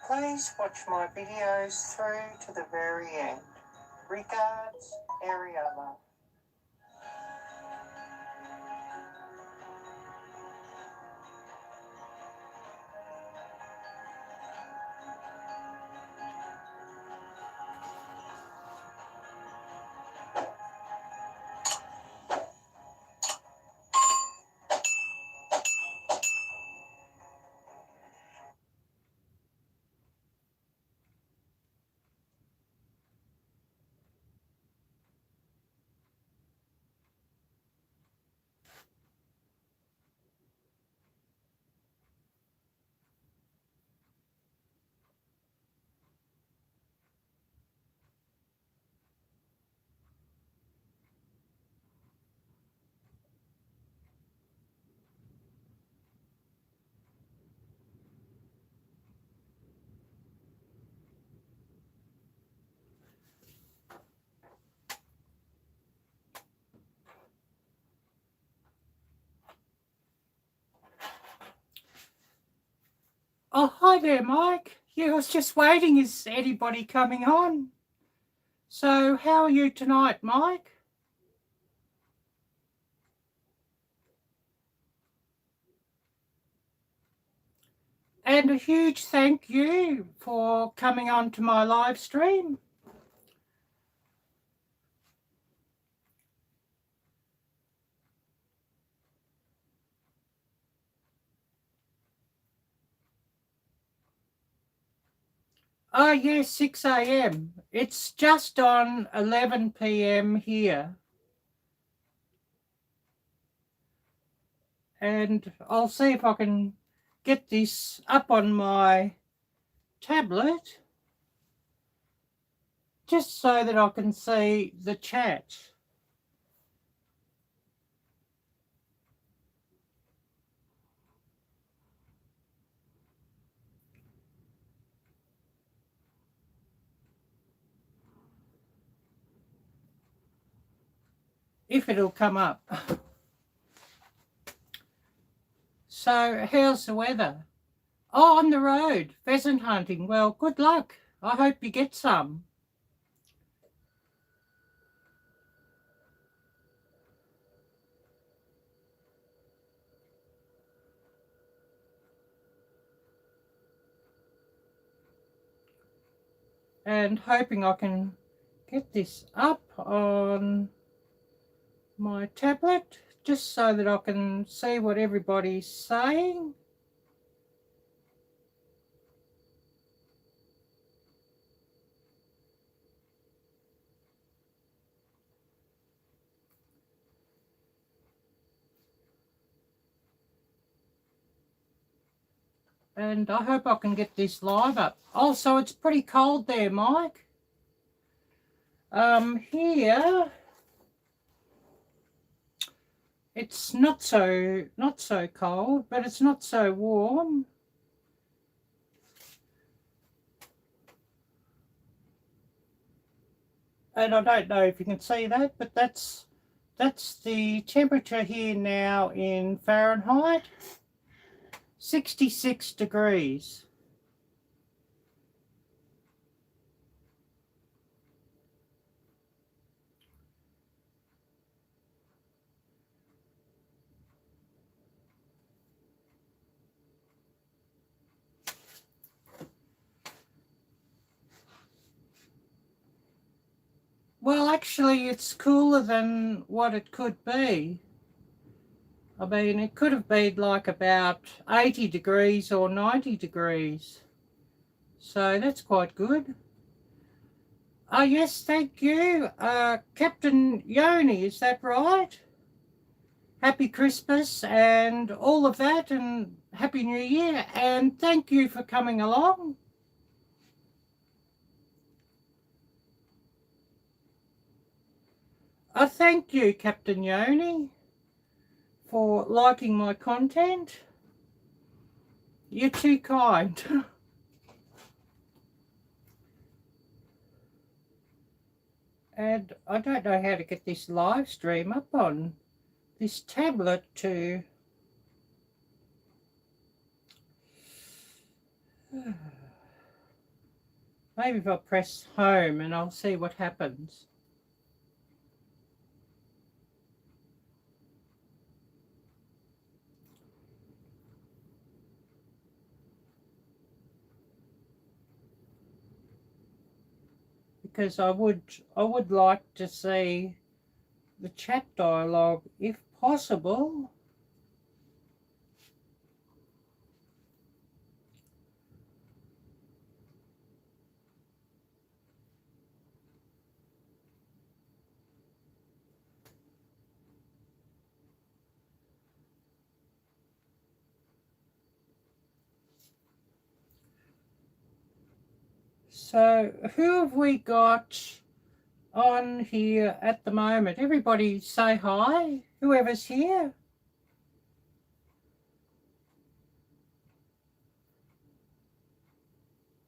Please watch my videos through to the very end. Regards, Arielle. Oh, hi there, Mike. Yeah, I was just waiting. Is anybody coming on? So, how are you tonight, Mike? And a huge thank you for coming on to my live stream. Oh, yes, 6 a.m. It's just on 11 p.m. here. And I'll see if I can get this up on my tablet just so that I can see the chat. If it'll come up. So, how's the weather? Oh, on the road, pheasant hunting. Well, good luck. I hope you get some. And hoping I can get this up on my tablet just so that I can see what everybody's saying. And I hope I can get this live up. Oh, so it's pretty cold there, Mike. Here it's not so cold, but it's not so warm. And I don't know if you can see that, but that's the temperature here now in Fahrenheit. 66 degrees. Well, actually, it's cooler than what it could be. I mean, it could have been like about 80 degrees or 90 degrees. So that's quite good. Oh, yes, thank you. Captain Yoni, is that right? Happy Christmas and all of that, and Happy New Year, and thank you for coming along. Thank you, Captain Yoni, for liking my content. You're too kind. And I don't know how to get this live stream up on this tablet to... Maybe if I press home and I'll see what happens. Because I would like to see the chat dialogue if possible. So who have we got on here at the moment? Everybody say hi, whoever's here.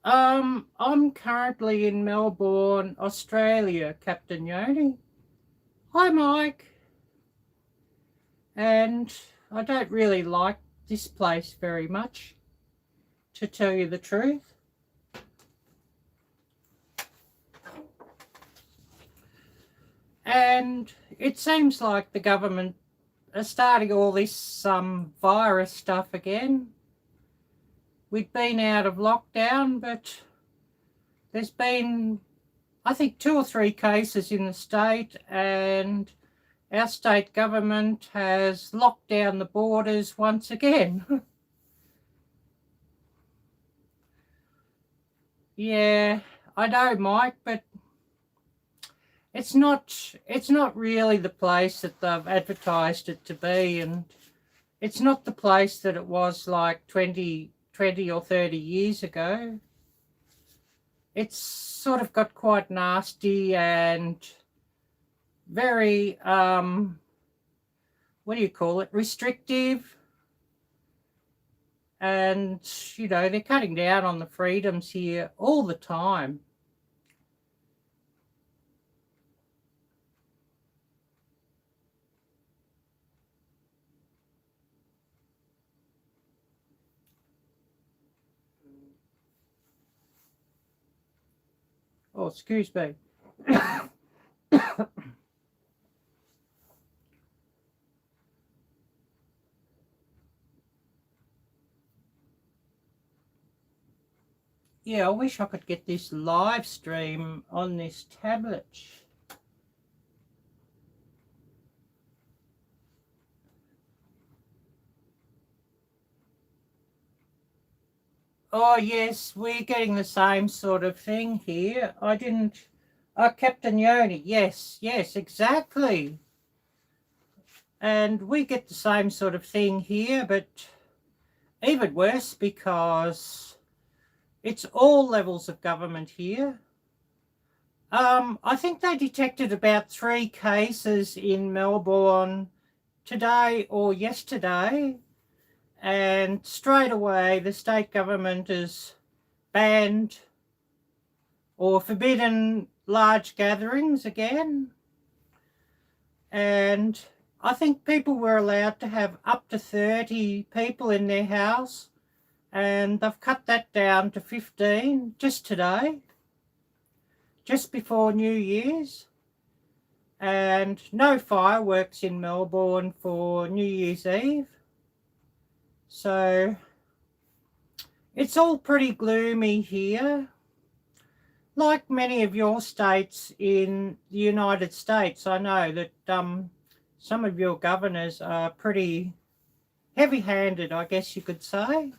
I'm currently in Melbourne, Australia, Captain Yoni. Hi, Mike. And I don't really like this place very much, to tell you the truth. And it seems like the government are starting all this virus stuff again. We'd been out of lockdown, but there's been, I think, 2 or 3 cases in the state, and our state government has locked down the borders once again. Yeah, I know, Mike, but it's not really the place that they've advertised it to be, and it's not the place that it was like 20 or 30 years ago. It's sort of got quite nasty and very, what do you call it, restrictive. And, you know, they're cutting down on the freedoms here all the time. Oh, excuse me. Yeah, I wish I could get this live stream on this tablet. Oh, yes, we're getting the same sort of thing here. Captain Yoni, yes, exactly. And we get the same sort of thing here, but even worse because it's all levels of government here. I think they detected about 3 cases in Melbourne today or yesterday, and straight away the state government has banned or forbidden large gatherings again. And I think people were allowed to have up to 30 people in their house, and they've cut that down to 15 just today, just before New Year's. And no fireworks in Melbourne for New Year's Eve. So it's all pretty gloomy here. Like many of your states in the United States, I know that some of your governors are pretty heavy-handed, I guess you could say.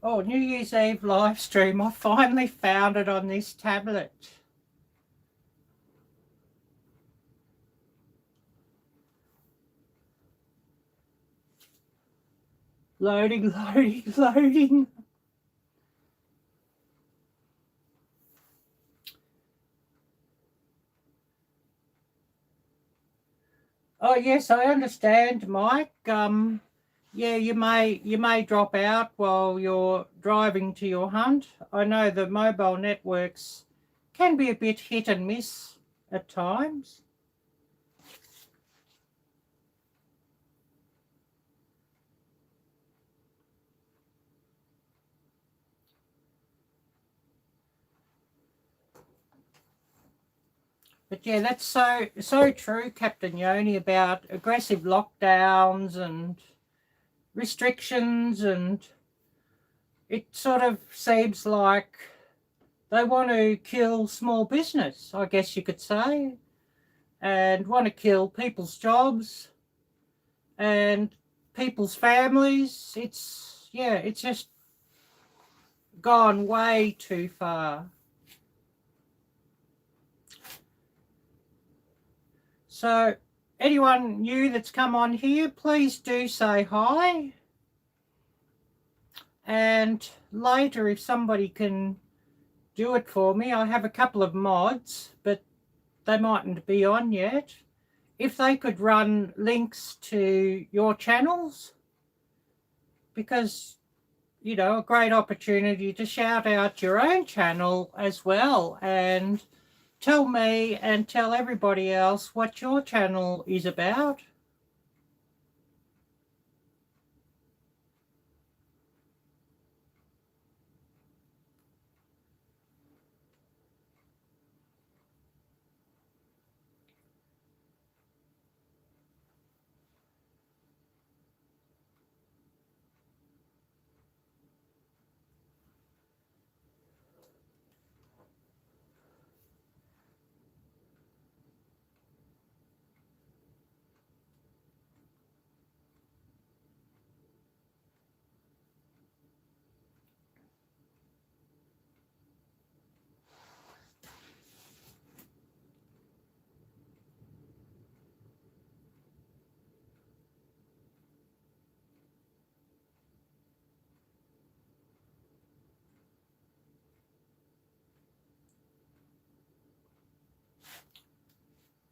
Oh, New Year's Eve live stream. I finally found it on this tablet. Loading, loading, loading. Oh yes, I understand, Mike. Yeah, you may drop out while you're driving to your hunt. I know the mobile networks can be a bit hit and miss at times. But yeah, that's so true, Captain Yoni, about aggressive lockdowns and restrictions, and it sort of seems like they want to kill small business, I guess you could say, and want to kill people's jobs and people's families. It's just gone way too far. So anyone new that's come on here, please do say hi. And later, if somebody can do it for me, I have a couple of mods, but they mightn't be on yet. If they could run links to your channels, because, you know, a great opportunity to shout out your own channel as well and tell me and tell everybody else what your channel is about.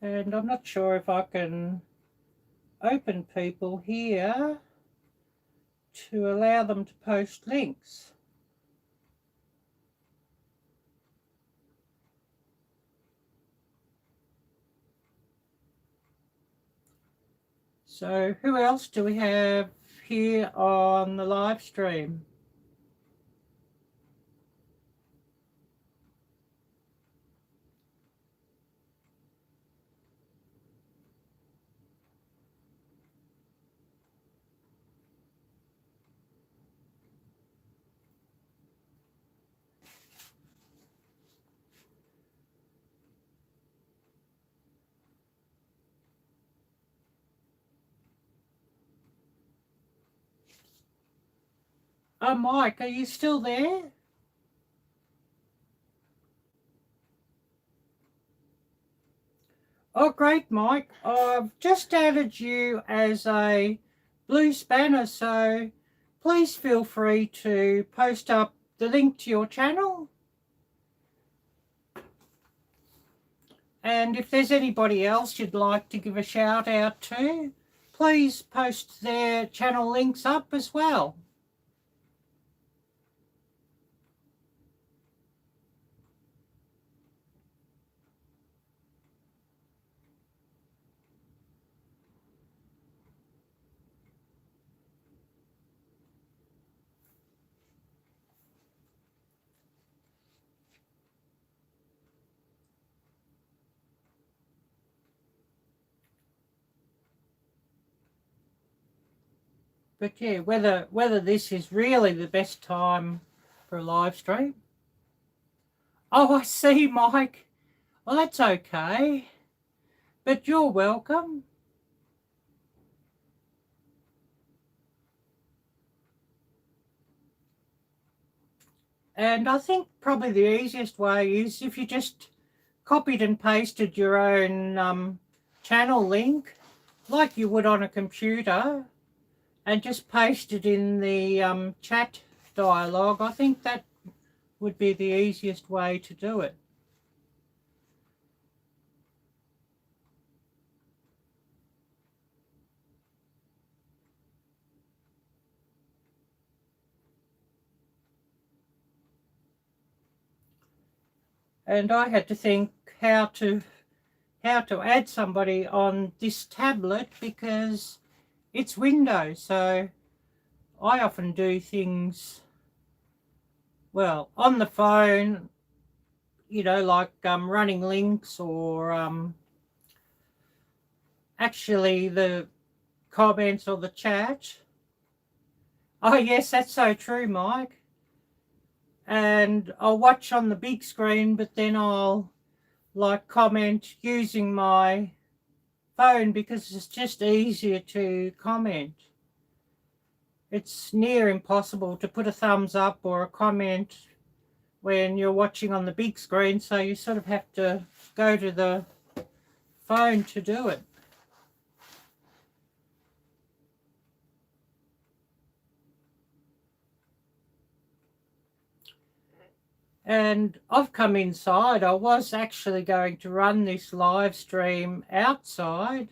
And I'm not sure if I can open people here to allow them to post links. So who else do we have here on the live stream? Oh, Mike, are you still there? Oh, great, Mike. I've just added you as a blue spanner, so please feel free to post up the link to your channel. And if there's anybody else you'd like to give a shout out to, please post their channel links up as well. But yeah, whether this is really the best time for a live stream. Oh, I see, Mike. Well, that's okay. But you're welcome. And I think probably the easiest way is if you just copied and pasted your own channel link like you would on a computer, and just paste it in the chat dialogue. I think that would be the easiest way to do it. And I had to think how to add somebody on this tablet because it's Windows, so I often do things, well, on the phone, you know, like running links or actually the comments or the chat. Oh yes, that's so true, Mike. And I'll watch on the big screen, but then I'll like comment using my phone because it's just easier to comment. It's near impossible to put a thumbs up or a comment when you're watching on the big screen, so you sort of have to go to the phone to do it. And I've come inside. I was actually going to run this live stream outside,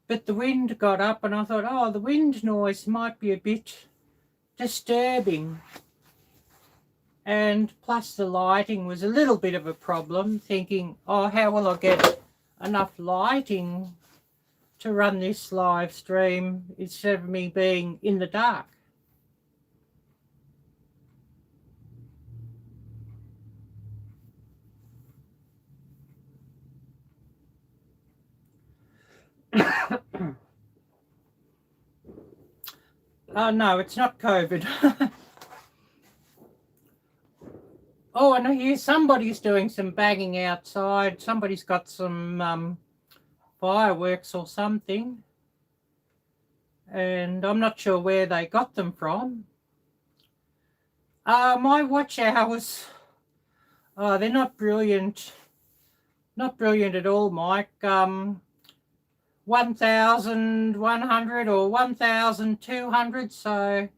but the wind got up and I thought, oh, the wind noise might be a bit disturbing. And plus the lighting was a little bit of a problem, thinking, oh, how will I get enough lighting to run this live stream instead of me being in the dark? Oh, no, it's not COVID. Oh, and I hear somebody's doing some banging outside. Somebody's got some fireworks or something. And I'm not sure where they got them from. My watch hours, they're not brilliant. Not brilliant at all, Mike. 1,100 or 1,200, so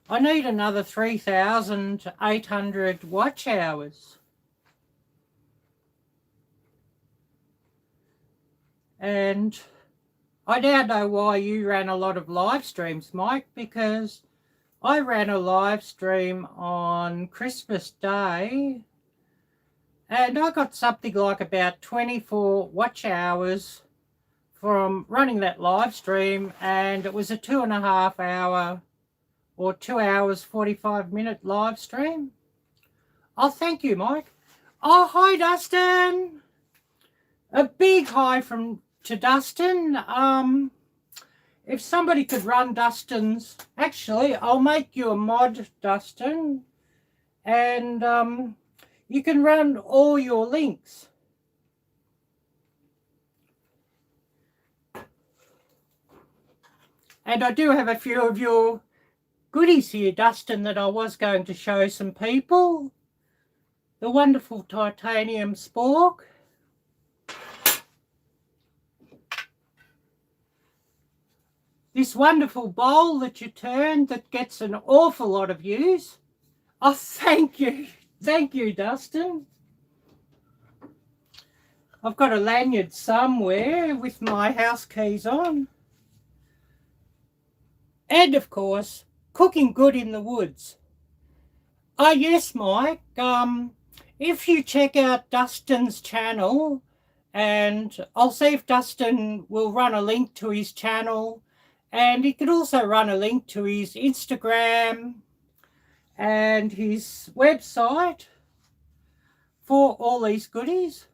I need another 3,800 watch hours. And I now know why you ran a lot of live streams, Mike, because I ran a live stream on Christmas Day and I got something like about 24 watch hours from running that live stream, and it was a 2.5 hour or 2 hours 45-minute live stream. Oh, thank you, Mike. Oh, hi, Dustin. A big hi to Dustin. If somebody could run Dustin's, actually, I'll make you a mod, Dustin, and you can run all your links. And I do have a few of your goodies here, Dustin, that I was going to show some people. The wonderful titanium spork. This wonderful bowl that you turn that gets an awful lot of use. Oh, thank you. Thank you, Dustin. I've got a lanyard somewhere with my house keys on. And, of course, cooking good in the woods. Oh, yes, Mike. If you check out Dustin's channel, and I'll see if Dustin will run a link to his channel, and he could also run a link to his Instagram and his website for all these goodies.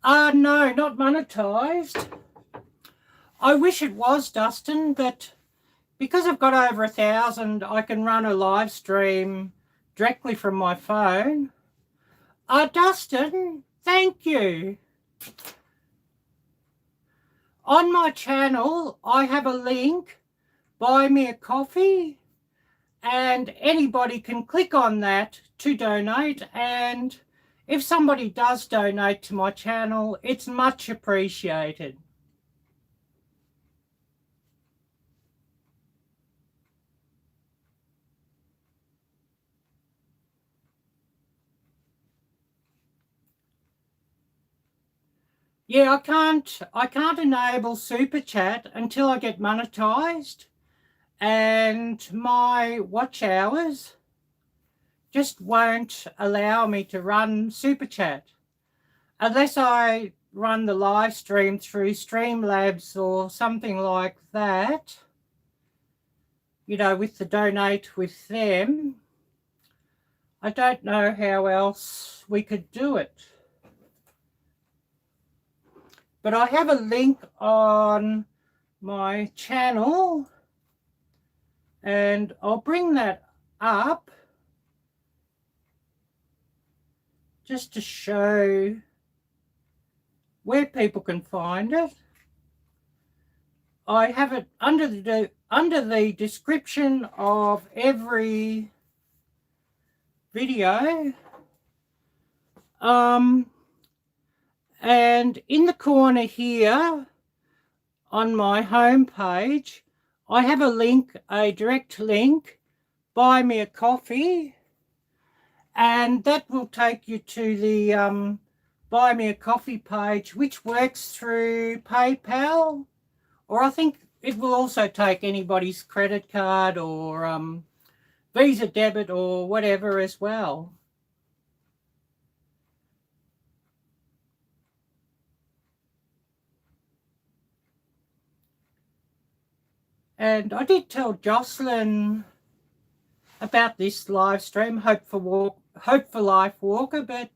No, not monetized. I wish it was, Dustin, but because I've got over 1,000, I can run a live stream directly from my phone. Dustin, thank you. On my channel, I have a link, buy me a coffee, and anybody can click on that to donate. And if somebody does donate to my channel, it's much appreciated. Yeah, I can't enable super chat until I get monetized, and my watch hours just won't allow me to run super chat unless I run the live stream through Streamlabs or something like that, you know, with the donate with them. I don't know how else we could do it. But I have a link on my channel, and I'll bring that up just to show where people can find it. I have it under the description of every video. And in the corner here on my home page, I have a link, a direct link, buy me a coffee, and that will take you to the buy me a coffee page, which works through PayPal, or I think it will also take anybody's credit card or Visa debit or whatever as well. And I did tell Jocelyn about this live stream, Hope for Life Walker, but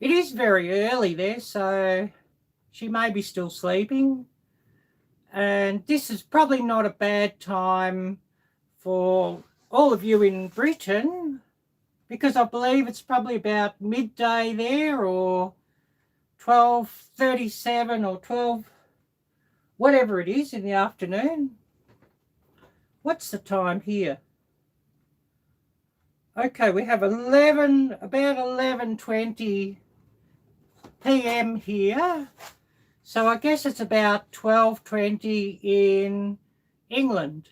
it is very early there, so she may be still sleeping. And this is probably not a bad time for all of you in Britain, because I believe it's probably about midday there, or 12:37 or 12, whatever it is in the afternoon. What's the time here? Okay, we have about 11:20 p.m. here. So I guess it's about 12:20 in England.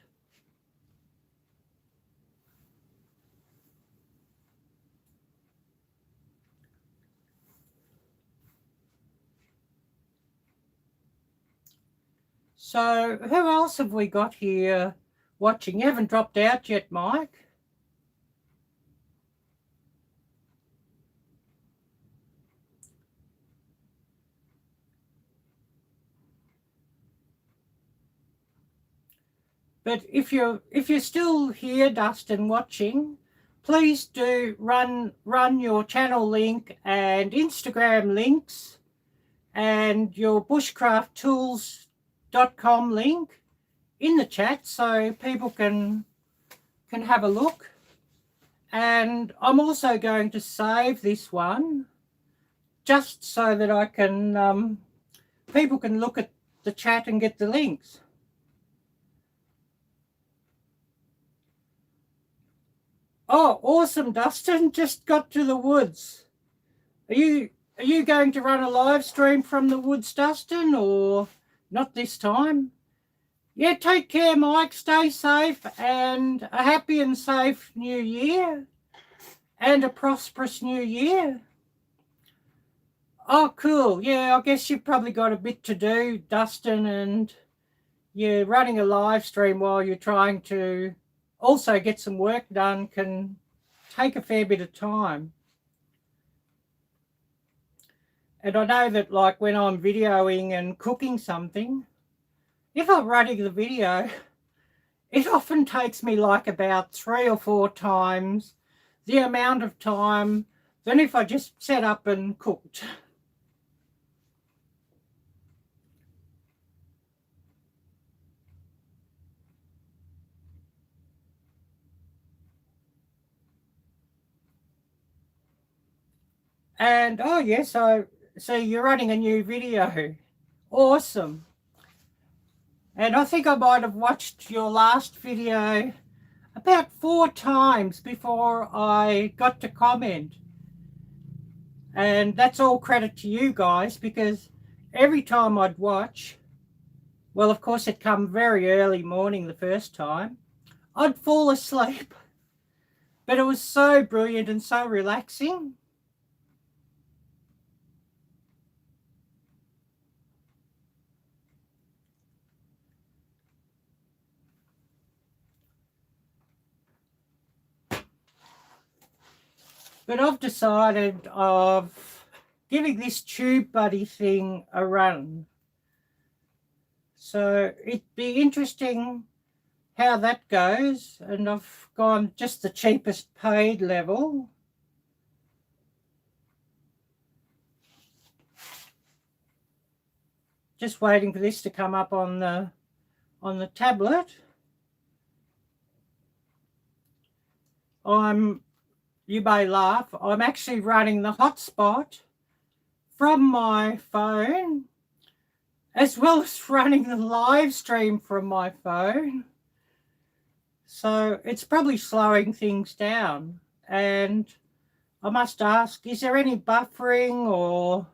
So who else have we got here watching? You haven't dropped out yet, Mike. But if you're still here, Dustin, watching, please do run your channel link and Instagram links and your bushcrafttools.com link in the chat so people can have a look. And I'm also going to save this one just so that I can people can look at the chat and get the links. Oh, awesome, Dustin. Just got to the woods. Are you going to run a live stream from the woods, Dustin, or not this time? Yeah, take care, Mike. Stay safe, and a happy and safe new year and a prosperous new year. Oh, cool. Yeah, I guess you've probably got a bit to do, Dustin, and you're running a live stream while you're trying to also get some work done can take a fair bit of time. And I know that, like, when I'm videoing and cooking something, if I'm running the video, it often takes me like about 3 or 4 times the amount of time than if I just set up and cooked. And oh yes, so you're running a new video. Awesome. And I think I might have watched your last video about 4 times before I got to comment. And that's all credit to you guys, because every time I'd watch, well, of course, it'd come very early morning the first time, I'd fall asleep. But it was so brilliant and so relaxing. But I've decided of giving this tube buddy thing a run. So it'd be interesting how that goes. And I've gone just the cheapest paid level. Just waiting for this to come up on the tablet. You may laugh, I'm actually running the hotspot from my phone, as well as running the live stream from my phone. So it's probably slowing things down. And I must ask, is there any buffering or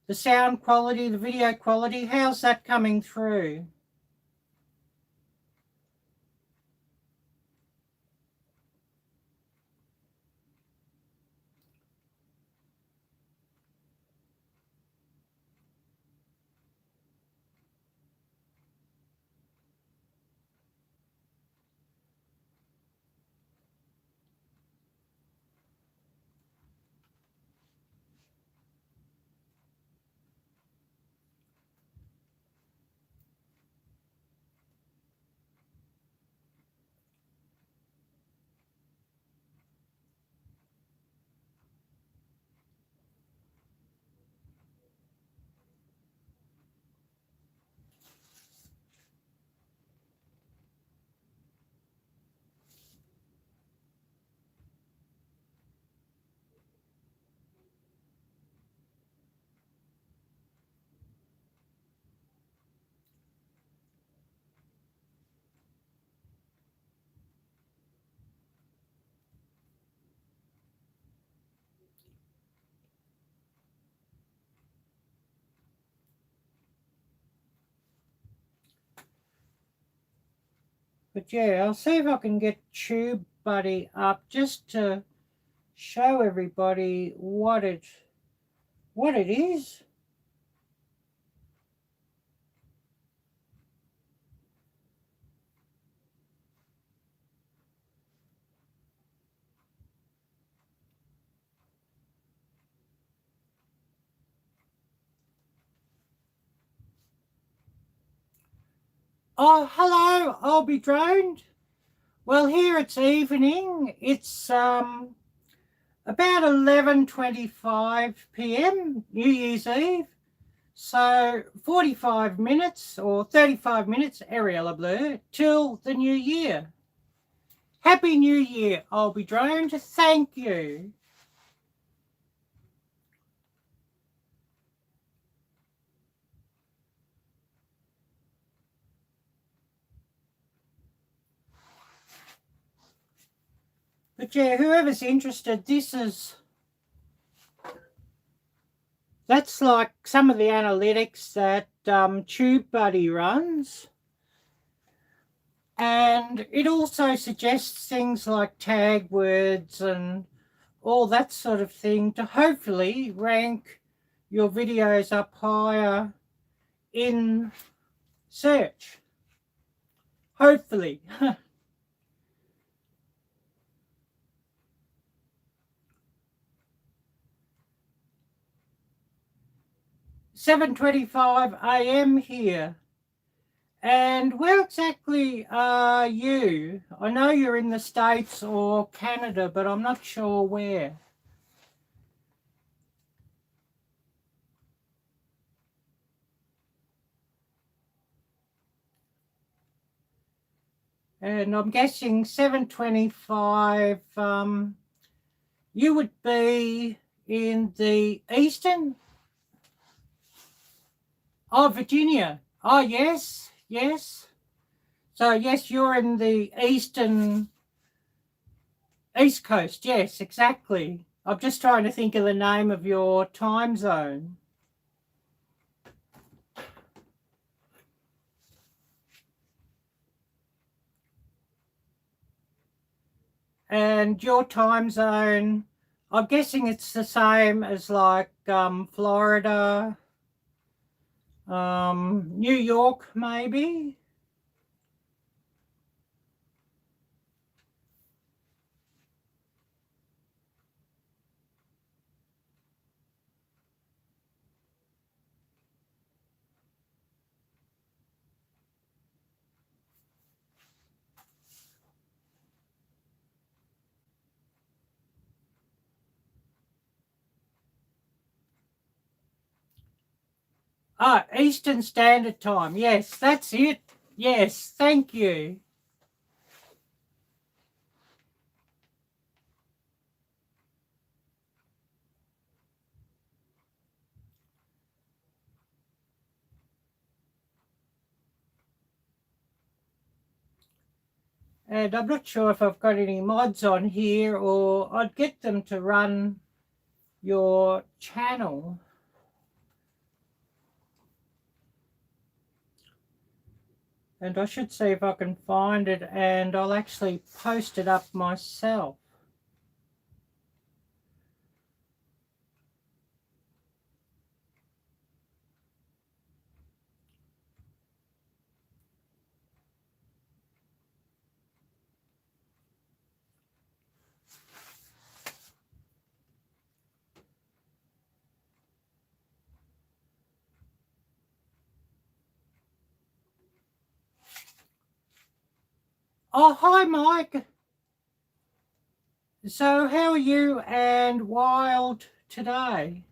the sound quality, the video quality? How's that coming through? But yeah, I'll see if I can get TubeBuddy up just to show everybody what it is. Oh, hello, I'll be droned. Well, here it's evening. It's about 11:25 p.m. New Year's Eve. So 45 minutes or 35 minutes, Arielle, till the new year. Happy New Year, I'll be droned. Thank you. But yeah, whoever's interested, that's like some of the analytics that TubeBuddy runs. And it also suggests things like tag words and all that sort of thing to hopefully rank your videos up higher in search. Hopefully. 7:25 a.m. here. And where exactly are you? I know you're in the States or Canada, but I'm not sure where. And I'm guessing 7:25, you would be in the eastern? Oh, Virginia. Oh, yes, yes. So, yes, you're in the East Coast. Yes, exactly. I'm just trying to think of the name of your time zone. And your time zone, I'm guessing it's the same as like Florida, New York, maybe. Oh, Eastern Standard Time. Yes, that's it. Yes, thank you. And I'm not sure if I've got any mods on here, or I'd get them to run your channel. And I should see if I can find it, and I'll actually post it up myself. Oh, hi, Mike. So how are you and Wild today?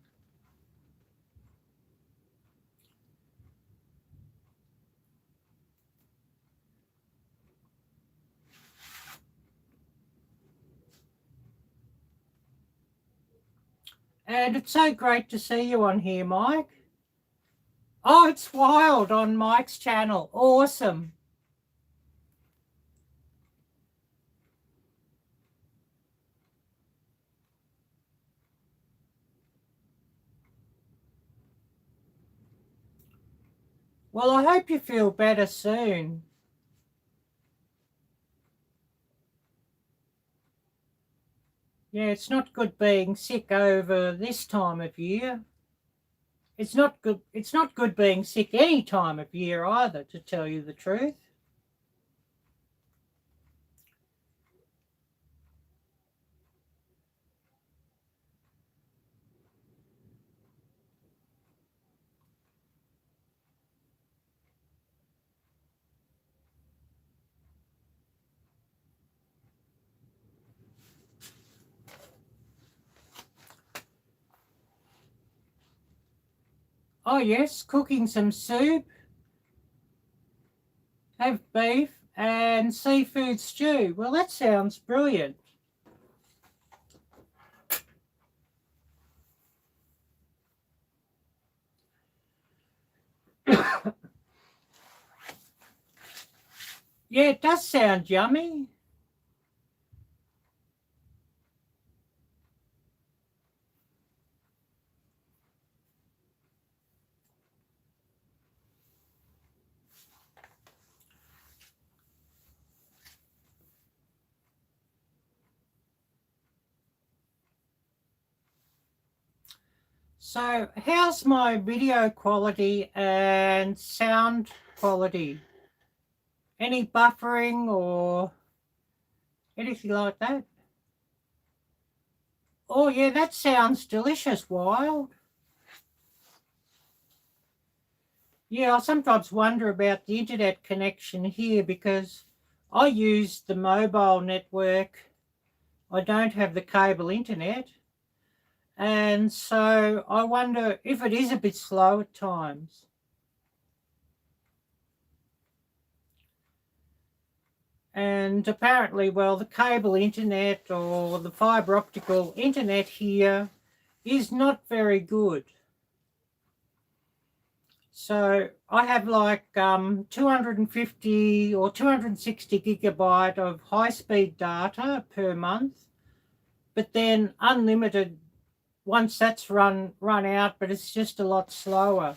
And it's so great to see you on here, Mike. Oh, it's Wild on Mike's channel. Awesome. Well, I hope you feel better soon. Yeah, it's not good being sick over this time of year. It's not good being sick any time of year either, to tell you the truth. Oh yes, cooking some soup, have beef and seafood stew. Well, that sounds brilliant. Yeah, it does sound yummy. So how's my video quality and sound quality? Any buffering or anything like that? Oh yeah, that sounds delicious, Wild. Yeah, I sometimes wonder about the internet connection here because I use the mobile network. I don't have the cable internet. And so I wonder if it is a bit slow at times. And apparently, well, the cable internet or the fibre optical internet here is not very good. So I have like 250 or 260 gigabyte of high-speed data per month, but then unlimited once that's run out, but it's just a lot slower.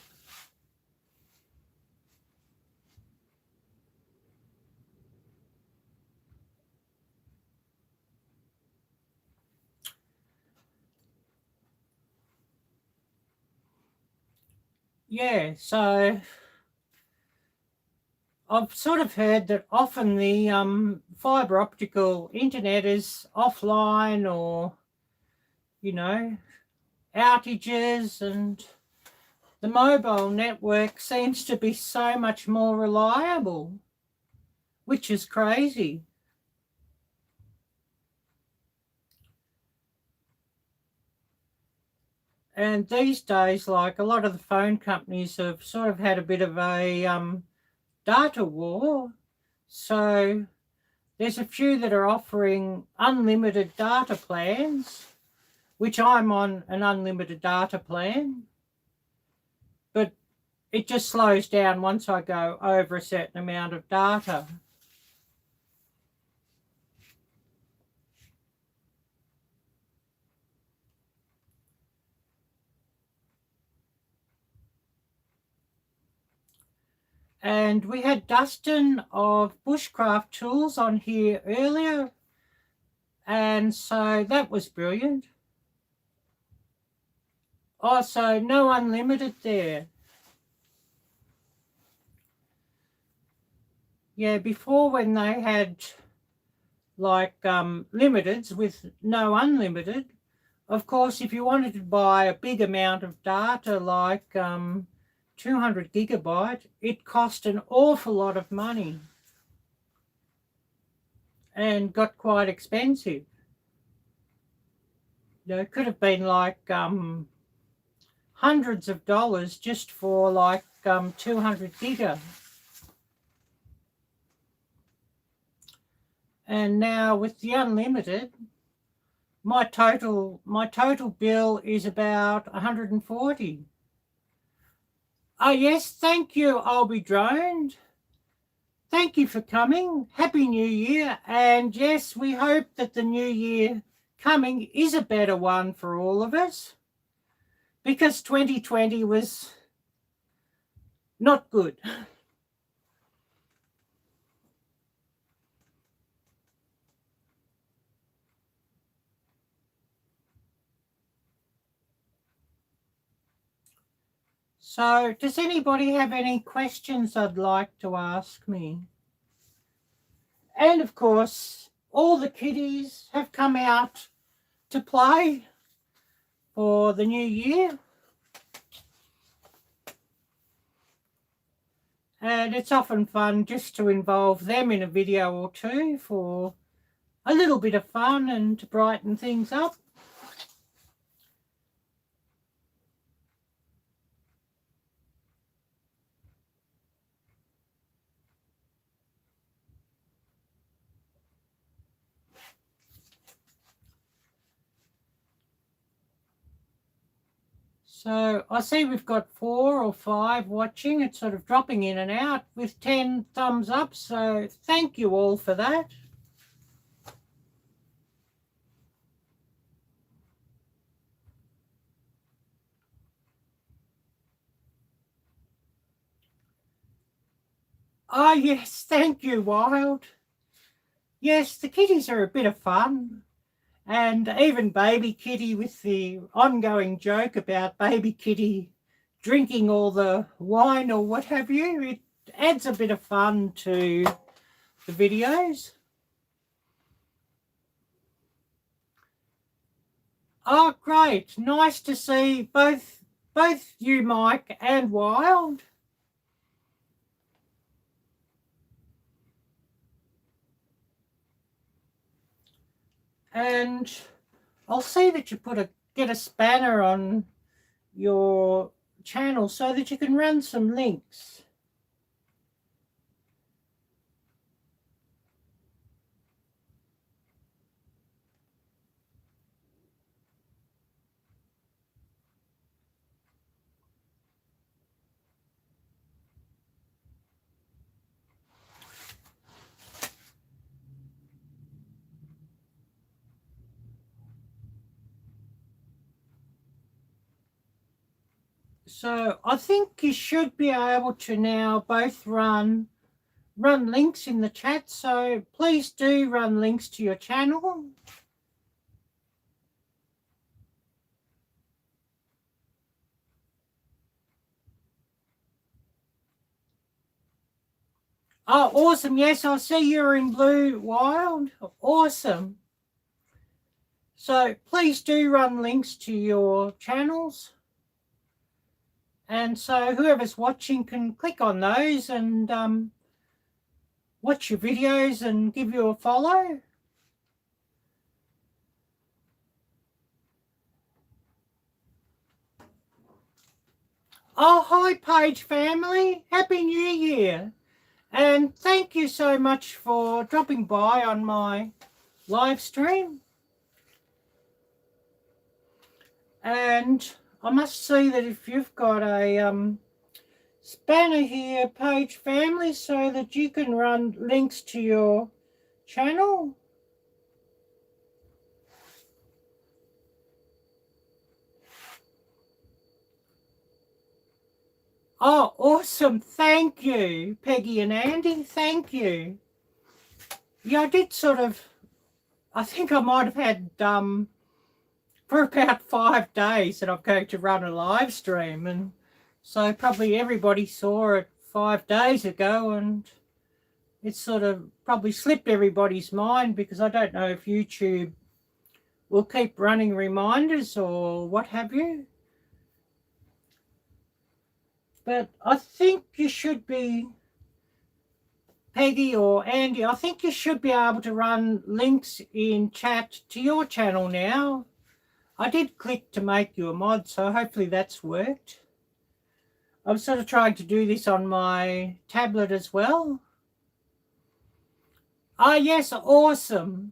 Yeah, so I've sort of heard that often the fibre optical internet is offline or, you know, outages, and the mobile network seems to be so much more reliable, which is crazy. And these days, like a lot of the phone companies have sort of had a bit of a data war. So there's a few that are offering unlimited data plans, which I'm on an unlimited data plan. But it just slows down once I go over a certain amount of data. And we had Dustin of Bushcraft Tools on here earlier. And so that was brilliant. Also, no unlimited there. Yeah, before when they had like limiteds with no unlimited, of course, if you wanted to buy a big amount of data like 200 gigabyte, it cost an awful lot of money and got quite expensive. You know, it could have been like hundreds of dollars just for like 200 giga. And now with the unlimited, my total bill is about 140. Oh yes, thank you, I'll be droned. Thank you for coming. Happy New Year. And yes, we hope that the new year coming is a better one for all of us, because 2020 was not good. So does anybody have any questions they'd like to ask me? And of course, all the kiddies have come out to play for the new year. And it's often fun just to involve them in a video or two for a little bit of fun and to brighten things up. So I see we've got 4 or 5 watching. It's sort of dropping in and out with 10 thumbs up. So thank you all for that. Oh yes, thank you, Wild. Yes, the kitties are a bit of fun. And even Baby Kitty, with the ongoing joke about Baby Kitty drinking all the wine or what have you, it adds a bit of fun to the videos. Oh, great. Nice to see both you, Mike, and Wild. And I'll see that you get a spanner on your channel so that you can run some links. So I think you should be able to now both run links in the chat. So please do run links to your channel. Oh, awesome. Yes, I see you're in blue, Wild. Awesome. So please do run links to your channels. And so whoever's watching can click on those and watch your videos and give you a follow. Oh, hi, Paige family. Happy New Year. And thank you so much for dropping by on my live stream. And I must say that if you've got a spanner here, Paige family, so that you can run links to your channel. Oh, awesome. Thank you, Peggy and Andy. Thank you. Yeah, I did sort of, I think I might have had, for about 5 days that I'm going to run a live stream. And so probably everybody saw it 5 days ago, and it sort of probably slipped everybody's mind because I don't know if YouTube will keep running reminders or what have you. But I think you should be, Peggy or Andy, I think you should be able to run links in chat to your channel now. I did click to make you a mod, so hopefully that's worked. I'm sort of trying to do this on my tablet as well. Ah, yes, awesome.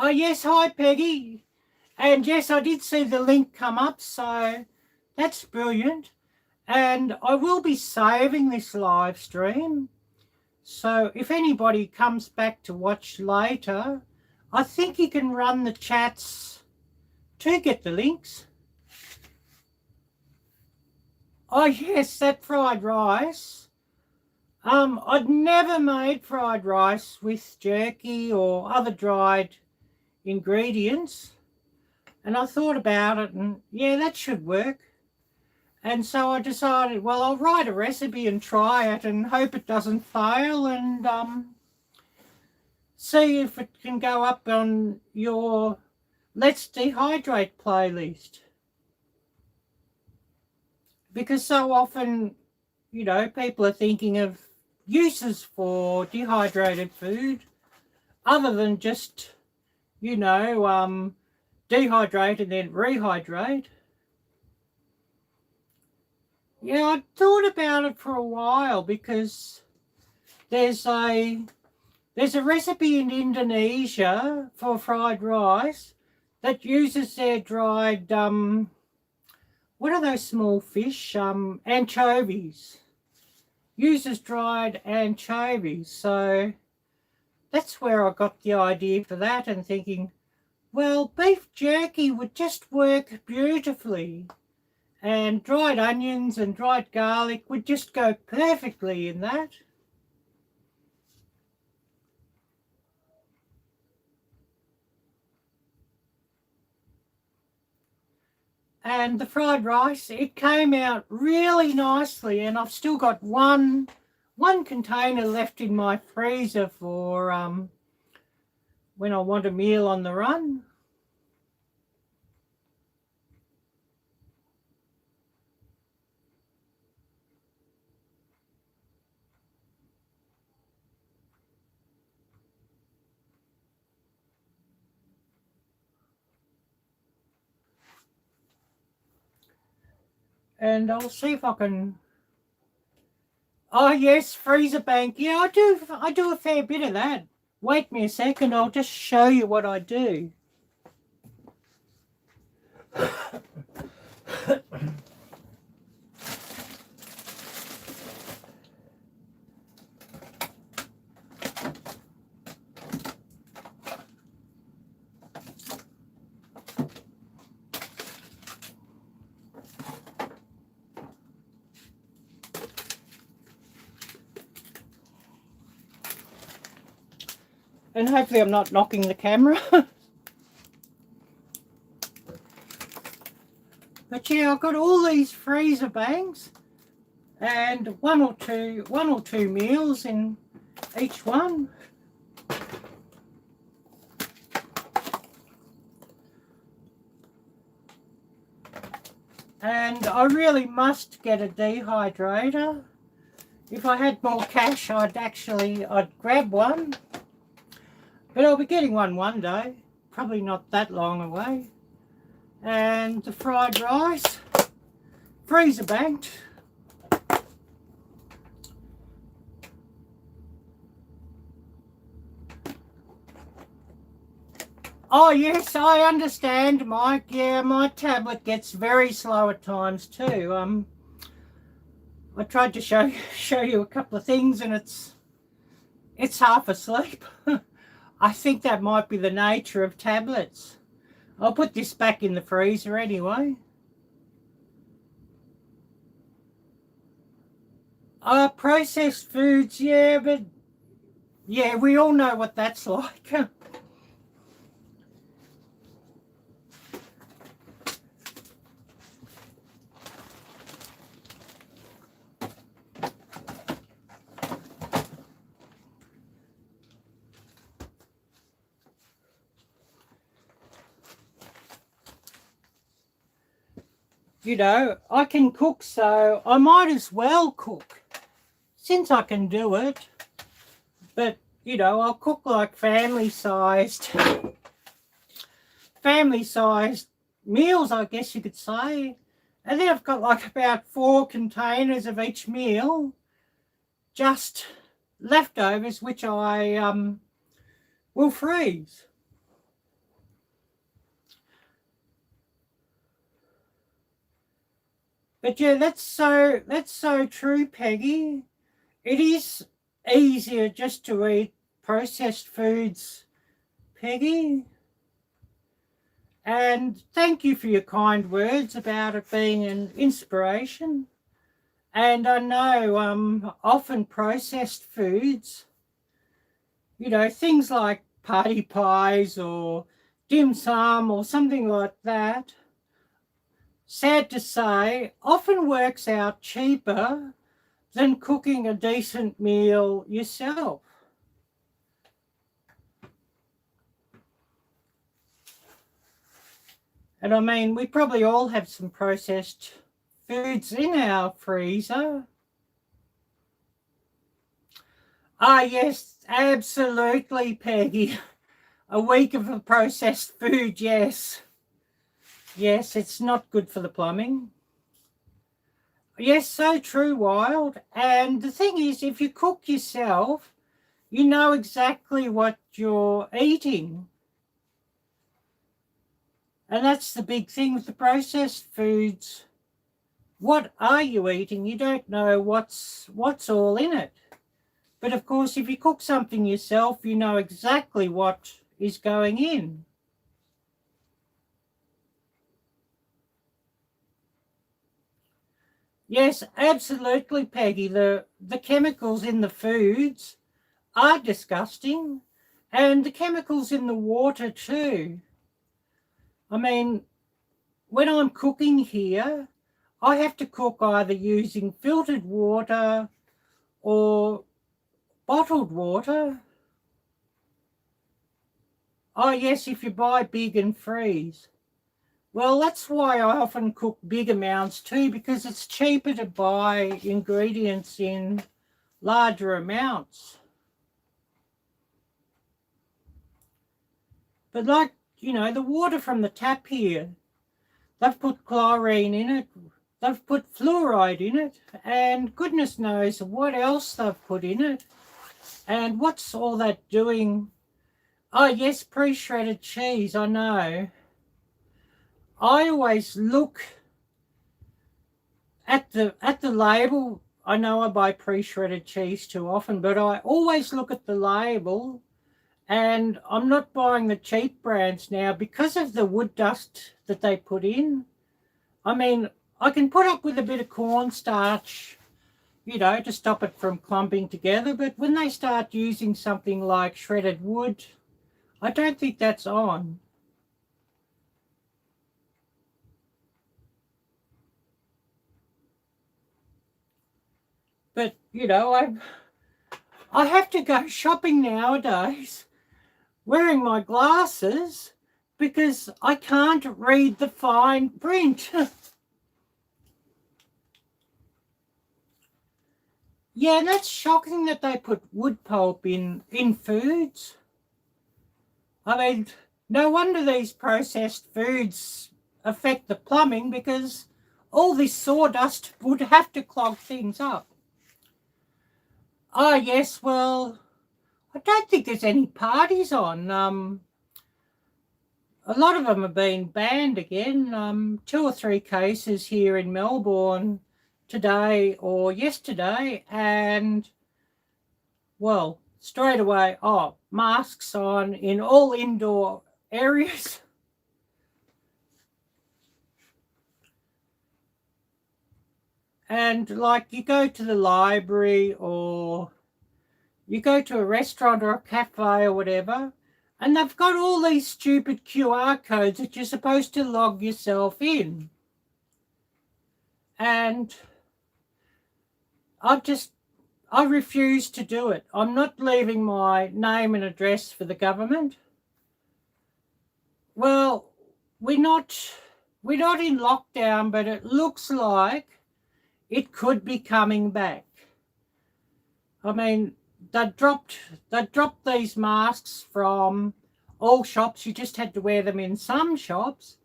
Oh, yes, hi, Peggy. And yes, I did see the link come up, so that's brilliant. And I will be saving this live stream. So if anybody comes back to watch later, I think you can run the chats to get the links. Oh, yes, that fried rice. I'd never made fried rice with jerky or other dried ingredients, and I thought about it, and yeah, that should work. And so I decided, well, I'll write a recipe and try it and hope it doesn't fail, and see if it can go up on your Let's Dehydrate playlist. Because so often, you know, people are thinking of uses for dehydrated food other than just, you know, dehydrate and then rehydrate. Yeah, I thought about it for a while because there's a recipe in Indonesia for fried rice that uses their dried, what are those small fish? Anchovies. Uses dried anchovies. So that's where I got the idea for that, and thinking, well, beef jerky would just work beautifully. And dried onions and dried garlic would just go perfectly in that. And the fried rice, it came out really nicely, and I've still got one container left in my freezer for when I want a meal on the run. And I'll see if I can. Oh yes, freezer bank. Yeah, I do a fair bit of that. Wait me a second, I'll just show you what I do. And hopefully I'm not knocking the camera. But yeah, I've got all these freezer banks and one or two meals in each one. And I really must get a dehydrator. If I had more cash, I'd grab one. But I'll be getting one day, probably not that long away. And the fried rice, freezer banked. Oh yes, I understand, Mike. Yeah, my tablet gets very slow at times too. I tried to show you a couple of things, and it's half asleep. I think that might be the nature of tablets. I'll put this back in the freezer anyway. Processed foods, yeah, but yeah, we all know what that's like. You know, I can cook, so I might as well cook since I can do it. But, you know, I'll cook like family-sized meals, I guess you could say. And then I've got like about 4 containers of each meal, just leftovers, which I will freeze. But yeah, that's so true, Peggy. It is easier just to eat processed foods, Peggy. And thank you for your kind words about it being an inspiration. And I know often processed foods, you know, things like party pies or dim sum or something like that, sad to say, often works out cheaper than cooking a decent meal yourself. And I mean, we probably all have some processed foods in our freezer. Ah, yes, absolutely, Peggy. A week of a processed food, yes. Yes, it's not good for the plumbing. Yes, so true, Wild. And the thing is, if you cook yourself, you know exactly what you're eating. And that's the big thing with the processed foods. What are you eating? You don't know what's all in it. But of course, if you cook something yourself, you know exactly what is going in. Yes, absolutely, Peggy. The chemicals in the foods are disgusting, and the chemicals in the water too. I mean, when I'm cooking here, I have to cook either using filtered water or bottled water. Oh yes, if you buy big and freeze. Well, that's why I often cook big amounts too, because it's cheaper to buy ingredients in larger amounts. But like, you know, the water from the tap here, they've put chlorine in it, they've put fluoride in it, and goodness knows what else they've put in it. And what's all that doing? Oh yes, pre-shredded cheese, I know. I always look at the label. I know I buy pre-shredded cheese too often, but I always look at the label, and I'm not buying the cheap brands now because of the wood dust that they put in. I mean, I can put up with a bit of cornstarch, you know, to stop it from clumping together, but when they start using something like shredded wood, I don't think that's on. But, you know, I have to go shopping nowadays wearing my glasses because I can't read the fine print. Yeah, and that's shocking that they put wood pulp in foods. I mean, no wonder these processed foods affect the plumbing, because all this sawdust would have to clog things up. Oh, yes, well, I don't think there's any parties on. A lot of them have been banned again. 2 or 3 cases here in Melbourne today or yesterday, and, well, straight away, masks on in all indoor areas. And like, you go to the library or you go to a restaurant or a cafe or whatever, and they've got all these stupid QR codes that you're supposed to log yourself in. And I refuse to do it. I'm not leaving my name and address for the government. Well, we're not in lockdown, but it looks like it could be coming back. I mean, they dropped these masks from all shops. You just had to wear them in some shops.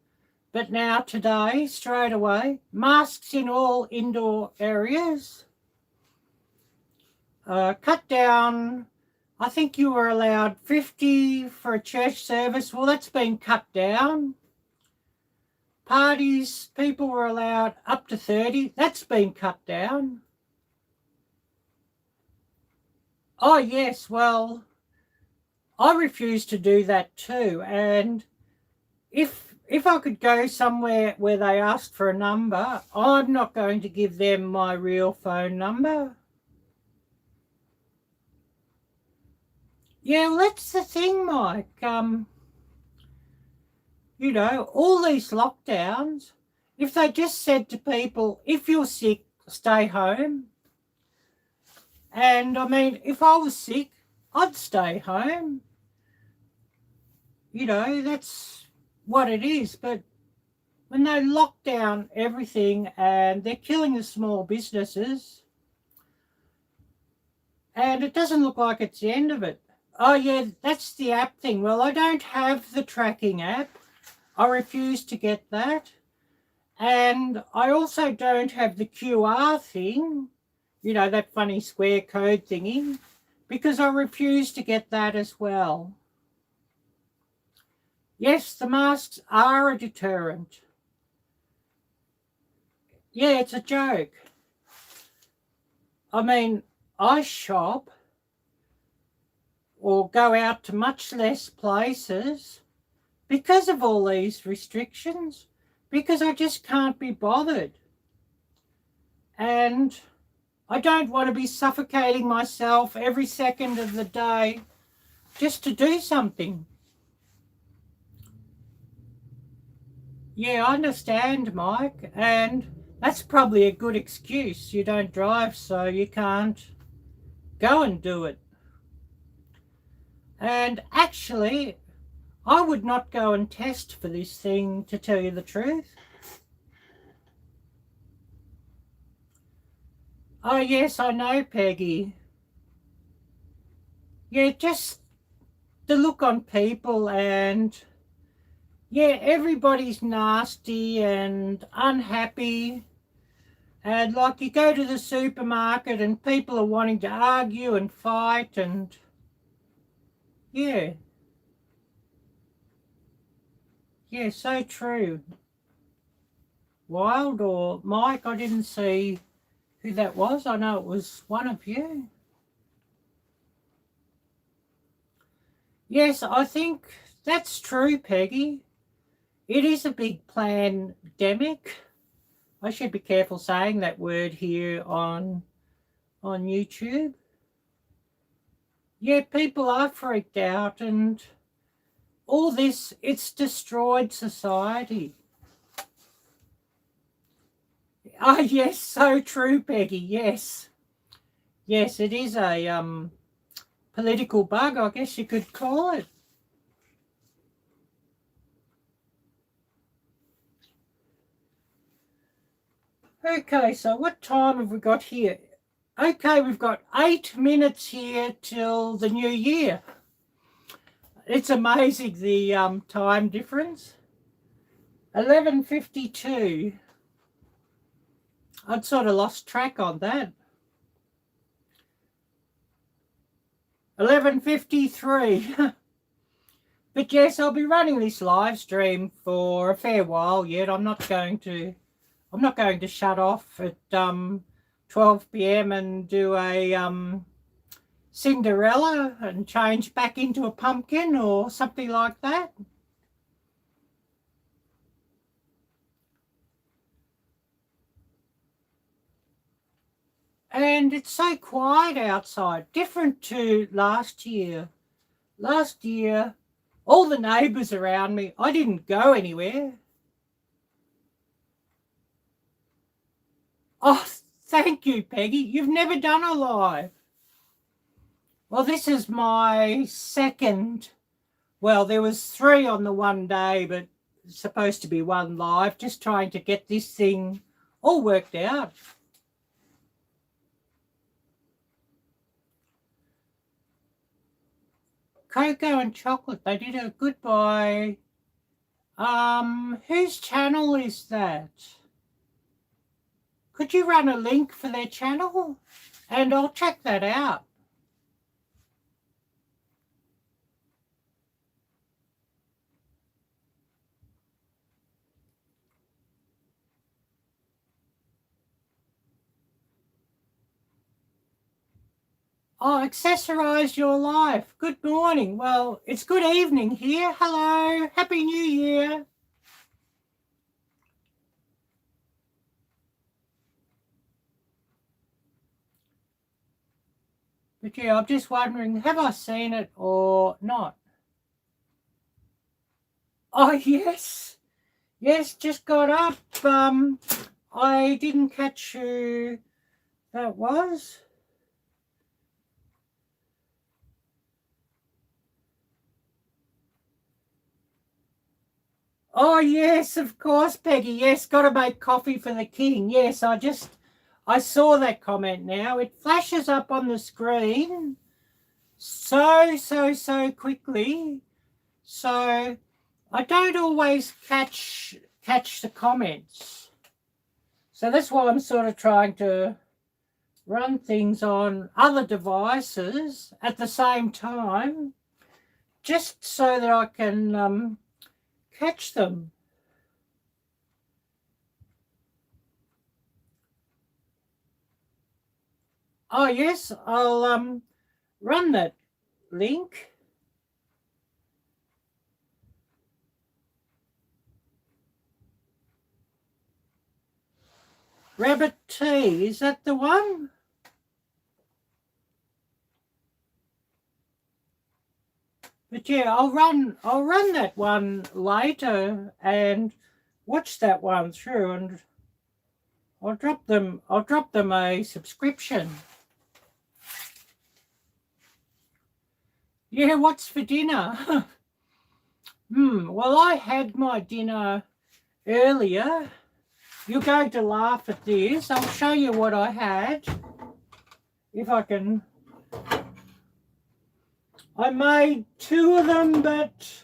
But now today, straight away, masks in all indoor areas. Cut down, I think you were allowed 50 for a church service. Well, that's been cut down. Parties, people were allowed up to 30. That's been cut down. Oh, yes, well, I refuse to do that too. And if I could go somewhere where they asked for a number, I'm not going to give them my real phone number. Yeah, well, that's the thing, Mike. You know, all these lockdowns, if they just said to people, if you're sick, stay home. And I mean, if I was sick, I'd stay home. You know, that's what it is. But when they lock down everything and they're killing the small businesses, and it doesn't look like it's the end of it. Oh, yeah, that's the app thing. Well, I don't have the tracking app. I refuse to get that. And I also don't have the QR thing, you know, that funny square code thingy, because I refuse to get that as well. Yes, the masks are a deterrent. Yeah, it's a joke. I mean, I shop or go out to much less places because of all these restrictions, because I just can't be bothered. And I don't want to be suffocating myself every second of the day just to do something. Yeah, I understand, Mike, and that's probably a good excuse. You don't drive, so you can't go and do it. And actually, I would not go and test for this thing, to tell you the truth. Oh, yes, I know, Peggy. Yeah, just the look on people, and yeah, everybody's nasty and unhappy. And like, you go to the supermarket and people are wanting to argue and fight, and yeah. Yeah, so true. Wild or Mike, I didn't see who that was. I know it was one of you. Yes, I think that's true, Peggy. It is a big pandemic. I should be careful saying that word here on YouTube. Yeah, people are freaked out, and all this, it's destroyed society. Oh, yes, so true, Peggy, yes. Yes, it is a political bug, I guess you could call it. Okay, so what time have we got here? Okay, we've got 8 minutes here till the new year. It's amazing the time difference. 11:52. I'd sort of lost track on that. 11:53. But yes, I'll be running this live stream for a fair while yet. I'm not going to shut off at 12 p.m. and do a Cinderella and change back into a pumpkin or something like that. And it's so quiet outside, different to last year. Last year, all the neighbours around me, I didn't go anywhere. Oh, thank you, Peggy. You've never done a live. Well, this is my second. Well, there was 3 on the one day, but it's supposed to be 1 live, just trying to get this thing all worked out. Cocoa and chocolate, they did a goodbye. Whose channel is that? Could you run a link for their channel? And I'll check that out. Oh, accessorize your life. Good morning. Well, it's good evening here. Hello. Happy New Year. But yeah, I'm just wondering, have I seen it or not? Oh, yes. Yes, just got up. I didn't catch who that was. Oh, yes, of course, Peggy. Yes, got to make coffee for the king. Yes, I saw that comment now. It flashes up on the screen so quickly. So I don't always catch the comments. So that's why I'm sort of trying to run things on other devices at the same time, just so that I can catch them. Oh yes, I'll run that link. Rabbit tea, is that the one? But yeah, I'll run that one later and watch that one through, and I'll drop them a subscription. Yeah, what's for dinner? Well, I had my dinner earlier. You're going to laugh at this. I'll show you what I had. If I can. I made 2 of them, but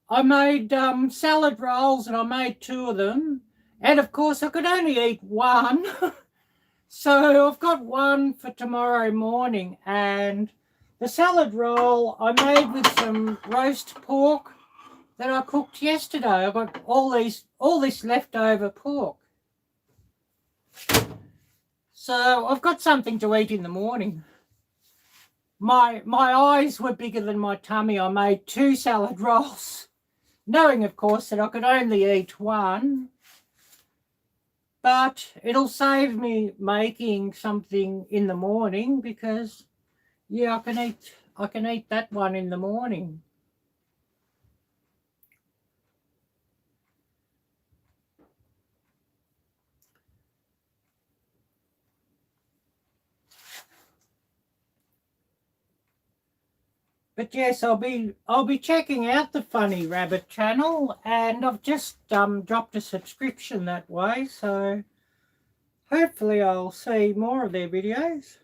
I made salad rolls, and I made 2 of them. And of course, I could only eat 1. So I've got 1 for tomorrow morning. And the salad roll I made with some roast pork that I cooked yesterday. I got all this leftover pork. So I've got something to eat in the morning. My eyes were bigger than my tummy. I made 2 salad rolls, knowing, of course, that I could only eat 1. But it'll save me making something in the morning because, yeah, I can eat that one in the morning. But yes, I'll be checking out the Funny Rabbit channel, and I've just dropped a subscription that way, so hopefully I'll see more of their videos.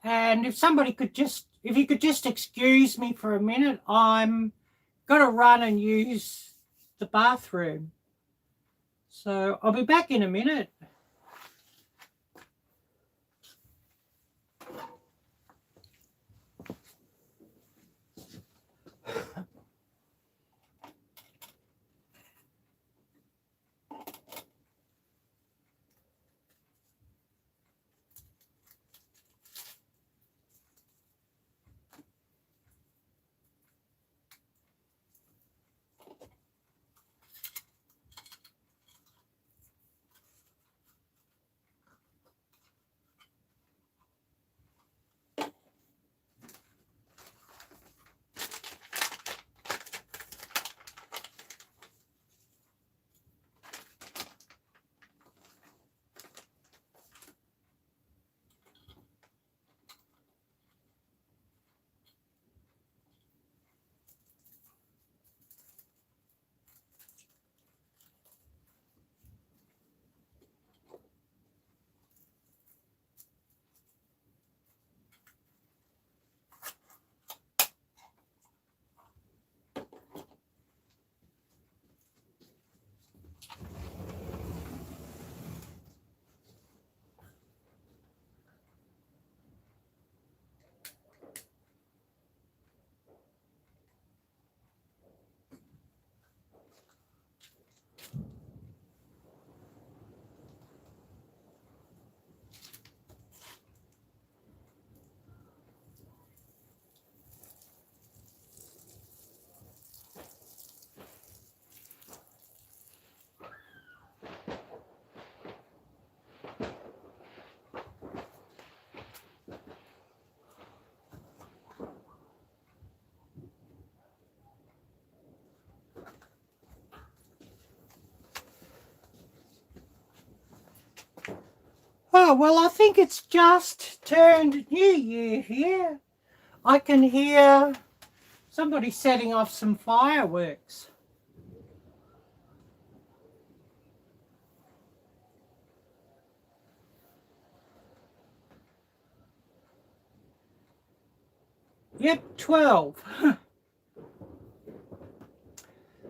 And if you could just excuse me for a minute, I'm going to run and use the bathroom. So I'll be back in a minute. Oh, well, I think it's just turned New Year here. I can hear somebody setting off some fireworks. Yep, 12.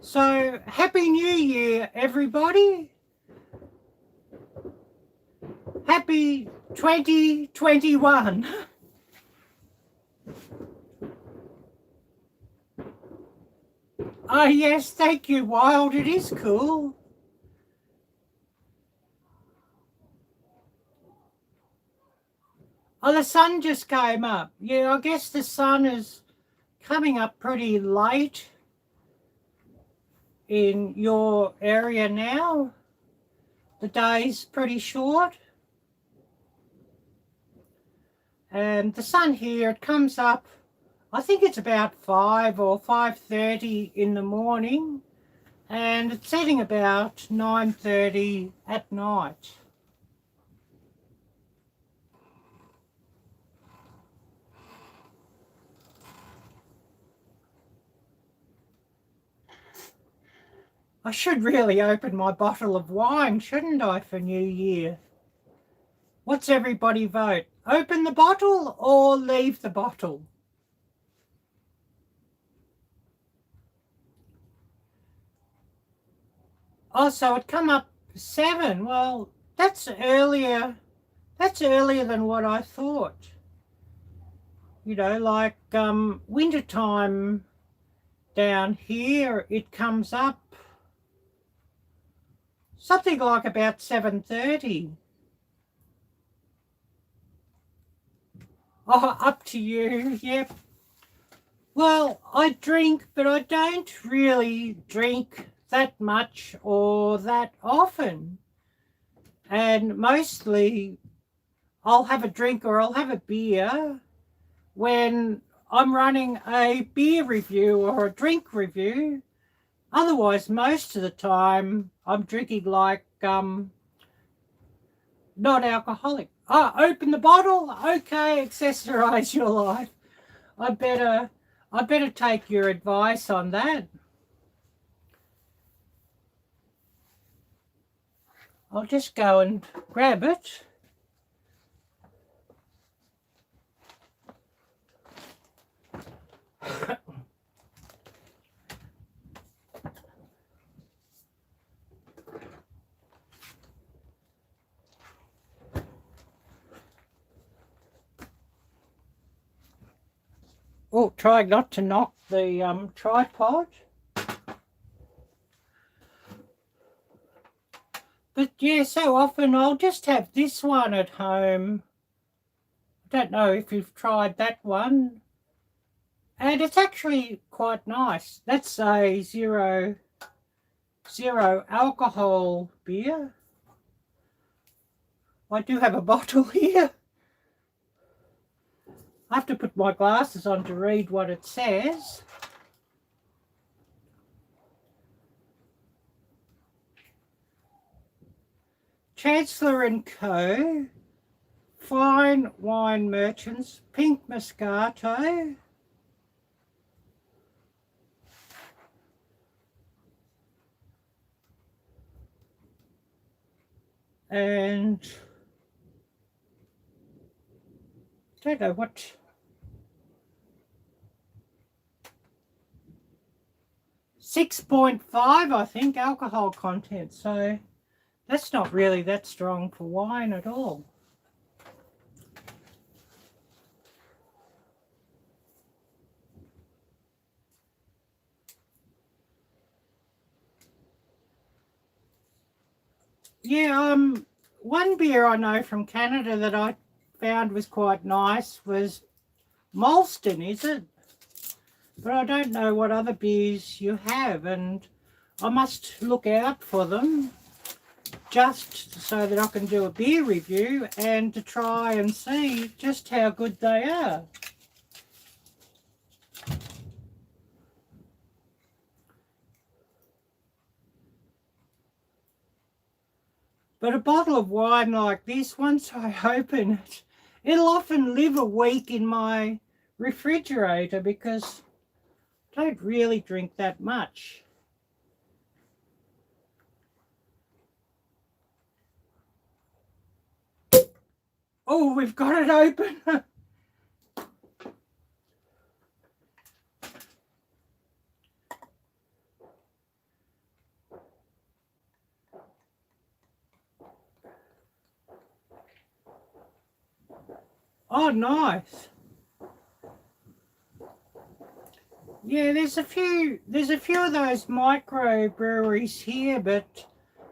So, Happy New Year, everybody. Happy 2021. Oh, yes, thank you, Wild. It is cool. Oh, the sun just came up. Yeah, I guess the sun is coming up pretty late in your area now. The day's pretty short. And the sun here, it comes up, I think it's about 5 or 5:30 in the morning, and it's setting about 9:30 at night. I should really open my bottle of wine, shouldn't I, for New Year? What's everybody vote? Open the bottle or leave the bottle? Oh, so it come up 7. Well, that's earlier. That's earlier than what I thought. You know, like wintertime down here, it comes up something like about 7:30. Oh, up to you, yep. Well, I drink, but I don't really drink that much or that often. And mostly I'll have a drink or I'll have a beer when I'm running a beer review or a drink review. Otherwise, most of the time I'm drinking like not alcoholic. Oh, open the bottle? Okay, accessorize your life. I better take your advice on that. I'll just go and grab it. Oh, try not to knock the tripod. But yeah, so often I'll just have this one at home. I don't know if you've tried that one. And it's actually quite nice. That's a zero alcohol beer. I do have a bottle here. I have to put my glasses on to read what it says. Chancellor & Co. Fine Wine Merchants, Pink Moscato. And I don't know what. 6.5, I think, alcohol content. So that's not really that strong for wine at all. Yeah, one beer I know from Canada that I found was quite nice was Molson, is it? But I don't know what other beers you have, and I must look out for them just so that I can do a beer review and to try and see just how good they are. But a bottle of wine like this, once I open it, it'll often live a week in my refrigerator because I don't really drink that much. Oh, we've got it open. Oh, nice. Yeah, there's a few of those micro breweries here, but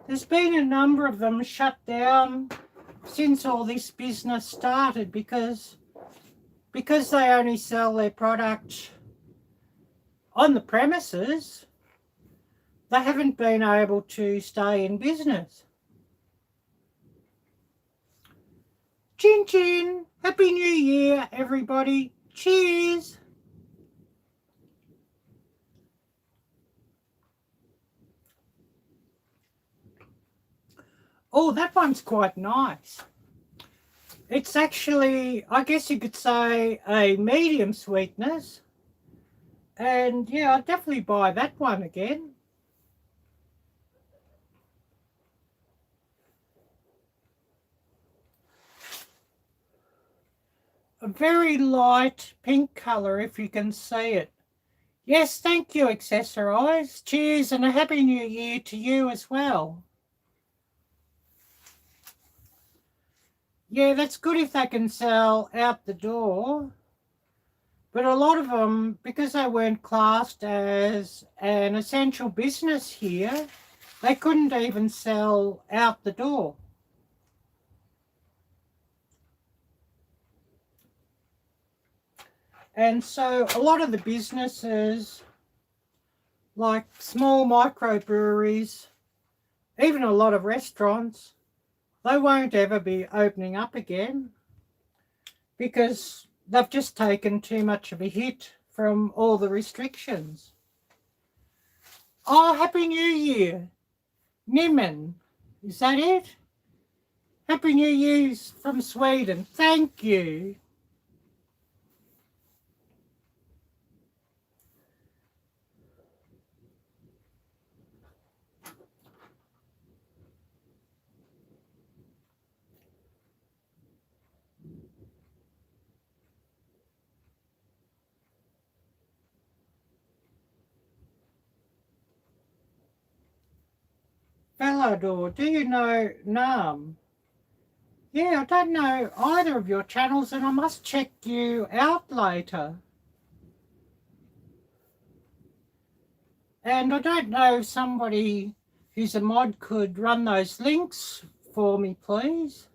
there's been a number of them shut down since all this business started because they only sell their product on the premises. They haven't been able to stay in business. Chin chin! Happy New Year, everybody! Cheers! Oh, that one's quite nice. It's actually, I guess you could say, a medium sweetness. And yeah, I'd definitely buy that one again. A very light pink colour, if you can see it. Yes, thank you, Accessorize. Cheers and a Happy New Year to you as well. Yeah, that's good if they can sell out the door. But a lot of them, because they weren't classed as an essential business here, they couldn't even sell out the door. And so a lot of the businesses, like small microbreweries, even a lot of restaurants, they won't ever be opening up again because they've just taken too much of a hit from all the restrictions. Oh, Happy New Year. Nimmen, is that it? Happy New Year from Sweden. Thank you. Fellador, do you know Nam? Yeah, I don't know either of your channels, and I must check you out later. And I don't know if somebody who's a mod could run those links for me, please.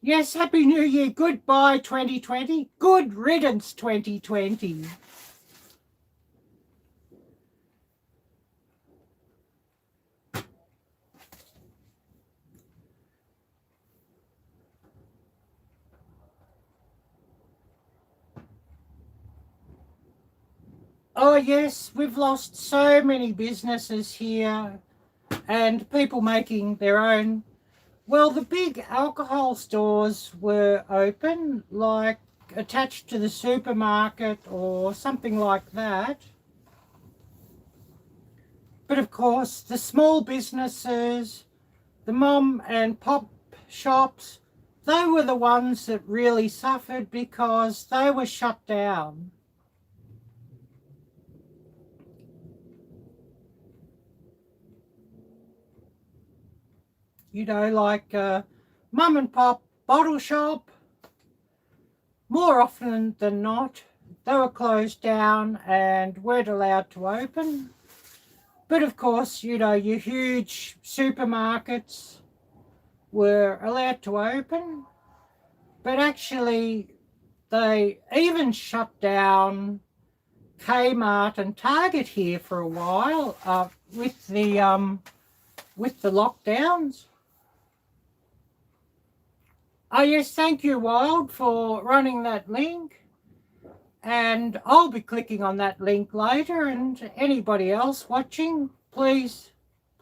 Yes, Happy New Year. Goodbye, 2020. Good riddance, 2020. Oh, yes, we've lost so many businesses here and people making their own. Well, the big alcohol stores were open, like attached to the supermarket or something like that. But of course, the small businesses, the mom and pop shops, they were the ones that really suffered because they were shut down. You know, like mum and pop bottle shop, more often than not, they were closed down and weren't allowed to open. But of course, you know, your huge supermarkets were allowed to open. But actually, they even shut down Kmart and Target here for a while with the lockdowns. Oh yes, thank you, Wild, for running that link. And I'll be clicking on that link later, and anybody else watching, please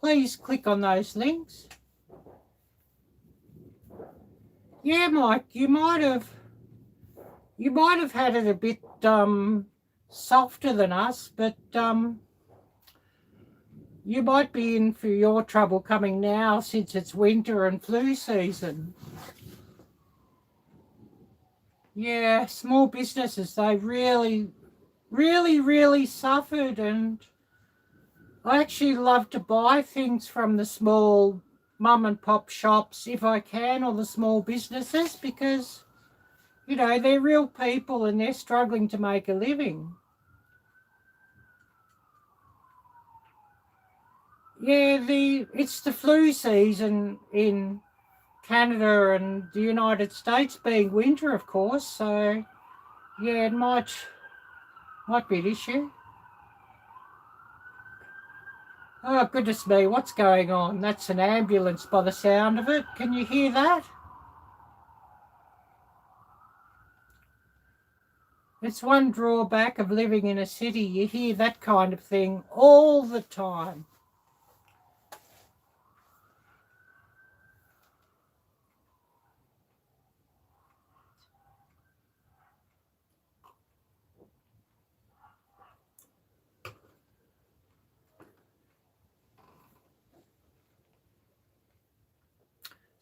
click on those links. Yeah, Mike, you might have had it a bit softer than us, but you might be in for your trouble coming now since it's winter and flu season. Yeah, small businesses, they really suffered, and I actually love to buy things from the small mum and pop shops if I can, or the small businesses, because, you know, they're real people and they're struggling to make a living. Yeah, it's the flu season in Canada and the United States, being winter, of course, so yeah, it might be an issue. Oh, goodness me, what's going on? That's an ambulance by the sound of it. Can you hear that? It's one drawback of living in a city. You hear that kind of thing all the time.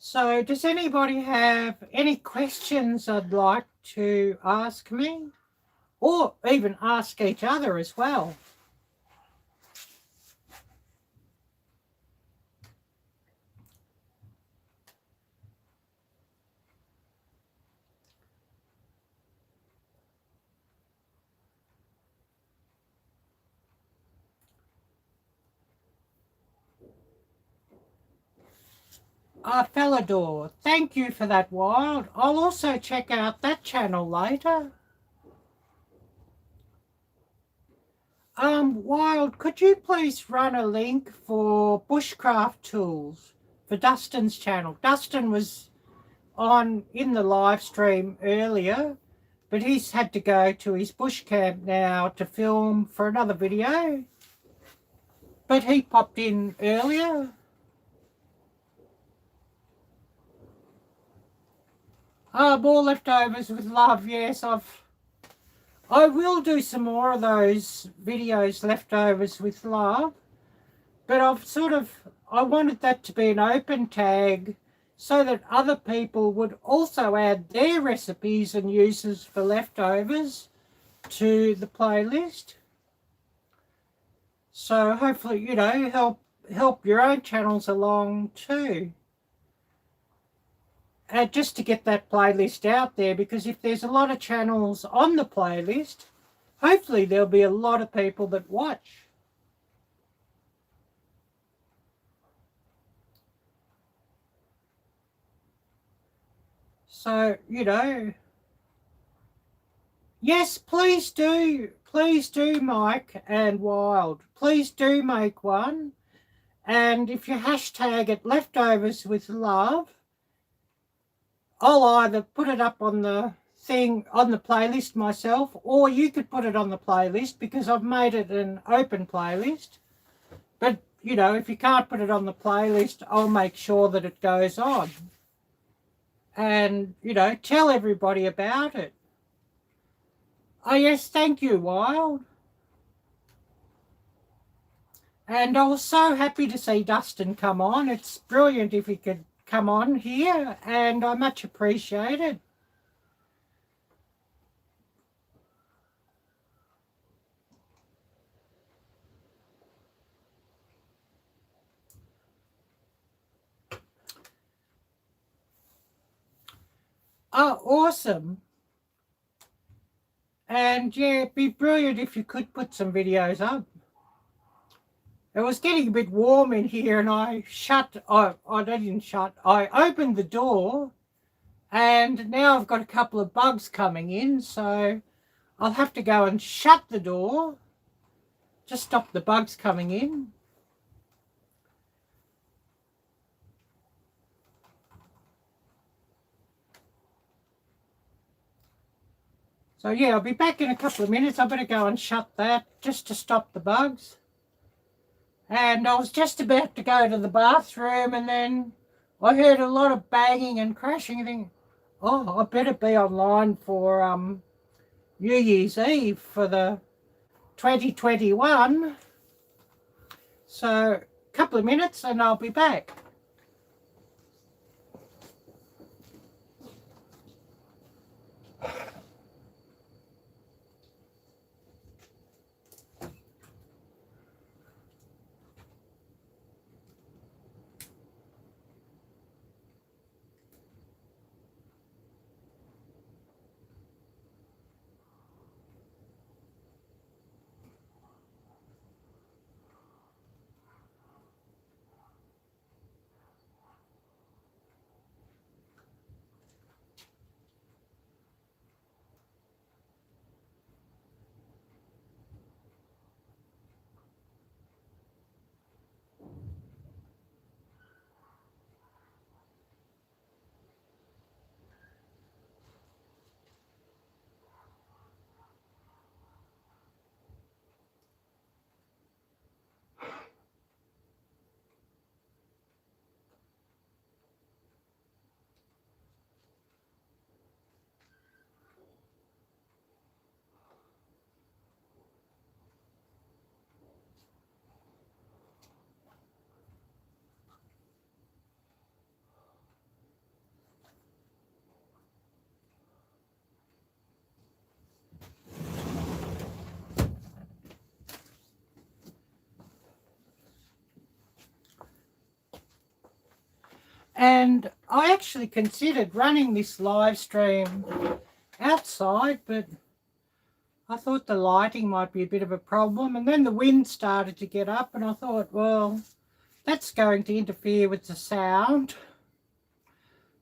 So does anybody have any questions I'd like to ask me? Or even ask each other as well? Fellador, thank you for that, Wild. I'll also check out that channel later. Wild, could you please run a link for bushcraft tools for Dustin's channel? Dustin was in the live stream earlier, but he's had to go to his bush camp now to film for another video. But he popped in earlier. More leftovers with love. Yes, I will do some more of those videos, leftovers with love, but I wanted that to be an open tag so that other people would also add their recipes and uses for leftovers to the playlist. So hopefully, you know, help help your own channels along too. And just to get that playlist out there, because if there's a lot of channels on the playlist, hopefully there'll be a lot of people that watch. So, you know, yes, please do, Mike and Wild. Please do make one. And if you hashtag it Leftovers with Love, I'll either put it up on the thing, on the playlist myself, or you could put it on the playlist because I've made it an open playlist. But, you know, if you can't put it on the playlist, I'll make sure that it goes on. And, you know, tell everybody about it. Oh, yes, thank you, Wild. And I was so happy to see Dustin come on. It's brilliant if he could come on here, and I much appreciate it. Oh, awesome. And yeah, it'd be brilliant if you could put some videos up. It was getting a bit warm in here and I opened the door and now I've got a couple of bugs coming in, so I'll have to go and shut the door to stop the bugs coming in. So yeah, I'll be back in a couple of minutes. I better go and shut that just to stop the bugs. And I was just about to go to the bathroom and then I heard a lot of banging and crashing and thinking, oh, I better be online for New Year's Eve for the 2021. So a couple of minutes and I'll be back. And I actually considered running this live stream outside, but I thought the lighting might be a bit of a problem. And then the wind started to get up and I thought, well, that's going to interfere with the sound.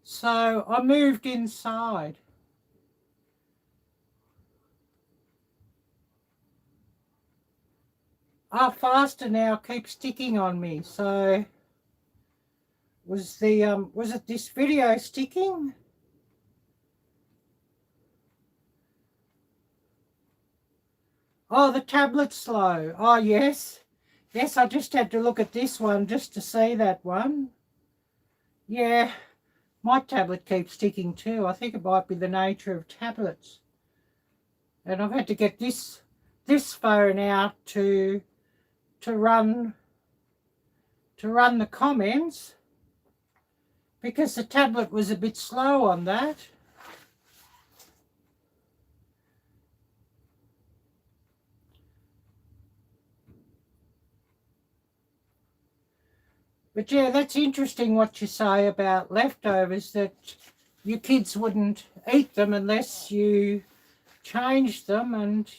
So I moved inside. Our faster now keeps sticking on me. So was it this video sticking? Oh, the tablet's slow. Oh, yes. Yes, I just had to look at this one just to see that one. Yeah, my tablet keeps sticking too. I think it might be the nature of tablets. And I've had to get this phone out to run the comments because the tablet was a bit slow on that. But yeah, that's interesting what you say about leftovers, that your kids wouldn't eat them unless you changed them. And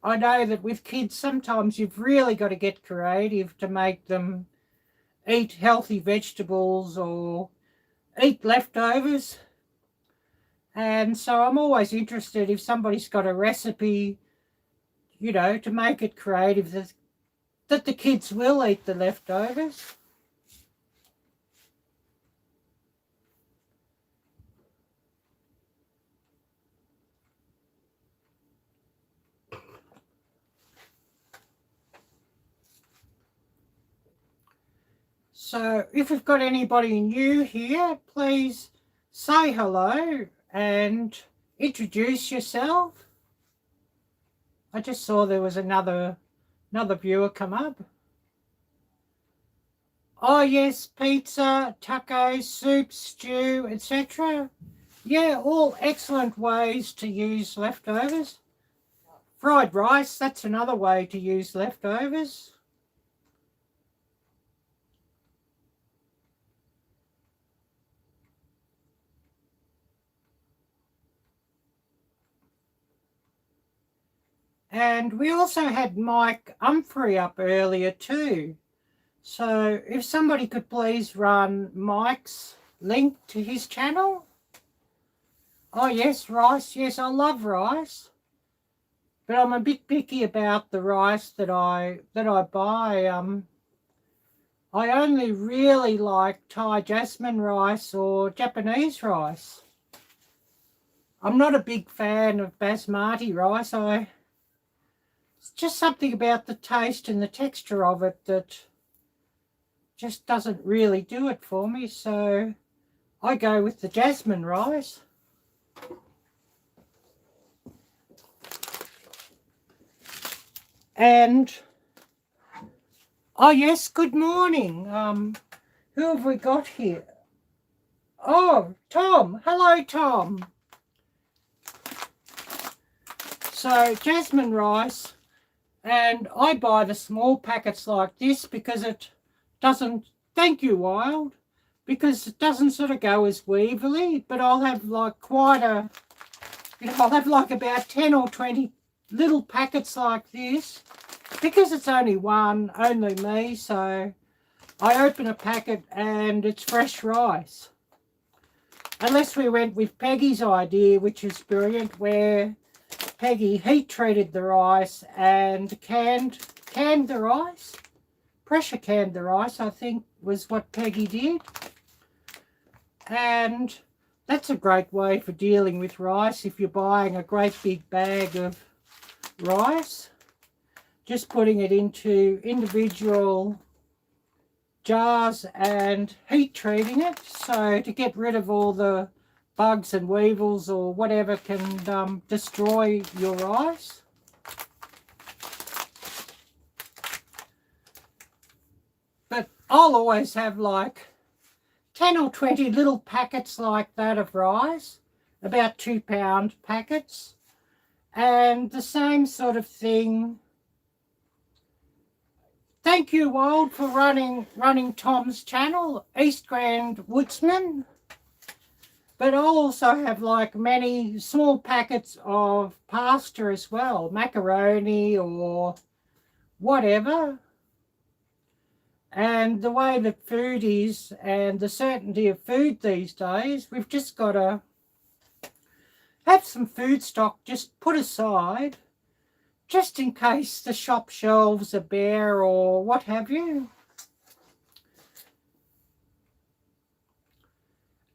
I know that with kids, sometimes you've really got to get creative to make them eat healthy vegetables or eat leftovers. And so I'm always interested if somebody's got a recipe, you know, to make it creative, that the kids will eat the leftovers. So if we've got anybody new here, please say hello and introduce yourself. I just saw there was another viewer come up. Oh yes, pizza, tacos, soup, stew, etc. Yeah, all excellent ways to use leftovers. Fried rice, that's another way to use leftovers. And we also had Mike Humphrey up earlier too. So if somebody could please run Mike's link to his channel. Oh yes, rice. Yes, I love rice. But I'm a bit picky about the rice that I buy. I only really like Thai jasmine rice or Japanese rice. I'm not a big fan of basmati rice. It's just something about the taste and the texture of it that just doesn't really do it for me. So I go with the jasmine rice. And oh yes, good morning. Who have we got here? Oh, Tom. Hello, Tom. So jasmine rice, and I buy the small packets like this because it doesn't, thank you, Wild, because it doesn't sort of go as weevilly, but I'll have like quite a, I'll have like about 10 or 20 little packets like this, because it's only me, so I open a packet and it's fresh rice. Unless we went with Peggy's idea, which is brilliant, where Peggy heat treated the rice and canned the rice. Pressure canned the rice, I think, was what Peggy did. And that's a great way for dealing with rice if you're buying a great big bag of rice. Just putting it into individual jars and heat treating it, so to get rid of all the bugs and weevils or whatever can destroy your rice. But I'll always have like 10 or 20 little packets like that of rice, about 2-pound packets, and the same sort of thing. Thank you, Wild, for running Tom's channel, East Grand Woodsman. But I'll also have like many small packets of pasta as well, macaroni or whatever. And the way that food is and the certainty of food these days, we've just got to have some food stock just put aside, just in case the shop shelves are bare or what have you.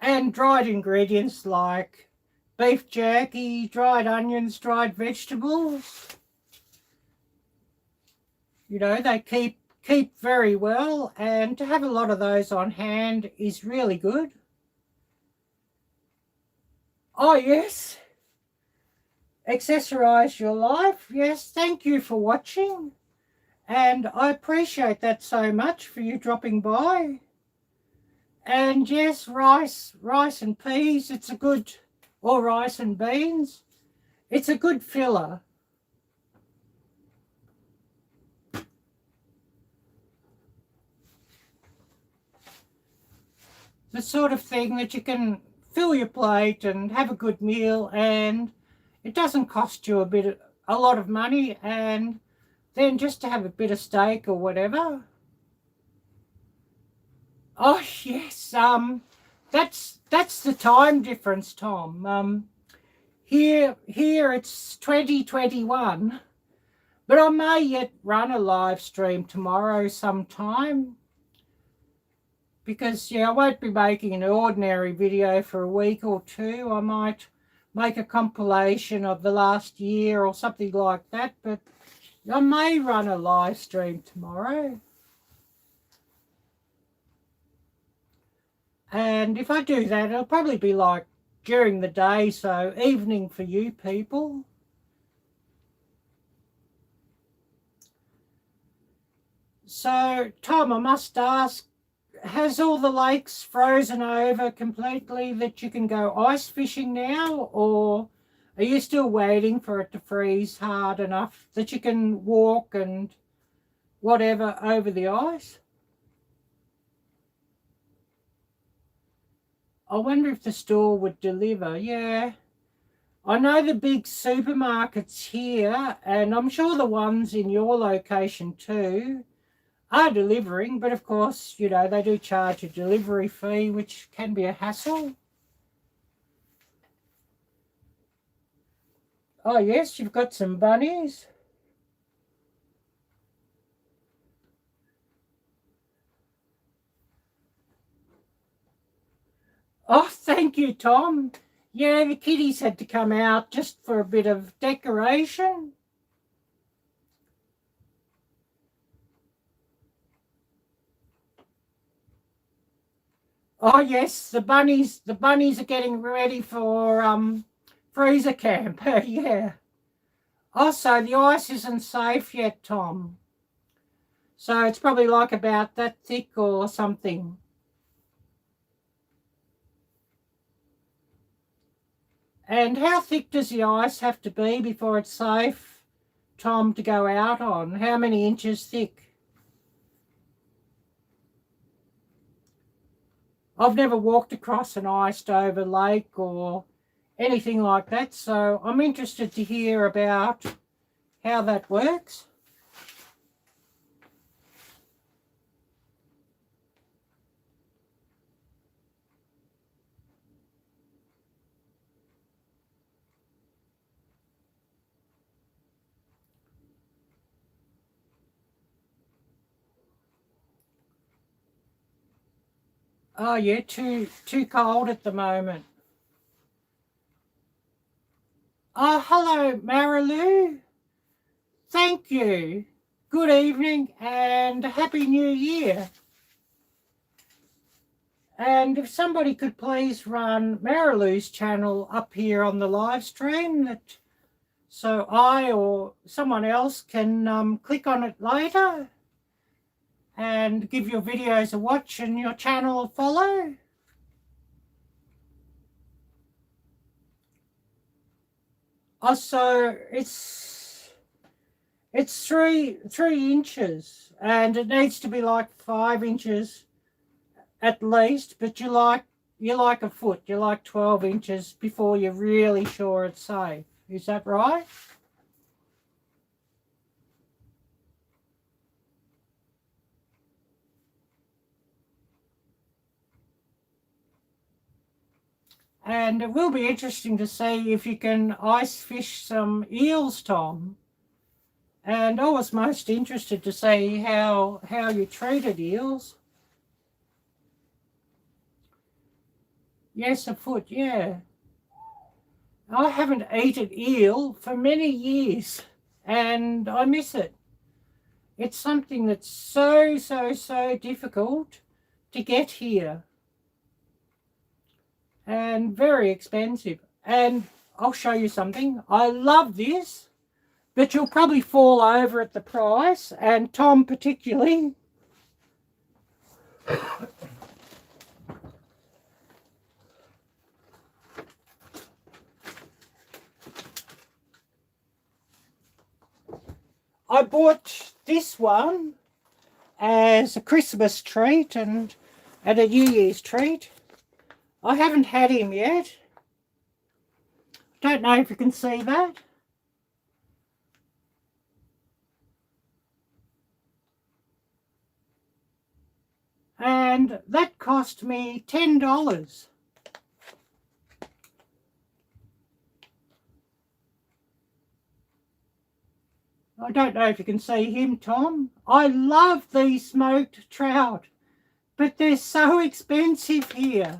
And dried ingredients like beef jerky, dried onions, dried vegetables. You know, they keep very well, and to have a lot of those on hand is really good. Oh yes, accessorize your life. Yes, thank you for watching, and I appreciate that so much for you dropping by. And yes, rice and peas, it's a good, or rice and beans, it's a good filler. the sort of thing that you can fill your plate and have a good meal, and it doesn't cost you a lot of money, and then just to have a bit of steak or whatever. Oh yes, that's the time difference, Tom. Here it's 2021, but I may yet run a live stream tomorrow sometime, because I won't be making an ordinary video for a week or two. I might make a compilation of the last year or something like that, but I may run a live stream tomorrow. And if I do that, it'll probably be like during the day, so evening for you people. So, Tom, I must ask, has all the lakes frozen over completely that you can go ice fishing now, or are you still waiting for it to freeze hard enough that you can walk and whatever over the ice? I wonder if the store would deliver. Yeah, I know the big supermarkets here, and I'm sure the ones in your location too, are delivering, but of course, they do charge a delivery fee, which can be a hassle. Oh yes, you've got some bunnies. Oh, thank you, Tom. Yeah, the kitties had to come out just for a bit of decoration. Oh yes, the bunnies are getting ready for freezer camp. Yeah. Oh, so the ice isn't safe yet, Tom. So it's probably like about that thick or something. And how thick does the ice have to be before it's safe, Tom, to go out on? How many inches thick? I've never walked across an iced over lake or anything like that, so I'm interested to hear about how that works. Oh yeah, too cold at the moment. Oh, hello, Marilou. Thank you. Good evening and Happy New Year. And if somebody could please run Marilou's channel up here on the live stream, so I or someone else can click on it later and give your videos a watch and your channel a follow. Also, it's 3 inches, and it needs to be like 5 inches at least, but you like a foot, you like 12 inches before you're really sure it's safe. Is that right? And it will be interesting to see if you can ice fish some eels, Tom. And I was most interested to see how you treated eels. Yes, a foot, yeah. I haven't eaten eel for many years, and I miss it. It's something that's so difficult to get here, and very expensive. And I'll show you something. I love this, but you'll probably fall over at the price, and Tom particularly. I bought this one as a Christmas treat and a New Year's treat. I haven't had him yet. Don't know if you can see that. And that cost me $10. I don't know if you can see him, Tom. I love these smoked trout, but they're so expensive here.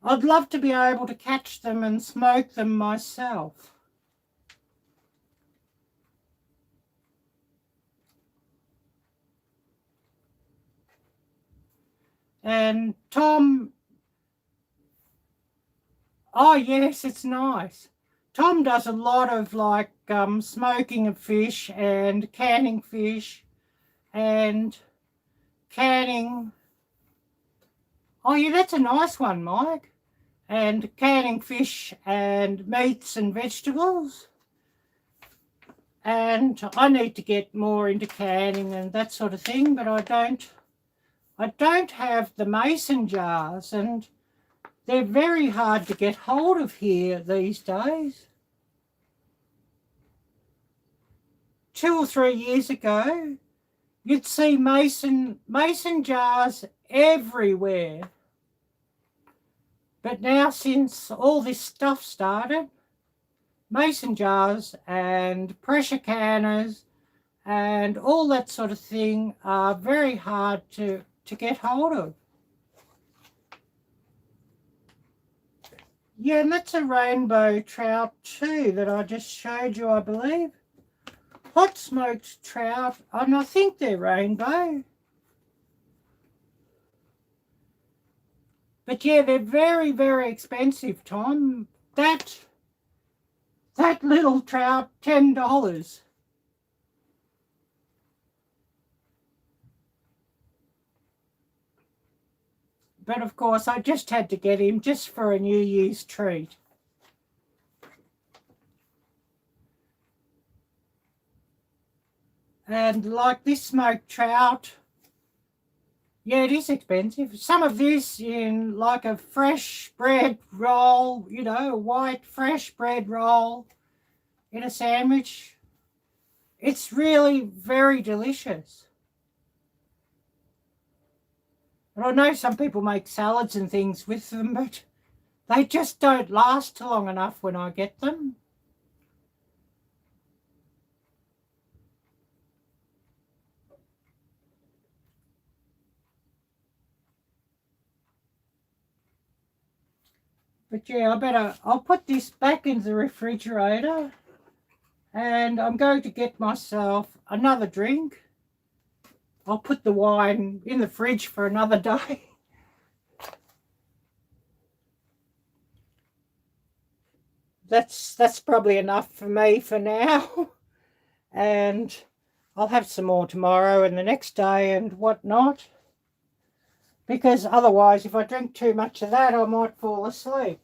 I'd love to be able to catch them and smoke them myself. And Tom, oh yes, it's nice. Tom does a lot of like smoking of fish and canning fish and canning. Oh yeah, that's a nice one, Mike. And canning fish and meats and vegetables. And I need to get more into canning and that sort of thing, but I don't have the mason jars, and they're very hard to get hold of here these days. 2 or 3 years ago, you'd see mason jars everywhere. But now, since all this stuff started, mason jars and pressure canners and all that sort of thing are very hard to get hold of. Yeah, and that's a rainbow trout too that I just showed you, I believe. Hot smoked trout, and I think they're rainbow. But yeah, they're very, very expensive, Tom. That little trout, $10. But of course, I just had to get him just for a New Year's treat. And like this smoked trout, yeah, it is expensive. Some of this in like a fresh bread roll, you know, a white fresh bread roll in a sandwich. It's really very delicious. And I know some people make salads and things with them, but they just don't last long enough when I get them. But yeah, I'll put this back in the refrigerator, and I'm going to get myself another drink. I'll put the wine in the fridge for another day. That's probably enough for me for now. And I'll have some more tomorrow and the next day and whatnot. Because otherwise, if I drink too much of that, I might fall asleep.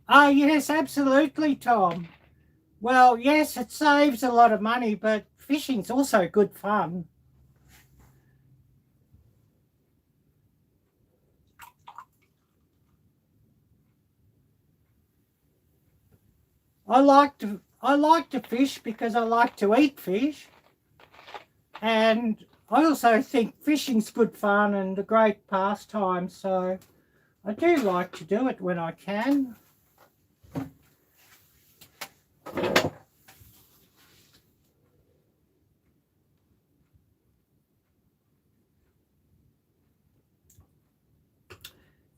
Oh, yes, absolutely, Tom. Well, yes, it saves a lot of money, but fishing's also good fun. I like to fish because I like to eat fish. And I also think fishing's good fun and a great pastime, so I do like to do it when I can.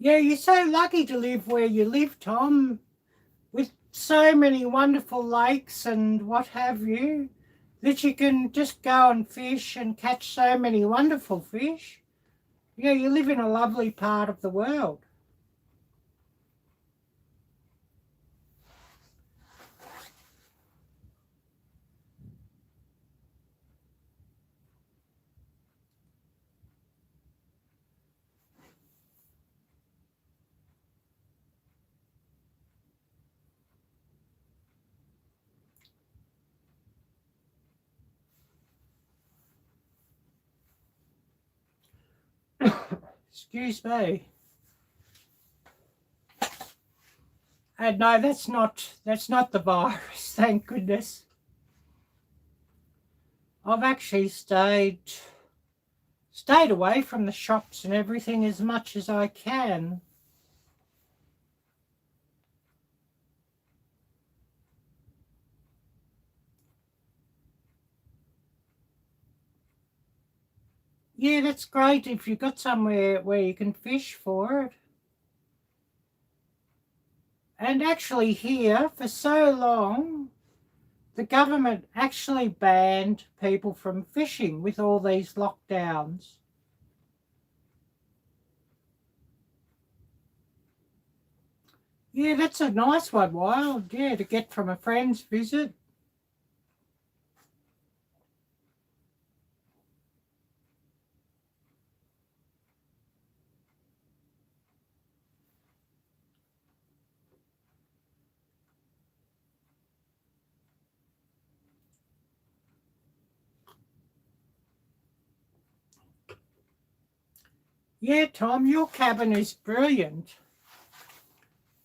Yeah, you're so lucky to live where you live, Tom, with so many wonderful lakes and what have you, that you can just go and fish and catch so many wonderful fish. Yeah, you live in a lovely part of the world. Excuse me. And no, that's not the virus, thank goodness. I've actually stayed away from the shops and everything as much as I can. Yeah, that's great if you've got somewhere where you can fish for it. And actually here, for so long, the government actually banned people from fishing with all these lockdowns. Yeah, that's a nice one, Wild. Yeah, to get from a friend's visit. Yeah, Tom, your cabin is brilliant.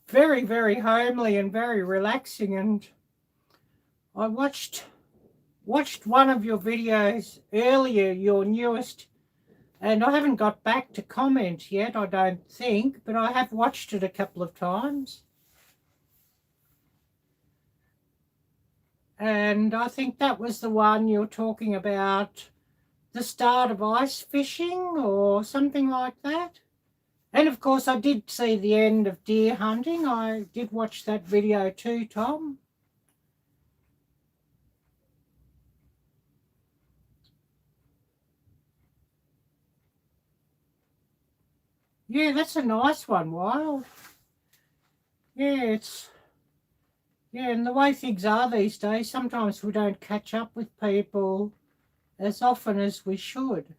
Very, very homely and very relaxing. And I watched one of your videos earlier, your newest, and I haven't got back to comment yet, I don't think, but I have watched it a couple of times. And I think that was the one you're talking about, the start of ice fishing or something like that. And of course I did see the end of deer hunting. I did watch that video too, Tom. Yeah, that's a nice one, Wild. Yeah, and the way things are these days, sometimes we don't catch up with people as often as we should.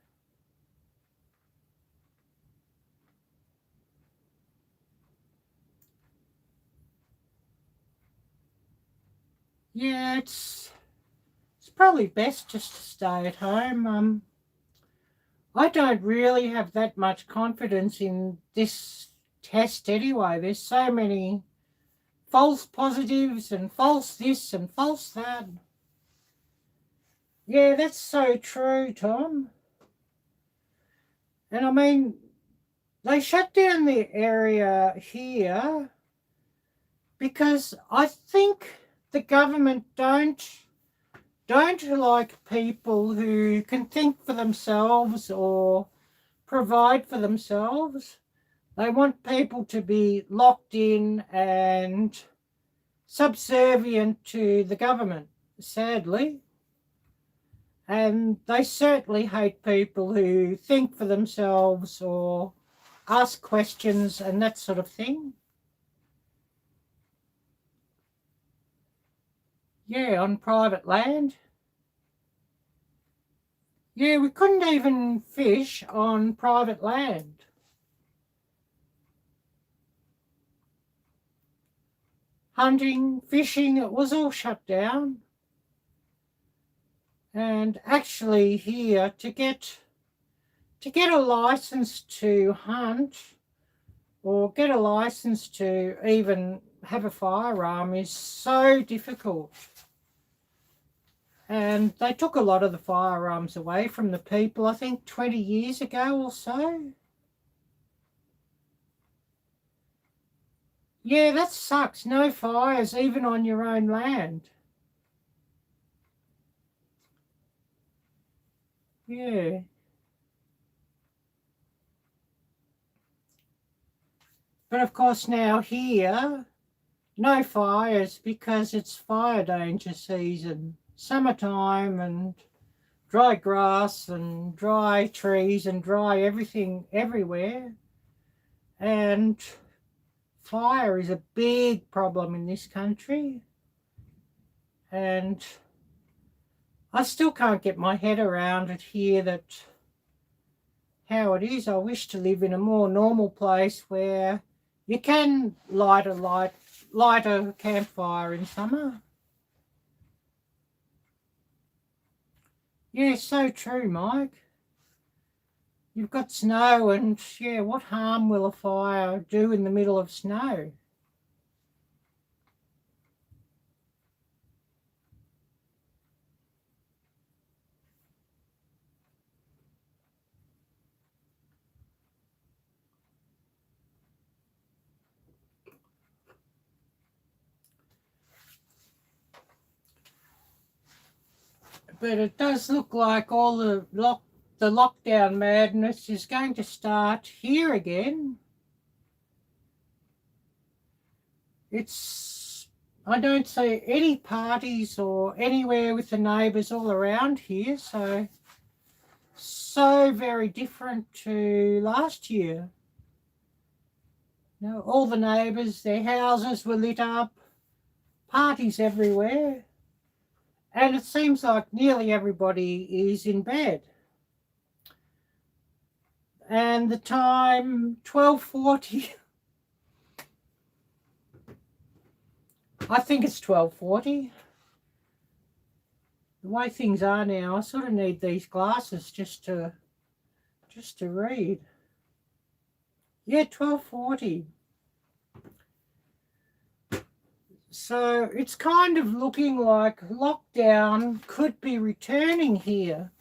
Yeah, it's probably best just to stay at home. I don't really have that much confidence in this test anyway. There's so many false positives and false this and false that. Yeah, that's so true, Tom. And I mean, they shut down the area here because I think the government don't like people who can think for themselves or provide for themselves. They want people to be locked in and subservient to the government, sadly. And they certainly hate people who think for themselves or ask questions and that sort of thing. Yeah, on private land. Yeah, we couldn't even fish on private land. Hunting, fishing, it was all shut down. And actually here, to get a license to hunt or get a license to even have a firearm is so difficult. And they took a lot of the firearms away from the people, I think 20 years ago or so. Yeah, that sucks. No fires, even on your own land. Yeah. But of course now here, no fires because it's fire danger season. Summertime and dry grass and dry trees and dry everything everywhere. And fire is a big problem in this country. And I still can't get my head around it here that how it is. I wish to live in a more normal place where you can light a campfire in summer. Yeah, so true, Mike. you've got snow, and yeah, what harm will a fire do in the middle of snow? But it does look like all the lockdown madness is going to start here again. I don't see any parties or anywhere with the neighbours all around here, so very different to last year. You know, all the neighbours, their houses were lit up, parties everywhere. And it seems like nearly everybody is in bed. And the time, 12:40. I think it's 12:40. The way things are now, I sort of need these glasses just to read. Yeah, 12:40. So it's kind of looking like lockdown could be returning here.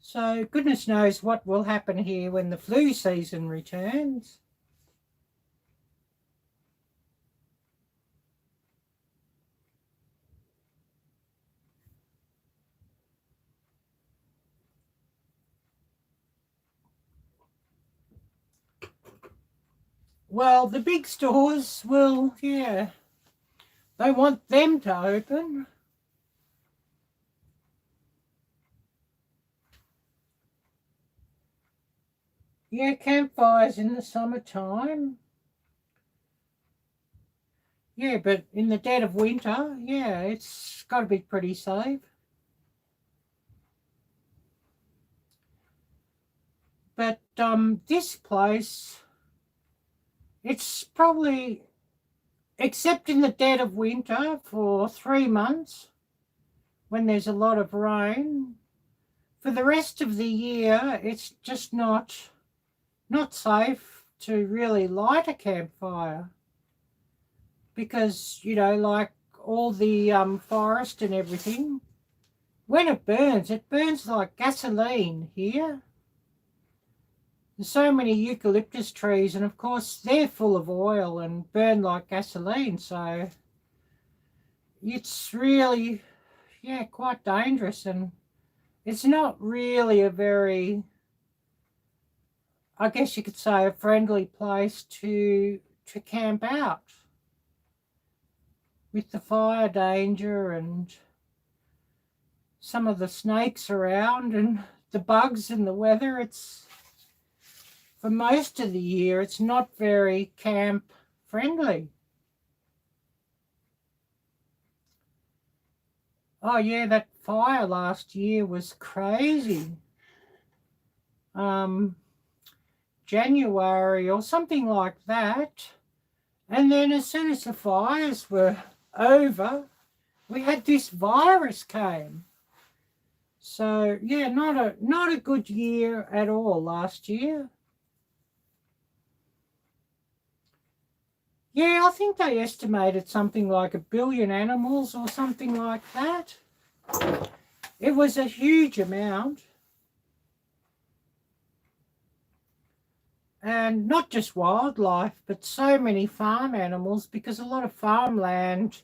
So goodness knows what will happen here when the flu season returns. Well, the big stores will, yeah, they want them to open. Yeah, campfires in the summertime. Yeah, but in the dead of winter, yeah, it's got to be pretty safe. But this place, it's probably, except in the dead of winter for 3 months when there's a lot of rain, for the rest of the year, it's just not safe to really light a campfire because, you know, like all the forest and everything, when it burns like gasoline here. There's so many eucalyptus trees, and of course they're full of oil and burn like gasoline, so it's really, yeah, quite dangerous, and it's not really a very, I guess you could say, a friendly place to camp out with the fire danger and some of the snakes around and the bugs and the weather. It's, for most of the year, it's not very camp friendly. Oh yeah, that fire last year was crazy. January or something like that. And then as soon as the fires were over, we had this virus came. So yeah, not a good year at all last year. Yeah, I think they estimated something like 1 billion animals or something like that. It was a huge amount. And not just wildlife, but so many farm animals, because a lot of farmland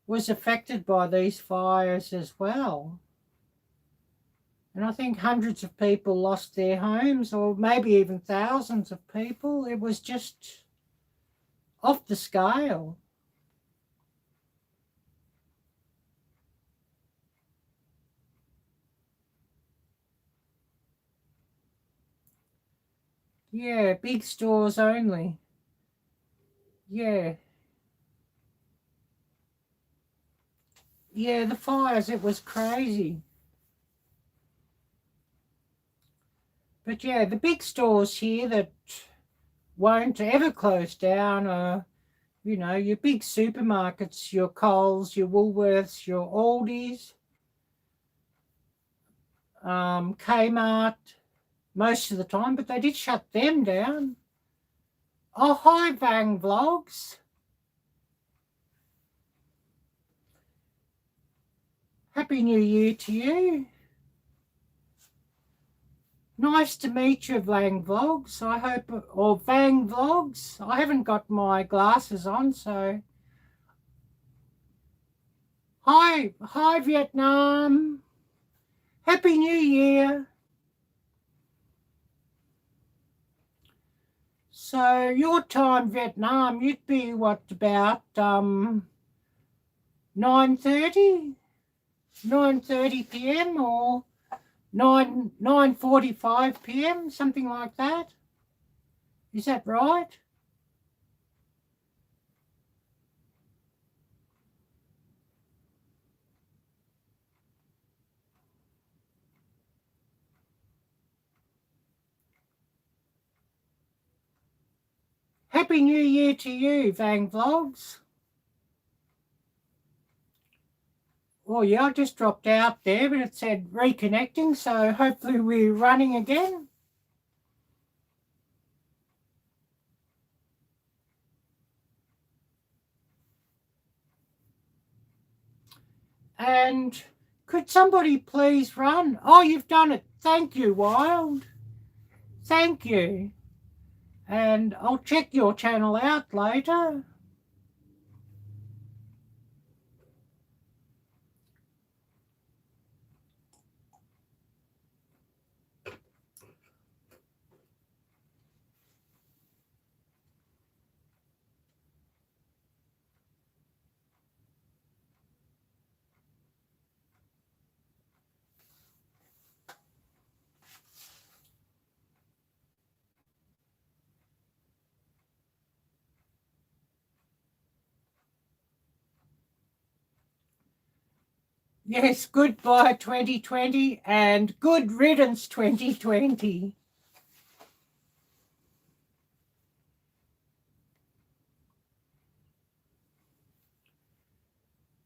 was affected by these fires as well. And I think hundreds of people lost their homes, or maybe even thousands of people. It was just off the scale. Yeah, big stores only. Yeah. Yeah, the fires, it was crazy. But yeah, the big stores here that won't ever close down are, you know, your big supermarkets, your Coles, your Woolworths, your Aldis. Kmart most of the time, but they did shut them down. Oh, hi, Vang Vlogs. Happy New Year to you. Nice to meet you, Vang Vlogs. I hope, or Vang Vlogs. I haven't got my glasses on, so. Hi, Vietnam. Happy New Year. So your time, Vietnam, you'd be what, about 9:30 p.m. or 9:45 p.m., something like that. Is that right? Happy New Year to you, Vang Vlogs. Oh yeah, I just dropped out there, but it said reconnecting, so hopefully we're running again. And could somebody please run? Oh, you've done it. Thank you, Wild. Thank you. And I'll check your channel out later. Yes, goodbye 2020 and good riddance 2020.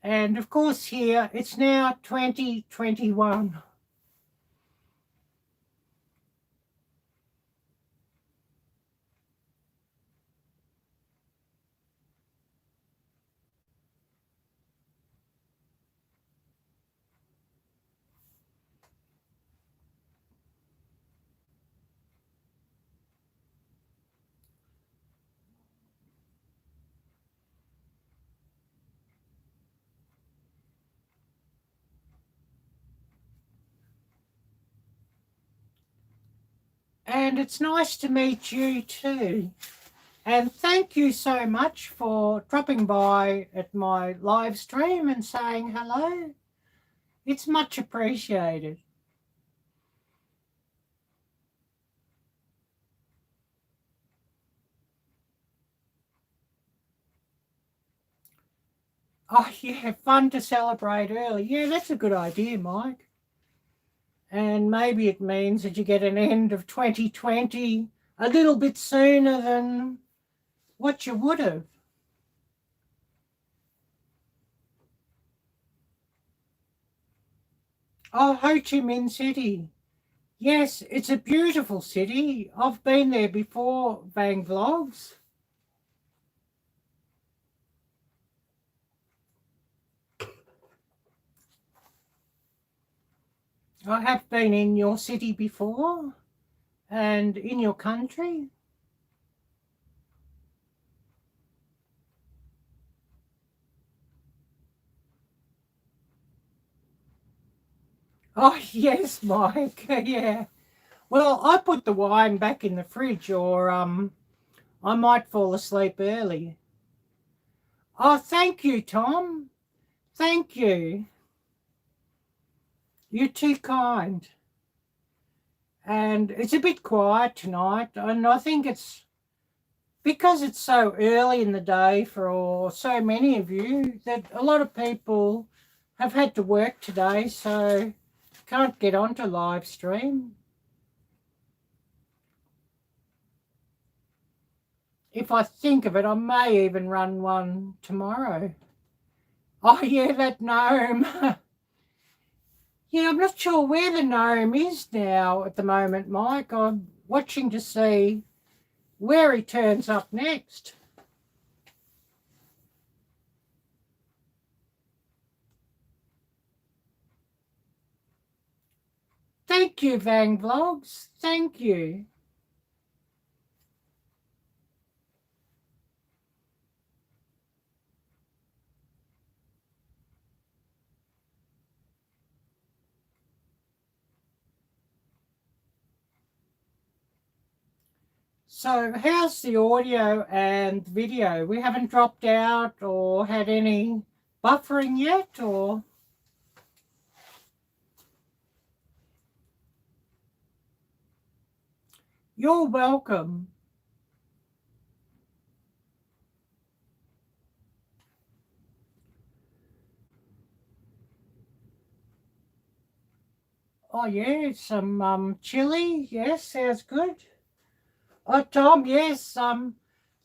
And of course here, it's now 2021. And it's nice to meet you too. And thank you so much for dropping by at my live stream and saying hello. It's much appreciated. Oh yeah, fun to celebrate early. Yeah, that's a good idea, Mike. And maybe it means that you get an end of 2020 a little bit sooner than what you would have. Oh, Ho Chi Minh City. Yes, it's a beautiful city. I've been there before, Vang Vlogs. I have been in your city before and in your country. Oh, yes, Mike. Yeah. Well, I put the wine back in the fridge or I might fall asleep early. Oh, thank you, Tom. Thank you. You're too kind. And it's a bit quiet tonight, and I think it's because it's so early in the day for so many of you that a lot of people have had to work today, so can't get onto live stream. If I think of it, I may even run one tomorrow. Oh yeah, that gnome. Yeah, I'm not sure where the gnome is now at the moment, Mike. I'm watching to see where he turns up next. Thank you, Vang Vlogs. Thank you. So how's the audio and video? We haven't dropped out or had any buffering yet, or? You're welcome. Oh yeah, some chili. Yes, sounds good. Oh Tom, yes,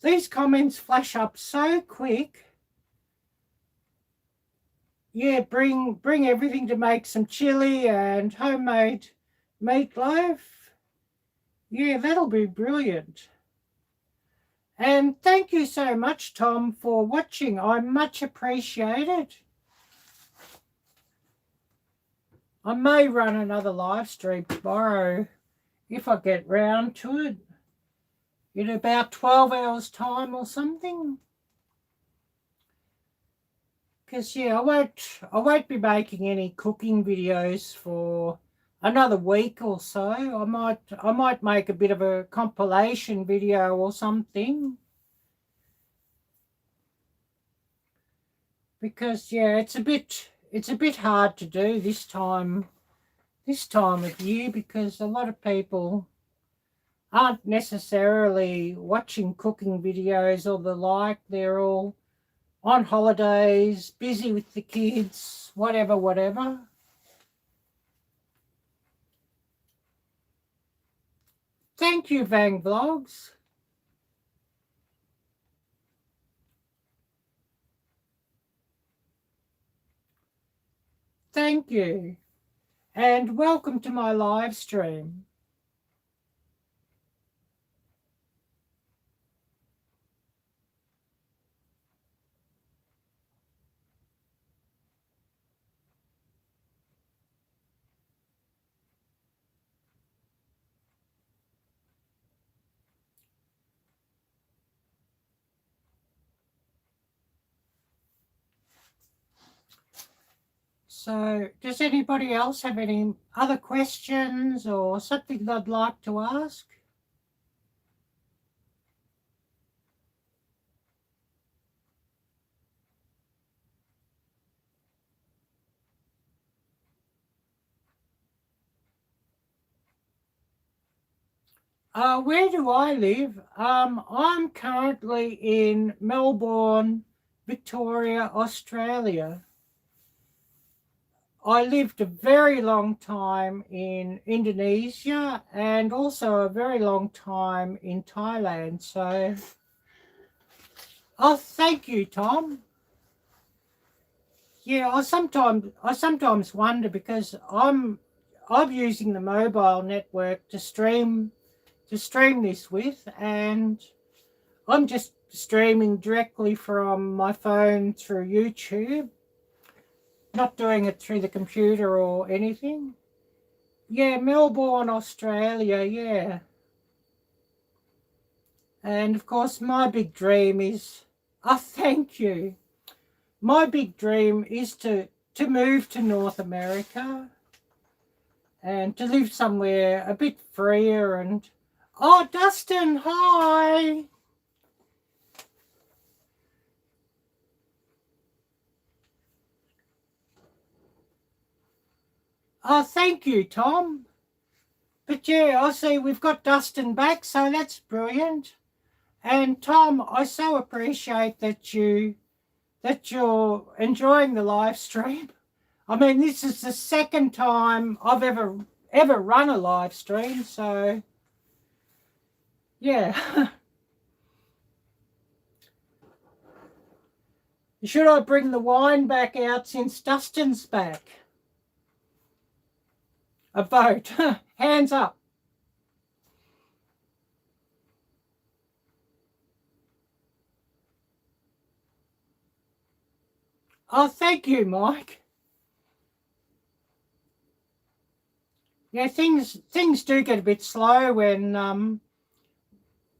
these comments flash up so quick. Yeah, bring everything to make some chili and homemade meatloaf. Yeah, that'll be brilliant. And thank you so much, Tom, for watching. I much appreciate it. I may run another live stream tomorrow if I get round to it in about 12 hours time or something. Because yeah, I won't be making any cooking videos for another week or so. I might make a bit of a compilation video or something. Because yeah, it's a bit hard to do this time of year, because a lot of people aren't necessarily watching cooking videos or the like. They're all on holidays, busy with the kids, whatever. Thank you, Vang Vlogs. Thank you. And welcome to my live stream. So, does anybody else have any other questions or something they'd like to ask? Where do I live? I'm currently in Melbourne, Victoria, Australia. I lived a very long time in Indonesia and also a very long time in Thailand. So, oh, thank you, Tom. Yeah, I sometimes wonder, because I'm using the mobile network to stream this with, and I'm just streaming directly from my phone through YouTube, not doing it through the computer or anything. Yeah, Melbourne, Australia, yeah. And of course, my big dream is, oh, thank you. My big dream is to move to North America and to live somewhere a bit freer. And, oh, Dustin, hi. Oh, thank you, Tom. But yeah, I see we've got Dustin back, so that's brilliant. And Tom, I so appreciate that you're enjoying the live stream. I mean, this is the second time I've ever run a live stream, so yeah. Should I bring the wine back out since Dustin's back? A vote. Hands up. Oh, thank you, Mike. Yeah, things do get a bit slow when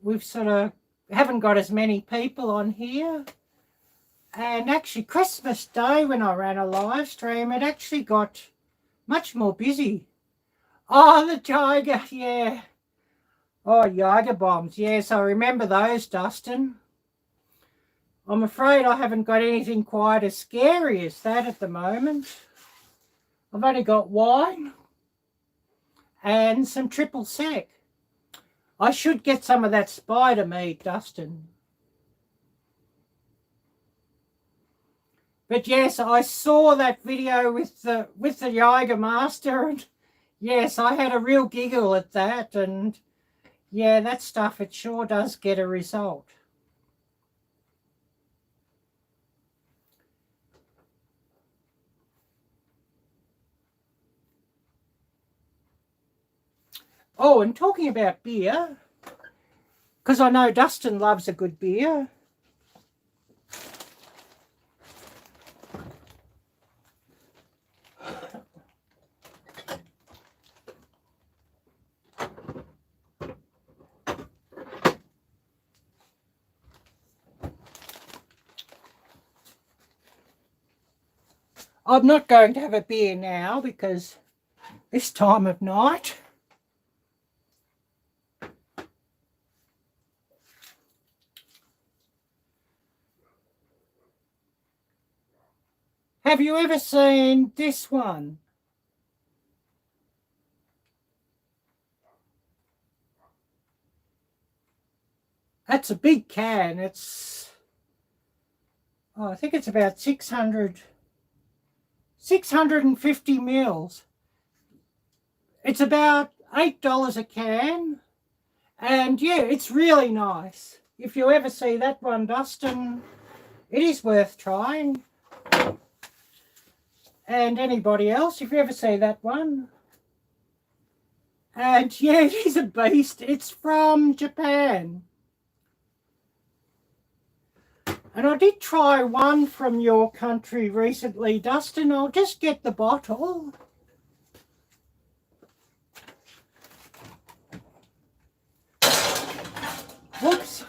we've sort of haven't got as many people on here. And actually Christmas Day when I ran a live stream, it actually got much more busy. Oh, the Tiger, yeah. Oh, Jager bombs. Yes, I remember those, Dustin. I'm afraid I haven't got anything quite as scary as that at the moment. I've only got wine and some triple sec. I should get some of that spider meat, Dustin. But yes, I saw that video with the Jager Master, and yes, I had a real giggle at that, and yeah, that stuff, it sure does get a result. Oh, and talking about beer, because I know Dustin loves a good beer. I'm not going to have a beer now because this time of night. Have you ever seen this one? That's a big can. It's, oh, I think it's about 650 mils. It's about $8 a can. And yeah, it's really nice. If you ever see that one, Dustin, it is worth trying. And anybody else, if you ever see that one. And yeah, it is a beast. It's from Japan. And I did try one from your country recently, Dustin. I'll just get the bottle. Whoops,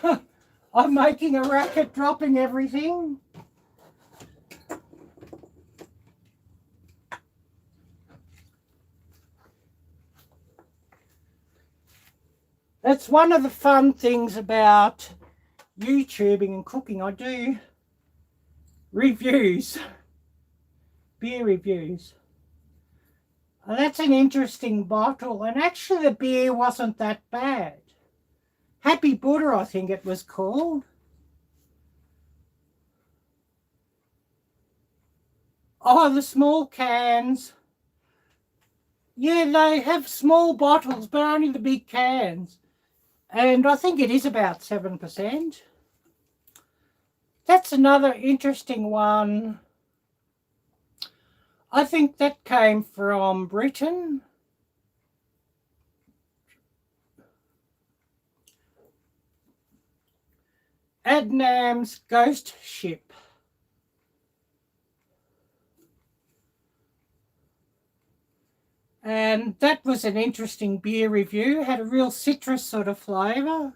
I'm making a racket, dropping everything. That's one of the fun things about YouTubing and cooking. I do reviews, beer reviews. That's an interesting bottle, and actually the beer wasn't that bad. Happy Buddha, I think it was called. Oh, the small cans. Yeah, they have small bottles, but only the big cans. And I think it is about 7%. That's another interesting one. I think that came from Britain. Adnam's Ghost Ship. And that was an interesting beer review. Had a real citrus sort of flavour.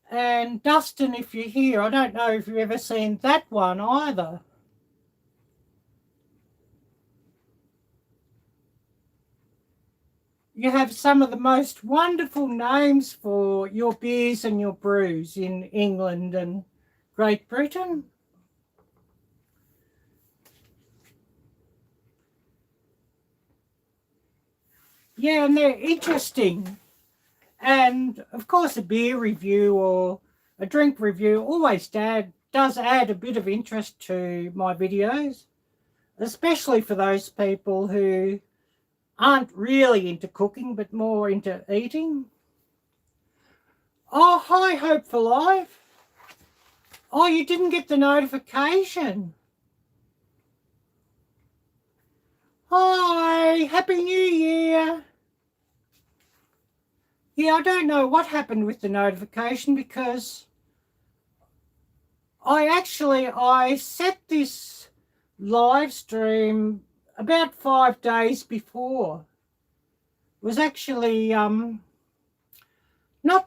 And Dustin, if you're here, I don't know if you've ever seen that one either. You have some of the most wonderful names for your beers and your brews in England and Great Britain. Yeah, and they're interesting. And of course, a beer review or a drink review always does add a bit of interest to my videos, especially for those people who aren't really into cooking but more into eating. Oh, hi, Hope for Life. Oh, you didn't get the notification. Hi, Happy New Year. Yeah, I don't know what happened with the notification because I set this live stream about 5 days before. It was actually not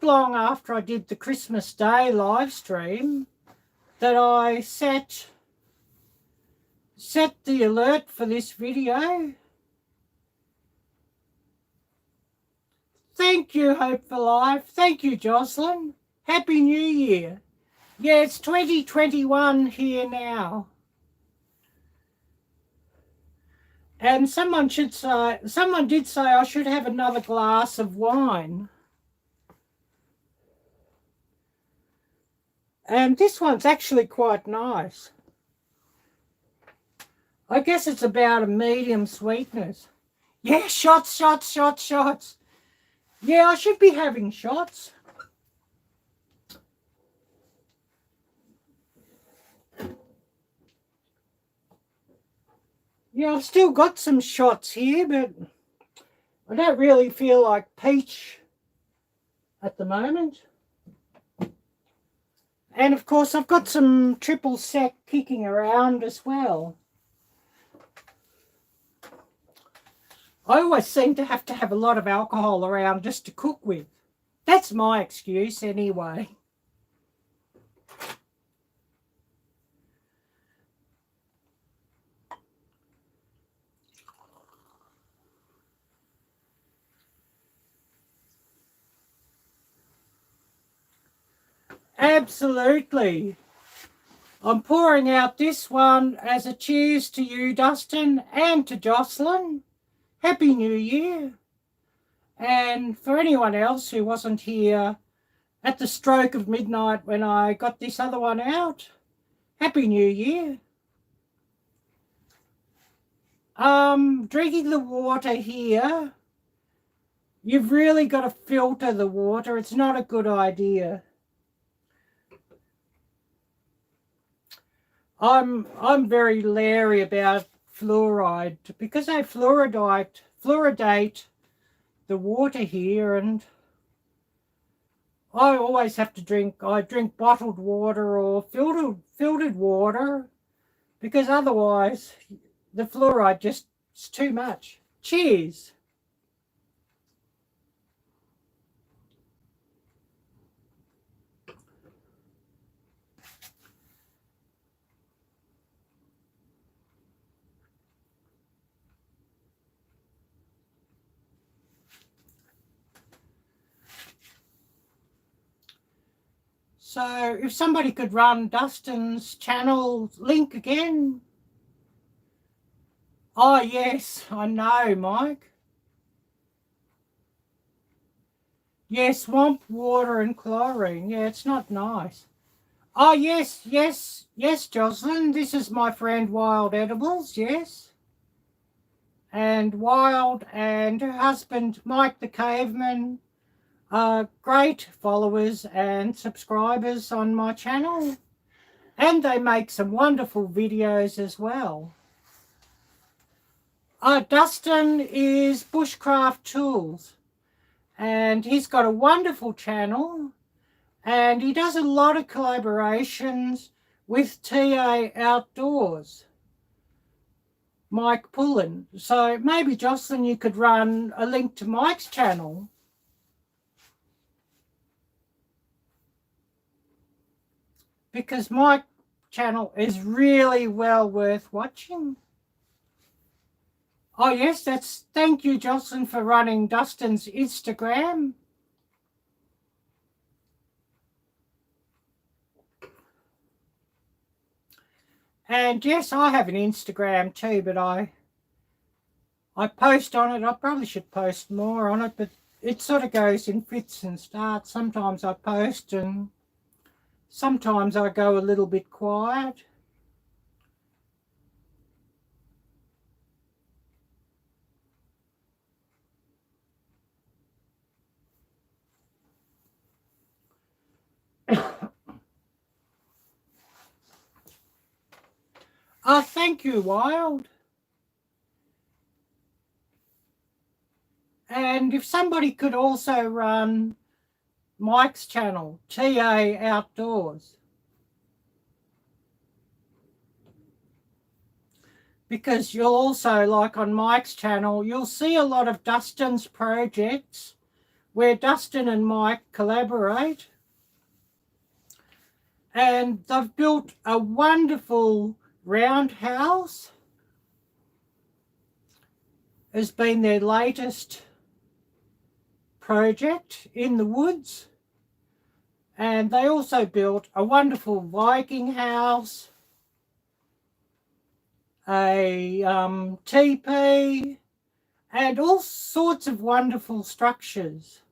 long after I did the Christmas Day live stream that I set the alert for this video. Thank you, Hope for Life. Thank you, Jocelyn. Happy New Year. Yeah, it's 2021 here now. And someone did say I should have another glass of wine. And this one's actually quite nice. I guess it's about a medium sweetness. Yeah, shots. Yeah, I should be having shots. Yeah, I've still got some shots here, but I don't really feel like peach at the moment. And of course, I've got some triple sec kicking around as well. I always seem to have a lot of alcohol around just to cook with. That's my excuse anyway. Absolutely. I'm pouring out this one as a cheers to you, Dustin, and to Jocelyn. Happy New Year. And for anyone else who wasn't here at the stroke of midnight when I got this other one out, Happy New Year. Drinking the water here, you've really got to filter the water. It's not a good idea. I'm very leery about fluoride because they fluoridate the water here, and I always have to I drink bottled water or filtered water because otherwise the fluoride just is too much. Cheers. So if somebody could run Dustin's channel link again. Oh, yes, I know, Mike. Yeah, swamp water and chlorine. Yeah, it's not nice. Oh, yes, Jocelyn. This is my friend Wild Edibles, yes. And Wild and her husband, Mike the Caveman, are great followers and subscribers on my channel. And they make some wonderful videos as well. Dustin is Bushcraft Tools. And he's got a wonderful channel. And he does a lot of collaborations with TA Outdoors, Mike Pullen. So maybe, Jocelyn, you could run a link to Mike's channel. Because Mike's channel is really well worth watching. Oh, yes, thank you, Jocelyn, for running Dustin's Instagram. And yes, I have an Instagram too, but I post on it. I probably should post more on it, but it sort of goes in fits and starts. Sometimes I post and sometimes I go a little bit quiet. Oh, thank you, Wild. And if somebody could also run Mike's channel, TA Outdoors. Because you'll also, like on Mike's channel, you'll see a lot of Dustin's projects where Dustin and Mike collaborate. And they've built a wonderful roundhouse. Has been their latest project in the woods. And they also built a wonderful Viking house, a teepee, and all sorts of wonderful structures.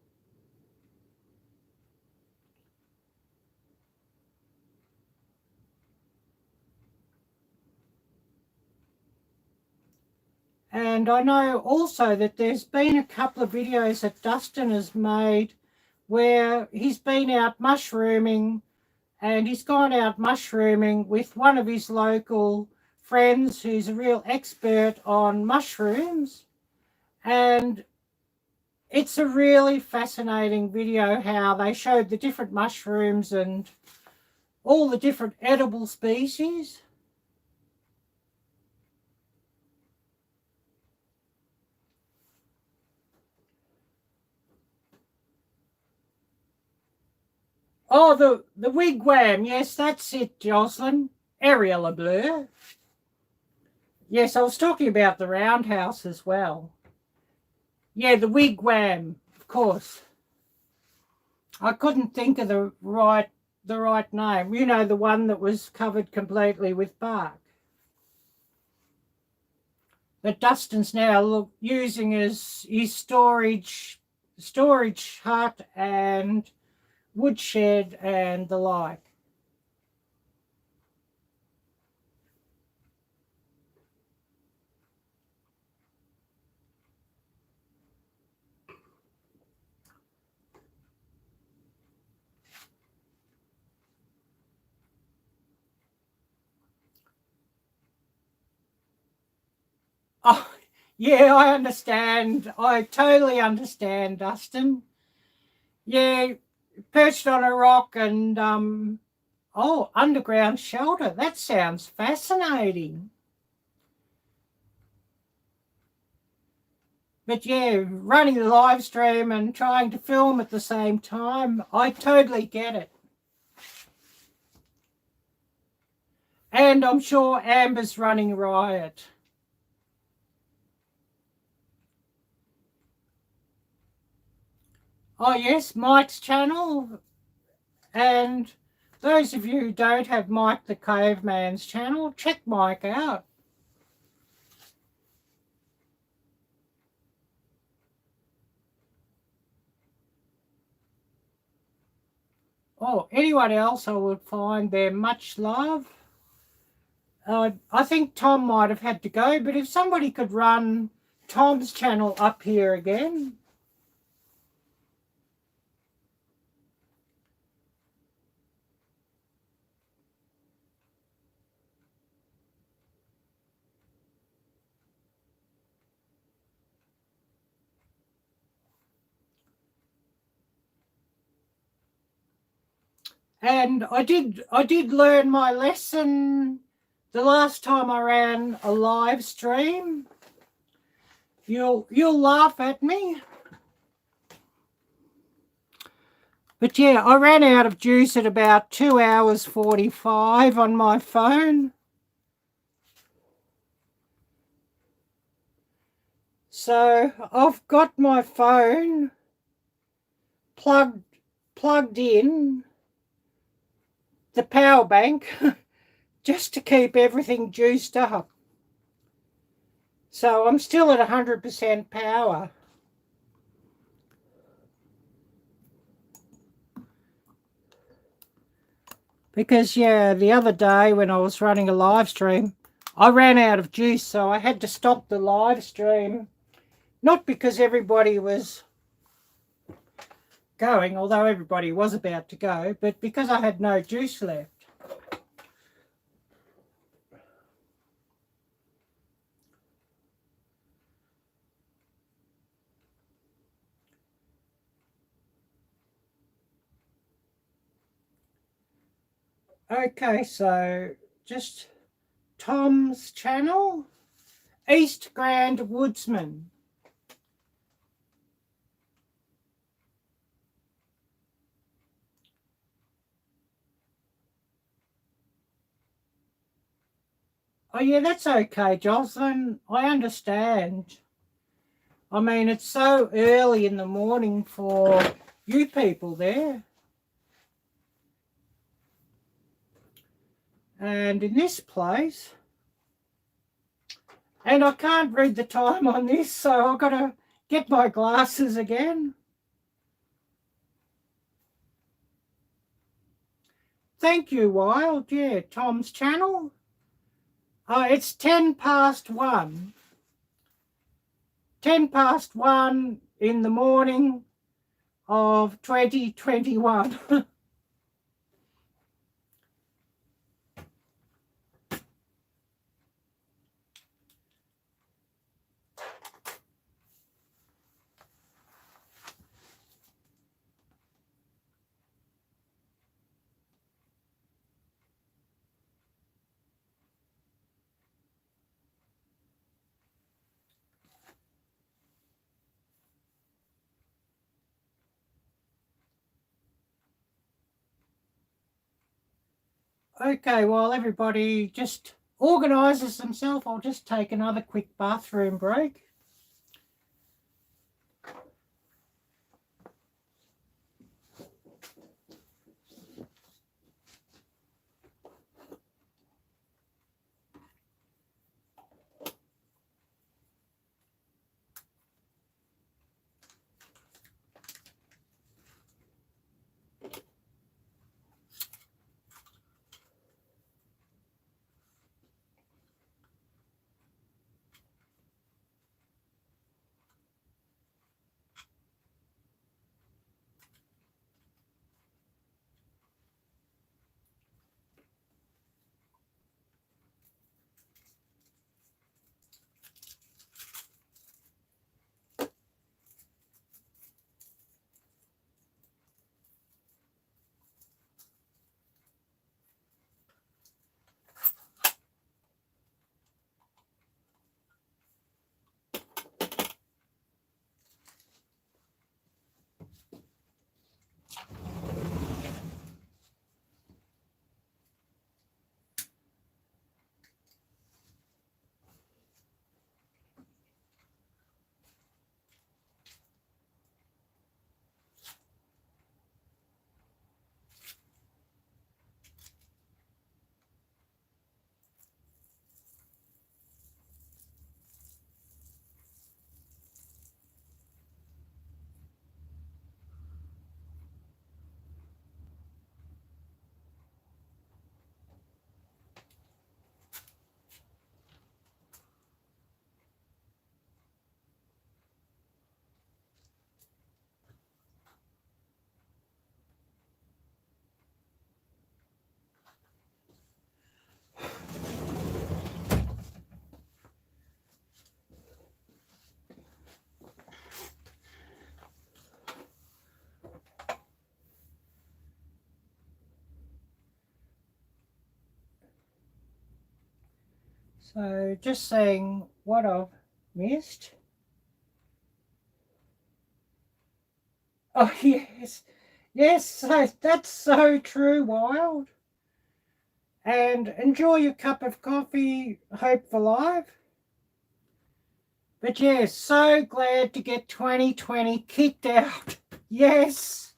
And I know also that there's been a couple of videos that Dustin has made where he's been out mushrooming, and he's gone out mushrooming with one of his local friends who's a real expert on mushrooms. And it's a really fascinating video how they showed the different mushrooms and all the different edible species. Oh, the wigwam. Yes, that's it, Jocelyn. Arielle-Viking. Yes, I was talking about the roundhouse as well. Yeah, the wigwam, of course. I couldn't think of the right name. You know, the one that was covered completely with bark. That Dustin's now using as his storage hut and woodshed and the like. Oh, yeah, I understand. I totally understand, Dustin. Yeah, perched on a rock and, oh, underground shelter. That sounds fascinating. But yeah, running the live stream and trying to film at the same time, I totally get it. And I'm sure Amber's running riot. Oh yes, Mike's channel. And those of you who don't have Mike the Caveman's channel, check Mike out. Oh, anyone else I would find there much love. I think Tom might have had to go, but if somebody could run Tom's channel up here again. And I did learn my lesson the last time I ran a live stream. You'll laugh at me. But yeah, I ran out of juice at about 2 hours 45 on my phone. So I've got my phone plugged in the power bank just to keep everything juiced up. So I'm still at 100% power. Because, yeah, the other day when I was running a live stream, I ran out of juice, so I had to stop the live stream. Not because everybody was going, although everybody was about to go, but because I had no juice left. Okay, so just Tom's channel, East Grand Woodsman. Oh yeah, that's okay, Jocelyn. I understand. I mean, it's so early in the morning for you people there. And in this place, and I can't read the time on this, so I've got to get my glasses again. Thank you, Wild. Yeah, Tom's channel. It's 1:10. 1:10 in the morning of 2021. Okay, while everybody just organises themselves, I'll just take another quick bathroom break. So just saying what I've missed. Oh, yes. Yes, so that's so true, Wild. And enjoy your cup of coffee, Hope for Life. But yes, so glad to get 2020 kicked out. Yes.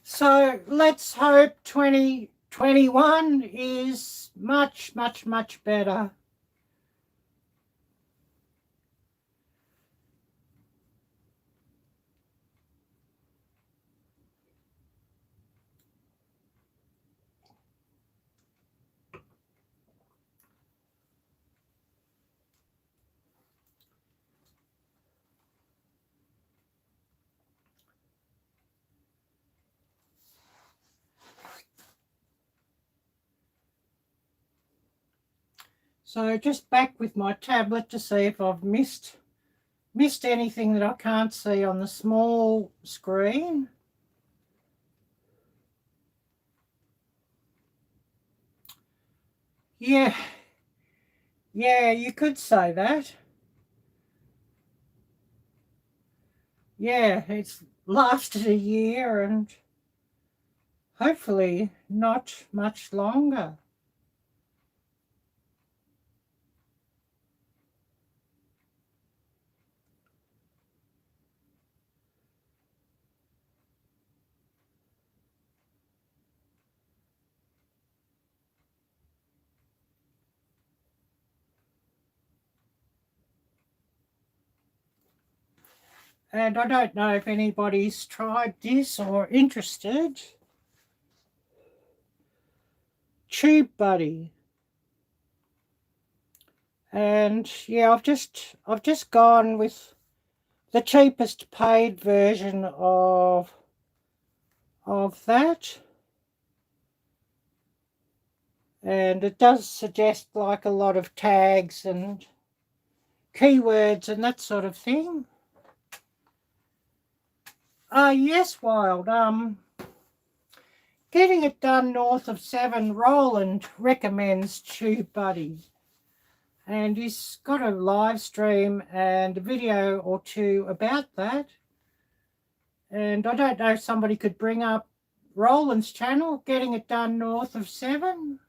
So let's hope 2021 is much, much, much better. So just back with my tablet to see if I've missed anything that I can't see on the small screen. Yeah, yeah, you could say that. Yeah, it's lasted a year and hopefully not much longer. And I don't know if anybody's tried this or interested. Tube Buddy. And yeah, I've just gone with the cheapest paid version of that. And it does suggest like a lot of tags and keywords and that sort of thing. Yes, Wild. Getting it done north of 7, Roland recommends Tube Buddy. And he's got a live stream and a video or two about that. And I don't know if somebody could bring up Roland's channel, Getting It Done North of 7.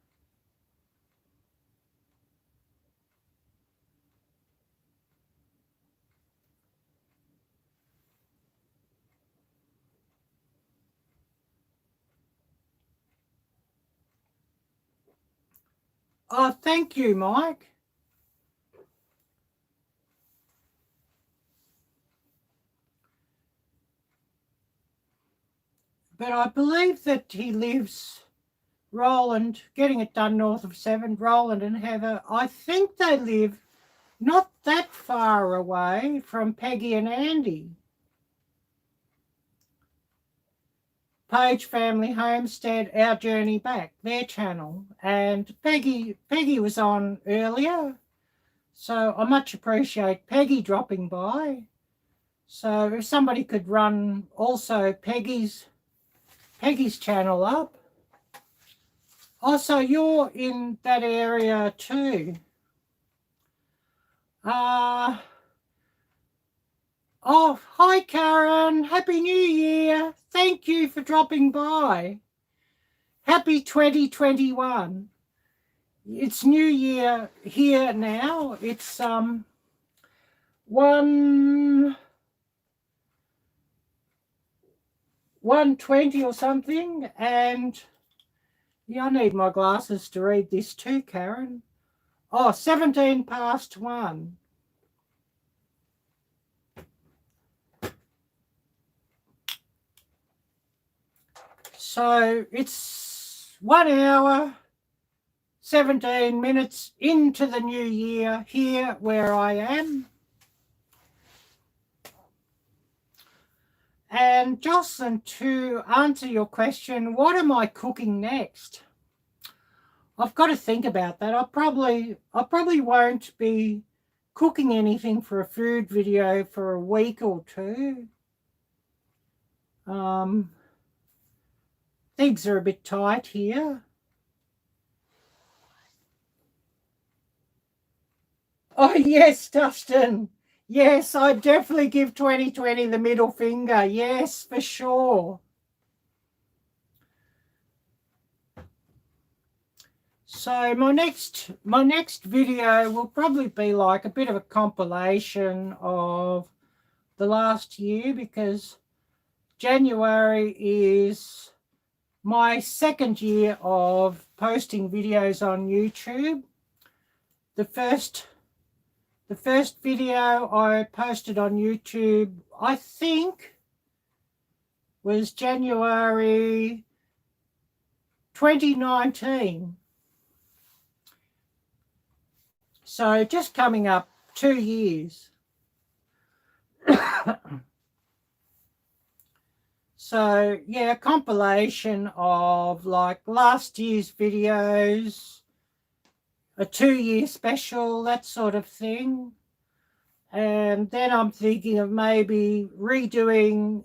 Oh, thank you, Mike. But I believe that he lives, Roland, Getting It Done North of 7, Roland and Heather, I think they live not that far away from Peggy and Andy. Page Family Homestead, Our Journey Back, their channel. And Peggy was on earlier. So I much appreciate Peggy dropping by. So if somebody could run also Peggy's channel up. Also, you're in that area too. Oh, hi Karen. Happy New Year. Thank you for dropping by. Happy 2021. It's New Year here now. It's 1:20 or something, and yeah, I need my glasses to read this too, Karen. Oh, 17 past 1. So it's 1 hour, 17 minutes into the new year here where I am. And Jocelyn, to answer your question, what am I cooking next? I've got to think about that. I probably won't be cooking anything for a food video for a week or two. Things are a bit tight here. Oh, yes, Dustin. Yes, I definitely give 2020 the middle finger. Yes, for sure. So my next video will probably be like a bit of a compilation of the last year, because January is my second year of posting videos on YouTube. The first video I posted on YouTube, I think, was January 2019. So just coming up 2 years. So yeah, a compilation of like last year's videos, a 2-year special, that sort of thing. And then I'm thinking of maybe redoing.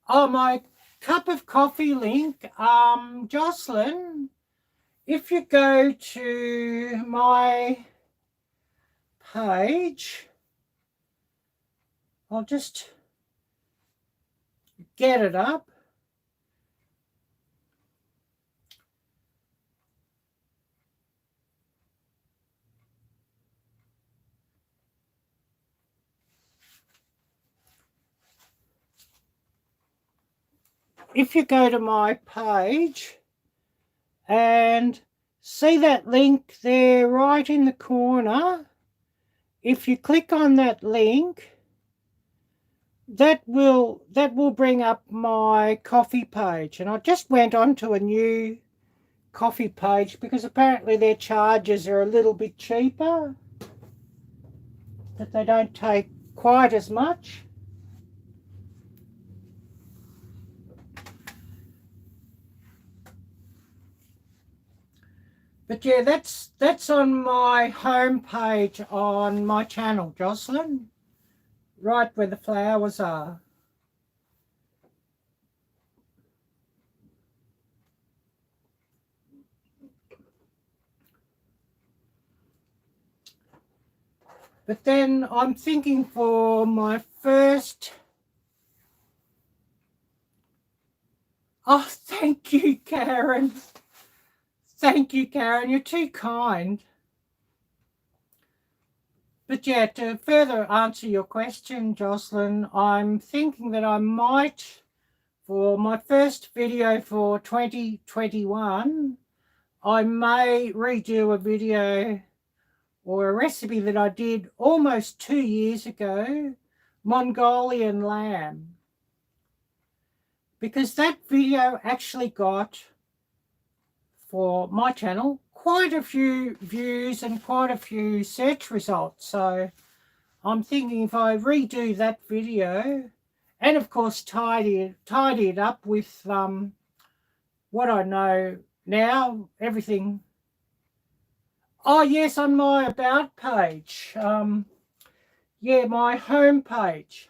Oh, my cup of coffee link, Jocelyn, if you go to my page, I'll just get it up. If you go to my page and see that link there right in the corner, if you click on that link, that will bring up my coffee page. And I just went on to a new coffee page because apparently their charges are a little bit cheaper, that they don't take quite as much. But yeah, that's on my home page on my channel, Jocelyn, right where the flowers are. But then I'm thinking for my first... Oh, thank you, Karen. Thank you, Karen. You're too kind. But yeah, to further answer your question, Jocelyn, I'm thinking that I might, for my first video for 2021, I may redo a video or a recipe that I did almost 2 years ago, Mongolian lamb. Because that video actually got, for my channel, quite a few views and quite a few search results. So I'm thinking if I redo that video and of course tidy it up with what I know now, everything. Oh yes, on my about page. Yeah, my home page.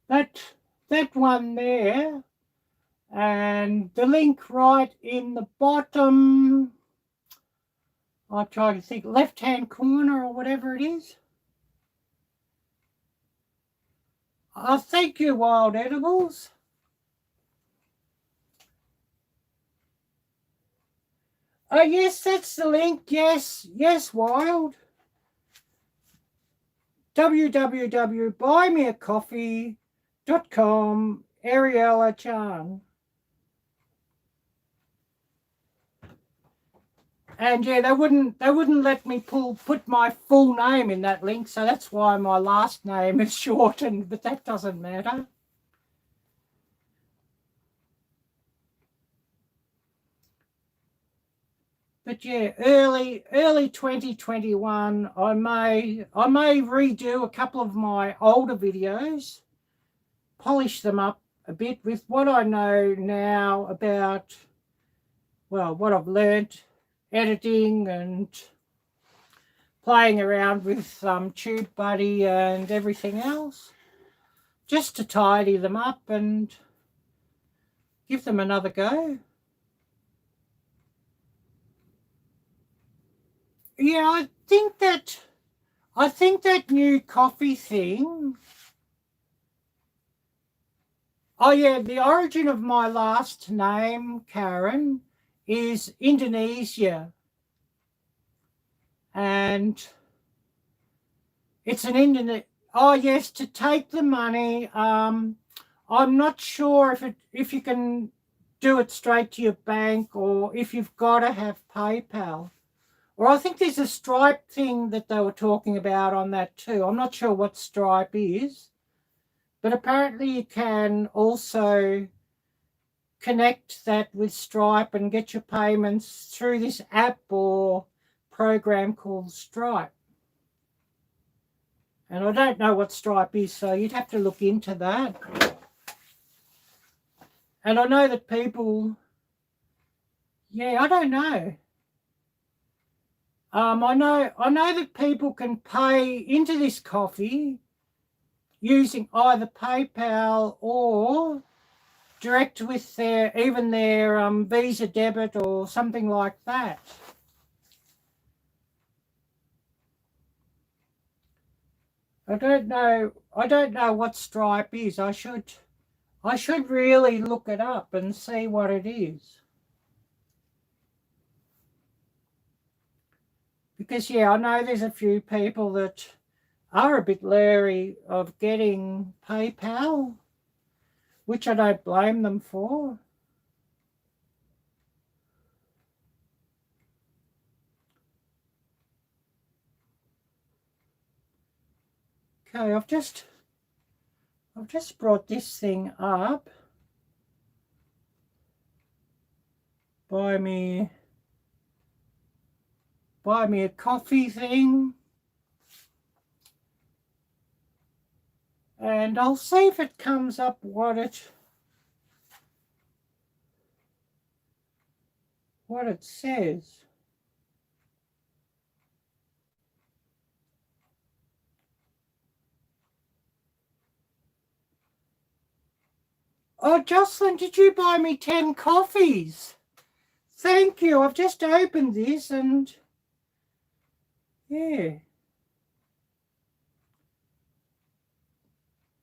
That one there, and the link right in the bottom, I'm trying to think, left-hand corner or whatever it is. Oh, thank you, Wild Edibles. Oh, yes, that's the link. Yes, Wild. www.buymeacoffee.com, Arielle Tjandruwati. And yeah, they wouldn't let me put my full name in that link, so that's why my last name is shortened, but that doesn't matter. But yeah, early 2021, I may redo a couple of my older videos, polish them up a bit with what I know now about, well, what I've learnt, editing and playing around with TubeBuddy and everything else, just to tidy them up and give them another go. Yeah, I think that new coffee thing. Oh yeah, the origin of my last name, Karen, is Indonesia. And it's an oh yes, to take the money. I'm not sure if you can do it straight to your bank or if you've got to have PayPal. Or I think there's a Stripe thing that they were talking about on that too. I'm not sure what Stripe is, but apparently you can also connect that with Stripe and get your payments through this app or program called Stripe. And I don't know what Stripe is, so you'd have to look into that. And I know that people, yeah, I don't know. I know that people can pay into this coffee using either PayPal or direct with even their Visa debit or something like that. I don't know what Stripe is. I should really look it up and see what it is. Because yeah, I know there's a few people that are a bit leery of getting PayPal, which I don't blame them for. Okay, I've just brought this thing up. Buy me a coffee thing. And I'll see if it comes up what it says. Oh, Jocelyn, did you buy me 10 coffees? Thank you. I've just opened this and yeah.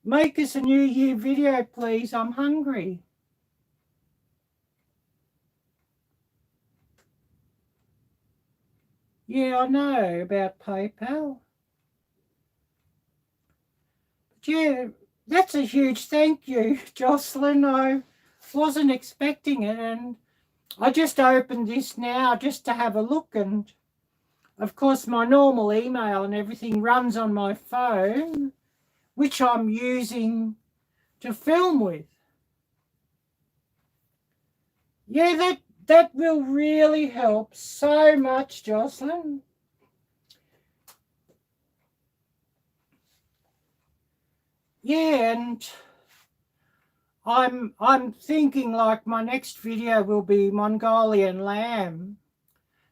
Make us a New Year video, please. I'm hungry. Yeah, I know about PayPal. But yeah, that's a huge thank you, Jocelyn. I wasn't expecting it, and I just opened this now just to have a look, and of course my normal email and everything runs on my phone, which I'm using to film with. Yeah, that will really help so much, Jocelyn. Yeah, and I'm thinking like my next video will be Mongolian lamb,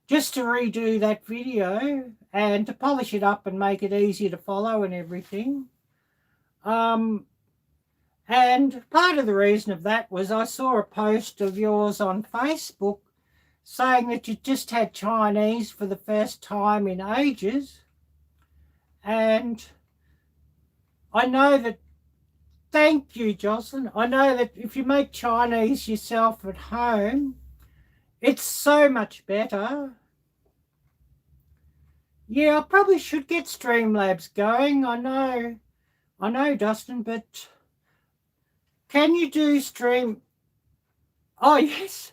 just to redo that video and to polish it up and make it easier to follow and everything. And part of the reason of that was I saw a post of yours on Facebook saying that you just had Chinese for the first time in ages. And I know that, thank you, Jocelyn. I know that if you make Chinese yourself at home, it's so much better. Yeah, I probably should get Streamlabs going. I know, Dustin, but can you do stream? Oh, yes.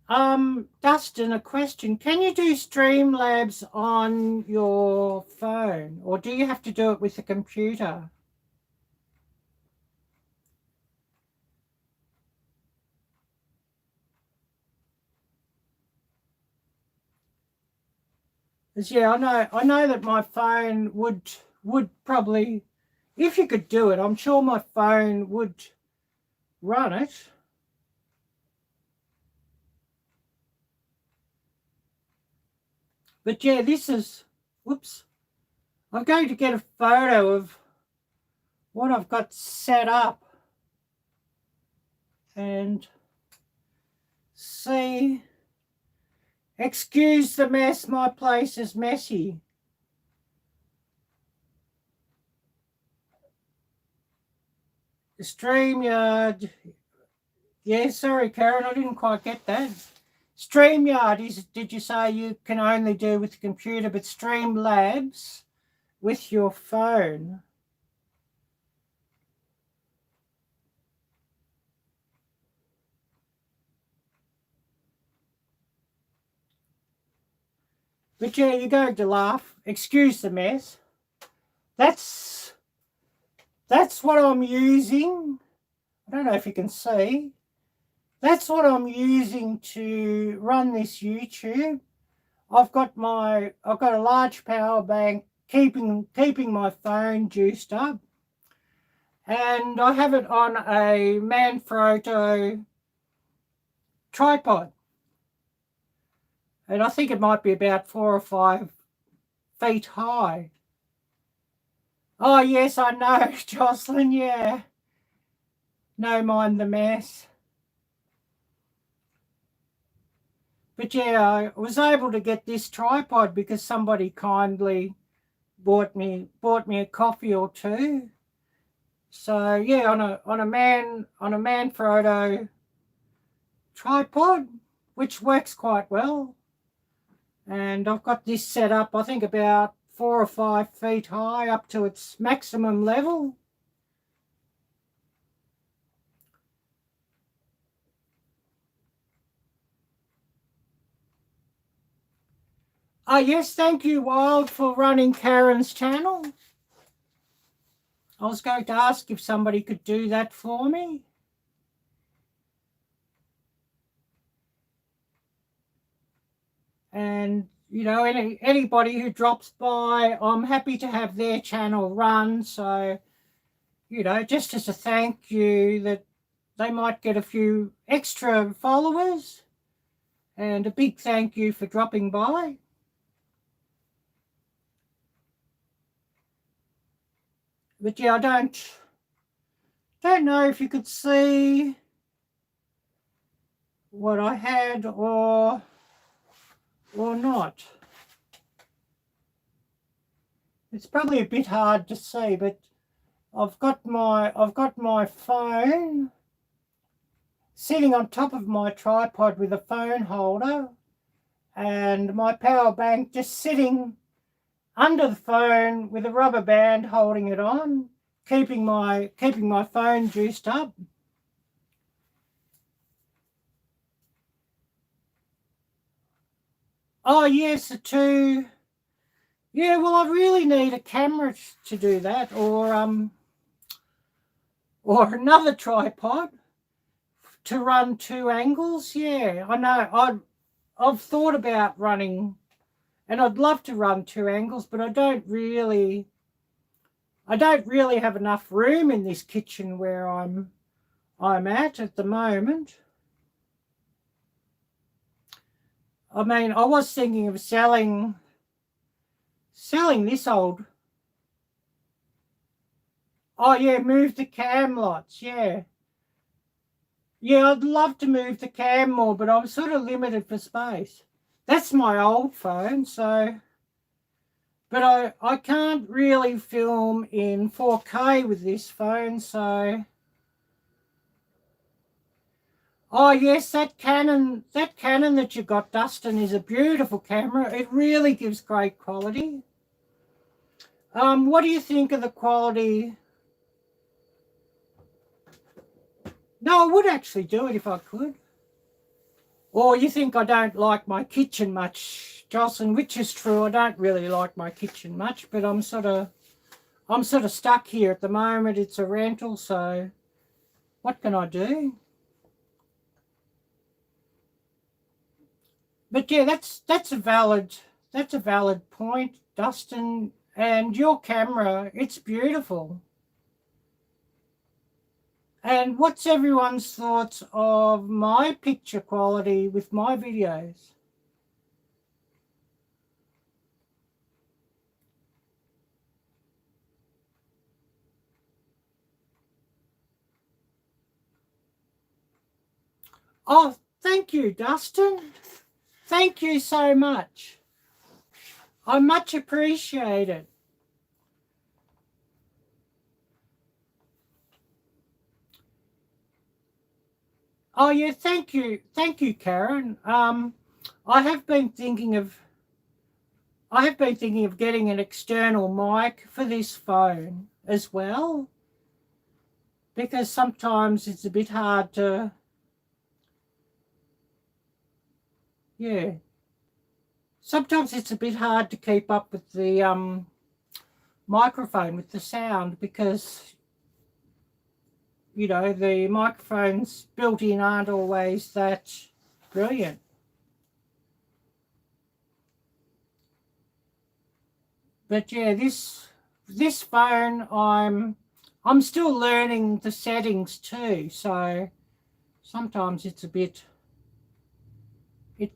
Dustin, a question. Can you do Streamlabs on your phone, or do you have to do it with a computer? Yeah, I know that my phone would probably, if you could do it, I'm sure my phone would run it. But yeah, this is, whoops. I'm going to get a photo of what I've got set up and see. Excuse the mess, my place is messy. StreamYard. Yeah, sorry, Karen, I didn't quite get that. StreamYard is, did you say you can only do with the computer, but Streamlabs with your phone? But yeah, you're going to laugh. Excuse the mess. That's what I'm using. I don't know if you can see. That's what I'm using to run this YouTube. I've got a large power bank keeping my phone juiced up, and I have it on a Manfrotto tripod, and I think it might be about 4 or 5 feet high. Oh, yes, I know, Jocelyn, yeah. No mind the mess. But yeah, I was able to get this tripod because somebody kindly bought me a coffee or two. So yeah, on a Manfrotto tripod, which works quite well. And I've got this set up, I think about 4 or 5 feet high up to its maximum level. Oh yes, thank you, Wild, for running Karen's channel. I was going to ask if somebody could do that for me. And you know, anybody who drops by, I'm happy to have their channel run. So, you know, just as a thank you, that they might get a few extra followers, and a big thank you for dropping by. But yeah, I don't know if you could see what I had or not. It's probably a bit hard to see, but I've got my phone sitting on top of my tripod with a phone holder, and my power bank just sitting under the phone with a rubber band holding it on, keeping my phone juiced up. Oh yes, the two. Yeah, well, I really need a camera to do that, or another tripod to run 2 angles. Yeah, I know. I've thought about running, and I'd love to run 2 angles, but I don't really have enough room in this kitchen where I'm at the moment. I mean, I was thinking of selling this old. Oh yeah, move the cam lots. Yeah. Yeah, I'd love to move the cam more, but I'm sort of limited for space. That's my old phone, so. But I can't really film in 4K with this phone, so. Oh yes, that Canon that you got, Dustin, is a beautiful camera. It really gives great quality. What do you think of the quality? No, I would actually do it if I could. Or you think I don't like my kitchen much, Jocelyn, which is true. I don't really like my kitchen much, but I'm sort of stuck here at the moment. It's a rental, so what can I do? But yeah, that's a valid point, Dustin. And your camera, it's beautiful. And what's everyone's thoughts of my picture quality with my videos? Oh, thank you, Dustin. Thank you so much. I much appreciate it. Oh yeah, thank you, Karen. I have been thinking of getting an external mic for this phone as well, because sometimes it's a bit hard to, yeah, sometimes it's a bit hard to keep up with the microphone, with the sound, because you know the microphones built in aren't always that brilliant. But yeah, this phone, I'm still learning the settings too, so sometimes it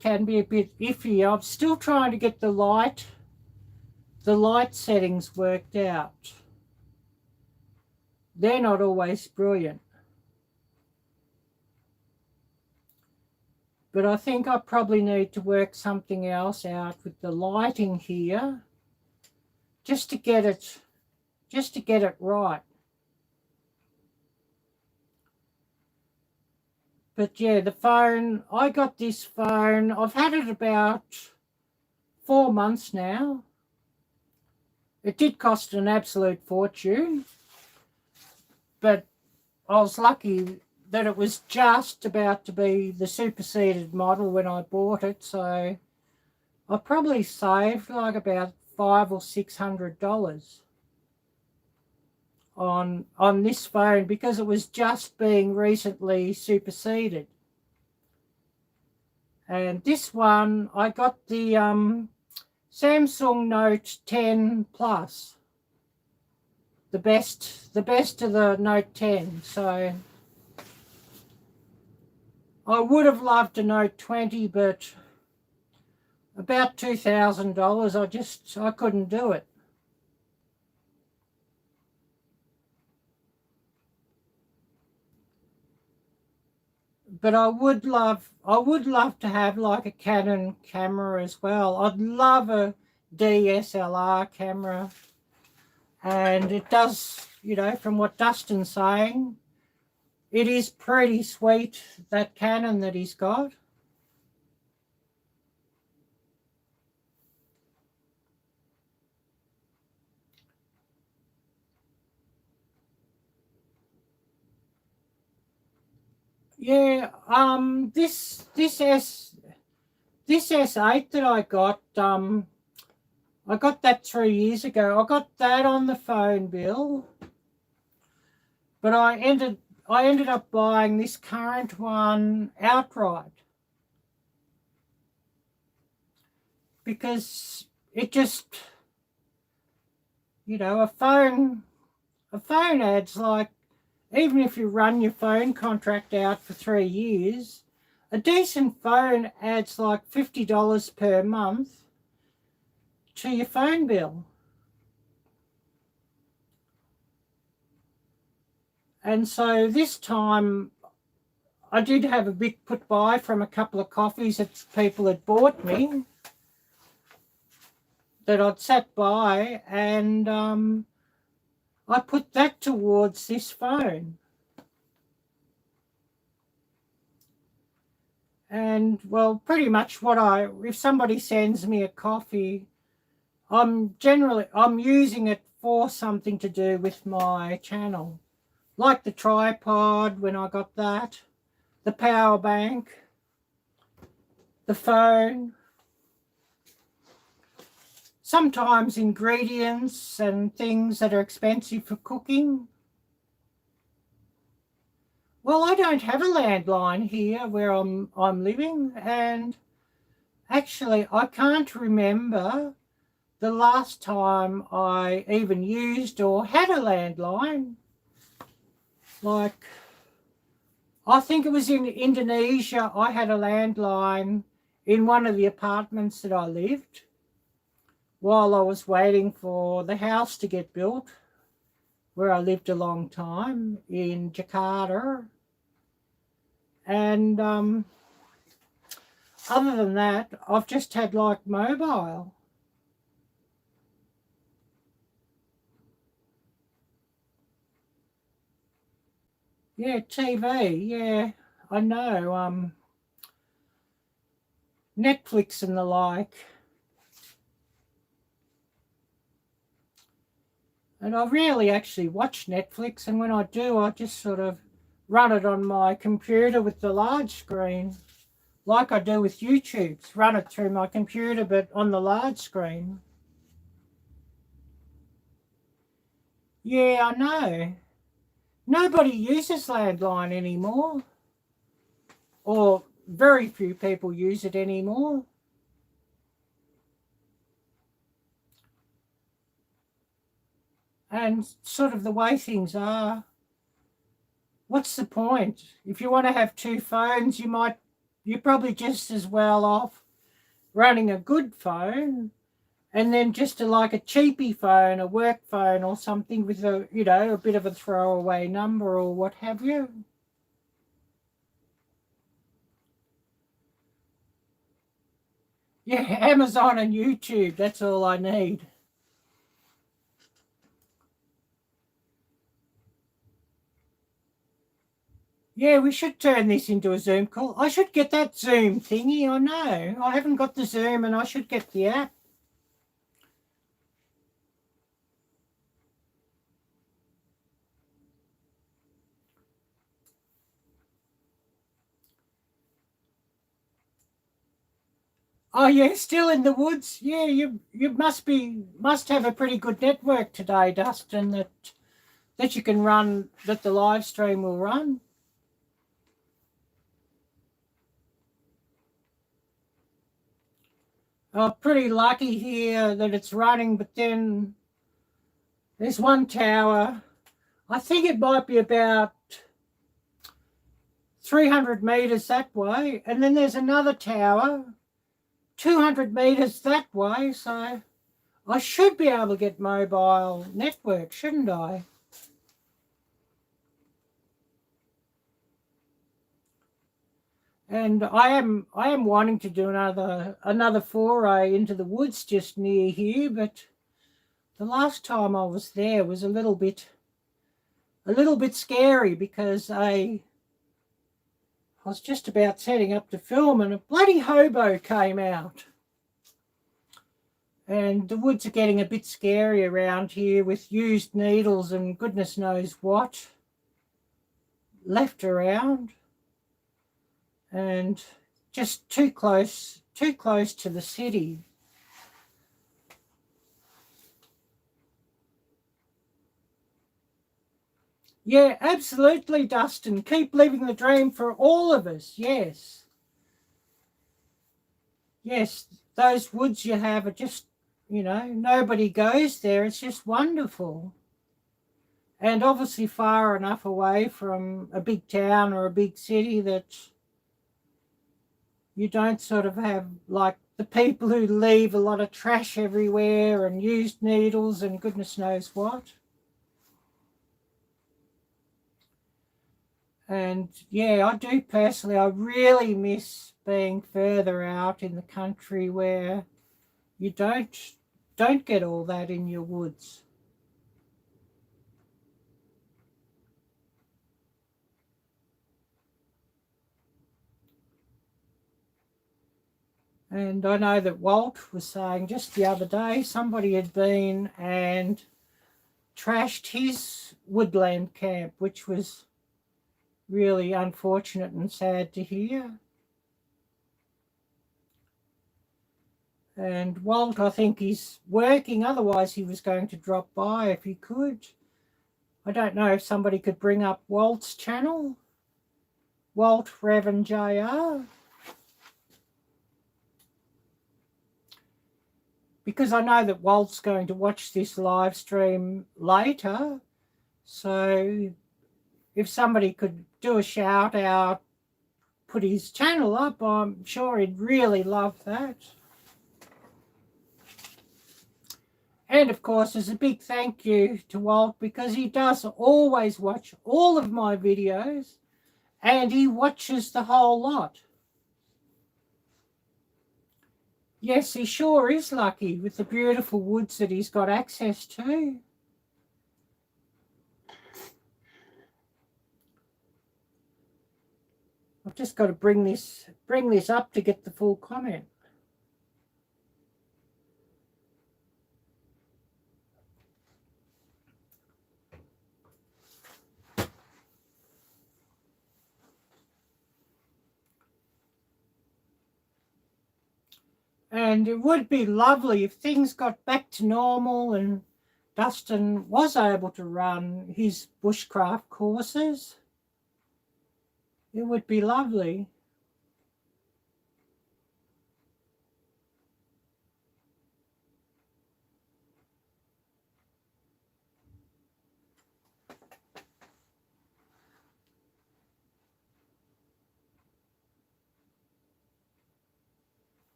can be a bit iffy. I'm still trying to get the light settings worked out. they're not always brilliant. But I think I probably need to work something else out with the lighting here, just to get it right. But yeah, the phone, I got this phone, I've had it about 4 months now. It did cost an absolute fortune, but I was lucky that it was just about to be the superseded model when I bought it, so I probably saved like about $500 or $600 on this phone because it was just being recently superseded. And this one, I got the Samsung Note 10 Plus, the best of the Note 10. So I would have loved a Note 20, but about $2,000, I couldn't do it. But I would love to have like a Canon camera as well. I'd love a DSLR camera. And it does, you know, from what Dustin's saying, it is pretty sweet, that Canon that he's got. Yeah, this S8 that I got that 3 years ago. I got that on the phone bill, but I ended up buying this current one outright because it just, you know, a phone adds like, even if you run your phone contract out for 3 years, a decent phone adds like $50 per month to your phone bill. And so this time I did have a big put by from a couple of coffees that people had bought me that I'd sat by, and I put that towards this phone. And well, pretty much if somebody sends me a coffee, I'm using it for something to do with my channel. Like the tripod when I got that, the power bank, the phone, sometimes ingredients and things that are expensive for cooking. Well, I don't have a landline here where I'm living, and actually I can't remember the last time I even used or had a landline. Like, I think it was in Indonesia, I had a landline in one of the apartments that I lived while I was waiting for the house to get built, where I lived a long time in Jakarta. And other than that, I've just had like mobile. Yeah, TV, yeah, I know. Netflix and the like. And I rarely actually watch Netflix, and when I do, I just sort of run it on my computer with the large screen, like I do with YouTube. Run it through my computer, but on the large screen. Yeah, I know. Nobody uses landline anymore, or very few people use it anymore. And sort of the way things are, what's the point? If you want to have two phones, you're probably just as well off running a good phone and then just like a cheapy phone, a work phone or something with a, you know, a bit of a throwaway number or what have you. Yeah, Amazon and YouTube, that's all I need. Yeah, we should turn this into a Zoom call. I should get that Zoom thingy, I know. I haven't got the Zoom and I should get the app. Oh yeah, still in the woods. Yeah, you must have a pretty good network today, Dustin, that you can run, that the live stream will run. Oh, pretty lucky here that it's running, but then there's one tower. I think it might be about 300 meters that way, and then there's another tower 200 meters that way, so I should be able to get mobile network, shouldn't I? And I am wanting to do another foray into the woods just near here, but the last time I was there was a little bit scary because I was just about setting up to film and a bloody hobo came out. And the woods are getting a bit scary around here with used needles and goodness knows what left around. And just too close to the city. Yeah, absolutely, Dustin. Keep living the dream for all of us. Yes. Yes, those woods you have are just, you know, nobody goes there. It's just wonderful. And obviously far enough away from a big town or a big city that you don't sort of have like the people who leave a lot of trash everywhere and used needles and goodness knows what. And yeah, I do personally, I really miss being further out in the country where you don't get all that in your woods. And I know that Walt was saying just the other day, somebody had been and trashed his woodland camp, which was really unfortunate and sad to hear. And Walt, I think he's working, otherwise he was going to drop by if he could. I don't know if somebody could bring up Walt's channel, Walt Revan JR. Because I know that Walt's going to watch this live stream later. So if somebody could do a shout out, put his channel up, I'm sure he'd really love that. And of course, there's a big thank you to Walt because he does always watch all of my videos and he watches the whole lot. Yes, he sure is lucky with the beautiful woods that he's got access to. I've just got to bring this up to get the full comment. And it would be lovely if things got back to normal and Dustin was able to run his bushcraft courses. It would be lovely.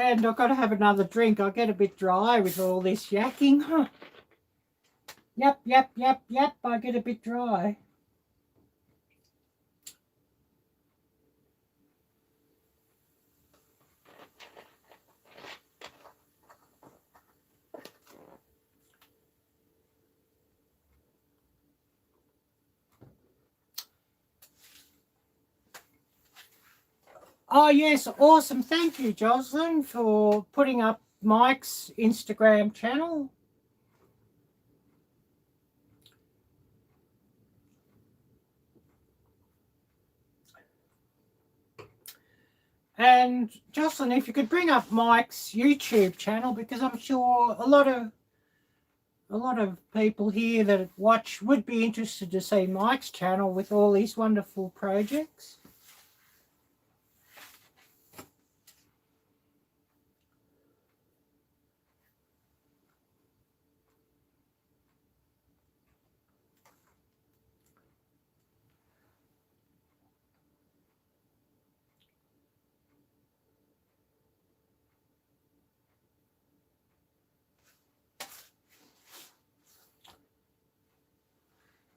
And I've got to have another drink. I get a bit dry with all this yakking. Huh. Yep, I get a bit dry. Oh, yes, awesome. Thank you, Jocelyn, for putting up Mike's Instagram channel. And Jocelyn, if you could bring up Mike's YouTube channel, because I'm sure a lot of people here that watch would be interested to see Mike's channel with all these wonderful projects.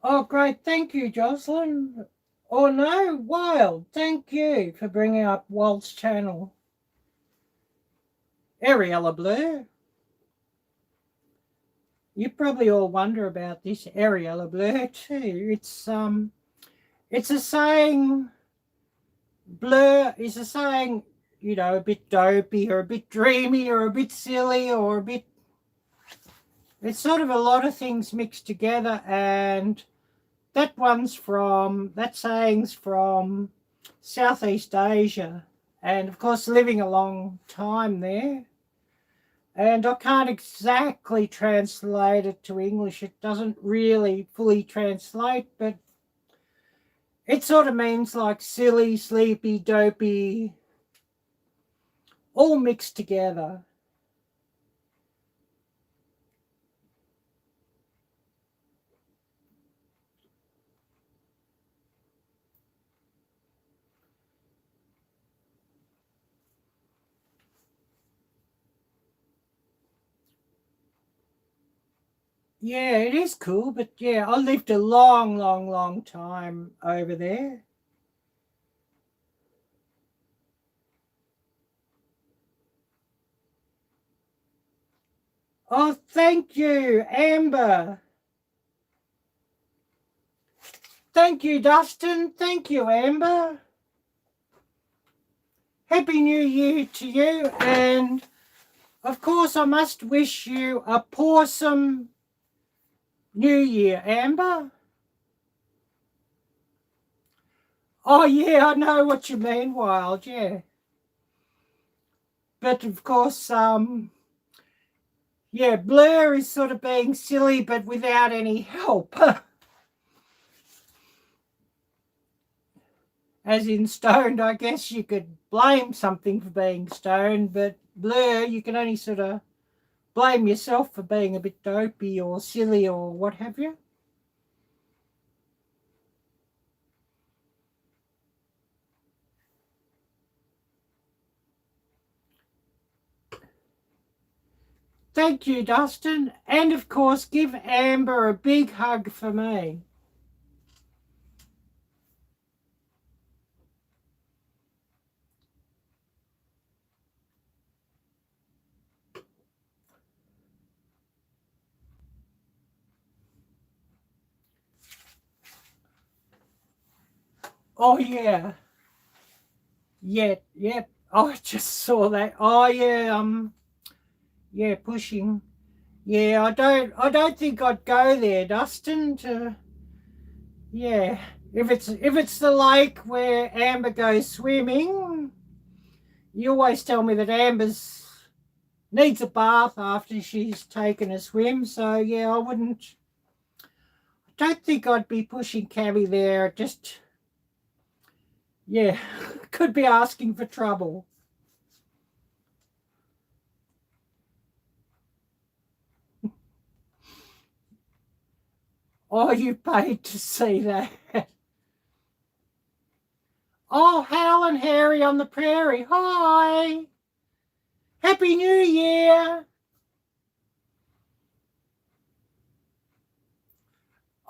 Oh, great. Thank you, Jocelyn. Oh, no, Wild. Thank you for bringing up Walt's channel. Arielle Bleu. You probably all wonder about this Arielle Bleu too. It's a saying, blur is a saying, you know, a bit dopey or a bit dreamy or a bit silly or a bit, it's sort of a lot of things mixed together, and that saying's from Southeast Asia, and of course living a long time there. And I can't exactly translate it to English. It doesn't really fully translate, but it sort of means like silly, sleepy, dopey, all mixed together. Yeah, it is cool, but yeah, I lived a long time over there. Oh, thank you, Amber. Thank you, Dustin. Thank you, Amber. Happy New Year to you, and of course I must wish you a pawsome New Year, Amber. Oh, yeah, I know what you mean, Wild, yeah. But, of course, yeah, Blur is sort of being silly, but without any help. As in stoned, I guess you could blame something for being stoned, but Blur, you can only sort of blame yourself for being a bit dopey or silly or what have you. Thank you, Dustin. And, of course, give Amber a big hug for me. Oh, yeah. Yep. Oh, I just saw that. Oh, yeah, yeah, pushing. Yeah, I don't think I'd go there, Dustin, to, yeah. If it's the lake where Amber goes swimming, you always tell me that Amber's needs a bath after she's taken a swim, so yeah, I don't think I'd be pushing Cabby there. Just, yeah, could be asking for trouble. Oh, you paid to see that. Oh, Hal and Harry on the prairie. Hi. Happy New Year.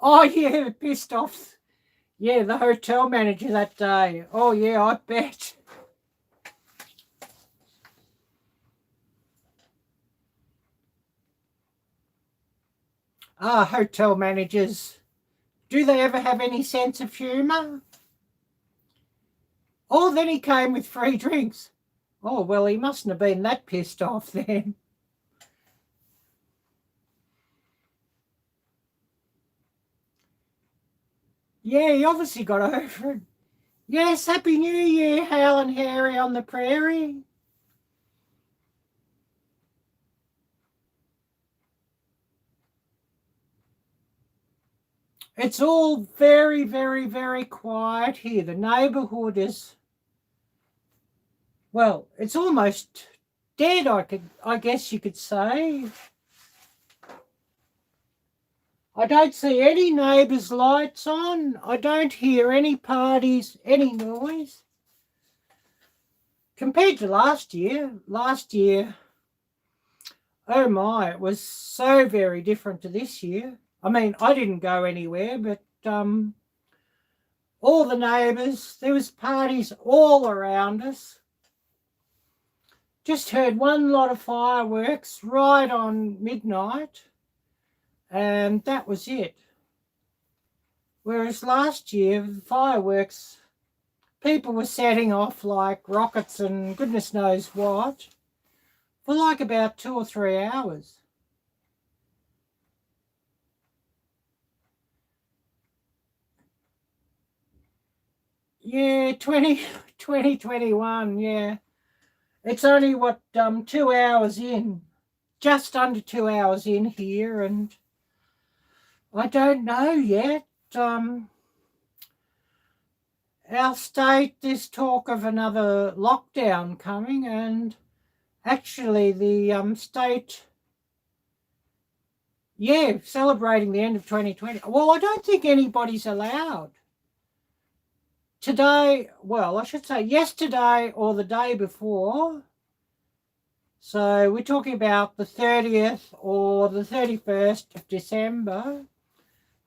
Oh, yeah, pissed off. Yeah, the hotel manager that day. Oh, yeah, I bet. Ah, hotel managers. Do they ever have any sense of humour? Oh, then he came with free drinks. Oh, well, he mustn't have been that pissed off then. Yeah, he obviously got over it. Yes, Happy New Year, Hal and Harry on the prairie. It's all very, very, very quiet here. The neighbourhood is, well, it's almost dead, I guess you could say. I don't see any neighbours' lights on. I don't hear any parties, any noise. Compared to last year, oh my, it was so very different to this year. I mean, I didn't go anywhere, but all the neighbours, there was parties all around us. Just heard one lot of fireworks right on midnight, and that was it. Whereas last year, the fireworks, people were setting off like rockets and goodness knows what for like about 2 or 3 hours. Yeah, 2021, yeah. It's only, what, 2 hours in, just under 2 hours in here, and I don't know yet. Our state, there's talk of another lockdown coming, and actually the state, yeah, celebrating the end of 2020. Well, I don't think anybody's allowed. Today, well, I should say yesterday or the day before, so we're talking about the 30th or the 31st of December,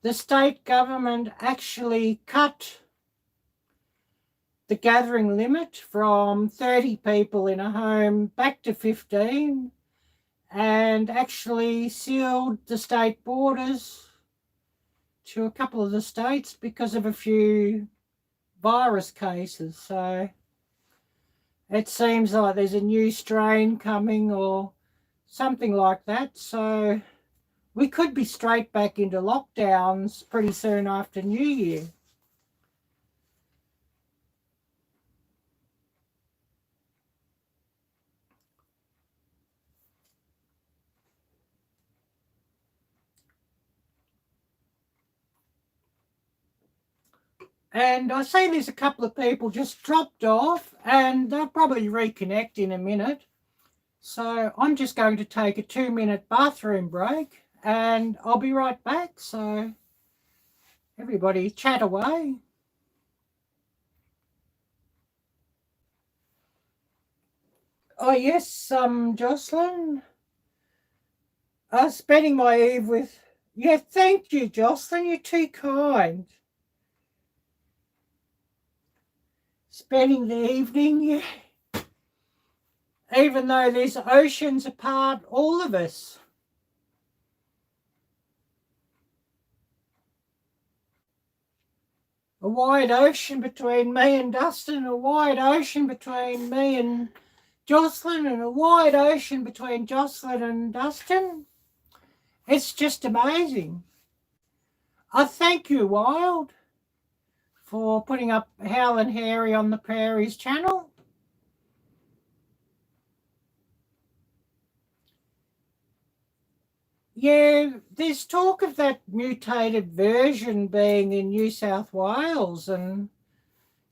the state government actually cut the gathering limit from 30 people in a home back to 15, and actually sealed the state borders to a couple of the states because of a few virus cases. So it seems like there's a new strain coming or something like that. So we could be straight back into lockdowns pretty soon after New Year. And I see there's a couple of people just dropped off, and they'll probably reconnect in a minute. So I'm just going to take a 2-minute bathroom break, and I'll be right back. So everybody chat away. Oh yes, Jocelyn. Spending my eve with, yeah, thank you, Jocelyn, you're too kind. Spending the evening, yeah. Even though there's oceans apart, all of us. A wide ocean between me and Dustin, a wide ocean between me and Jocelyn, and a wide ocean between Jocelyn and Dustin. It's just amazing. I thank you, Wild, for putting up Hal and Harry on the Prairies channel. Yeah, there's talk of that mutated version being in New South Wales, and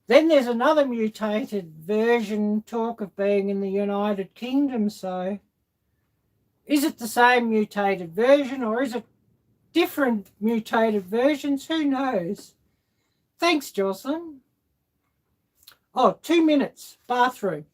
then there's another mutated version talk of being in the United Kingdom. So is it the same mutated version, or is it different mutated versions? Who knows? Thanks, Jocelyn. Oh, 2 minutes, bathroom.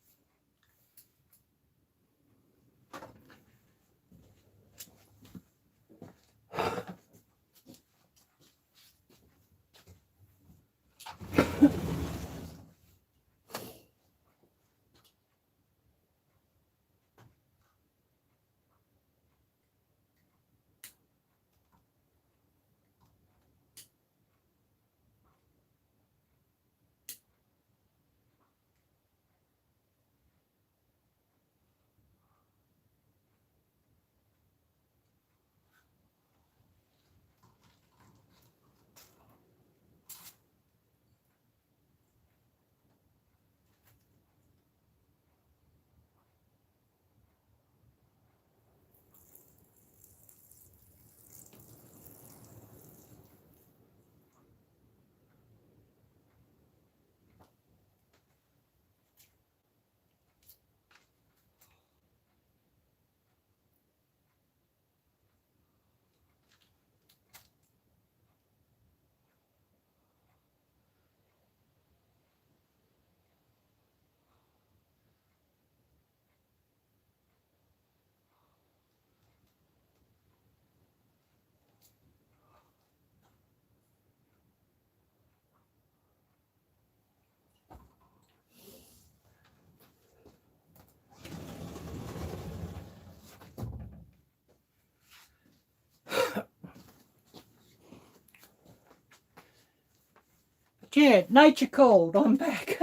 Yeah, nature called. I'm back.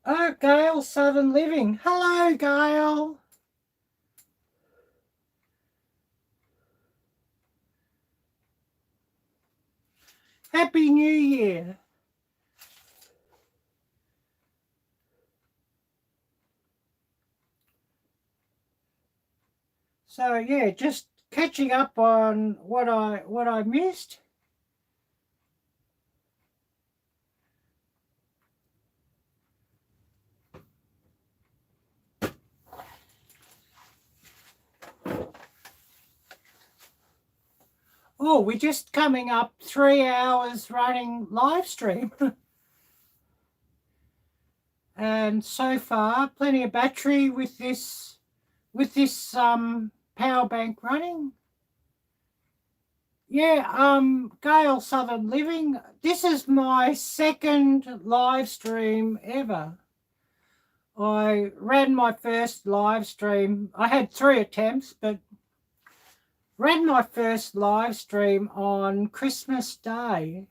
Oh, Gail, Southern Living. Hello, Gail. Happy New Year. So yeah, just catching up on what I missed. Oh, we're just coming up 3 hours running live stream. And so far, plenty of battery with this power bank running. Yeah, Gail Southern Living. This is my second live stream ever. I ran my first live stream. I had 3 attempts, but ran my first live stream on Christmas Day.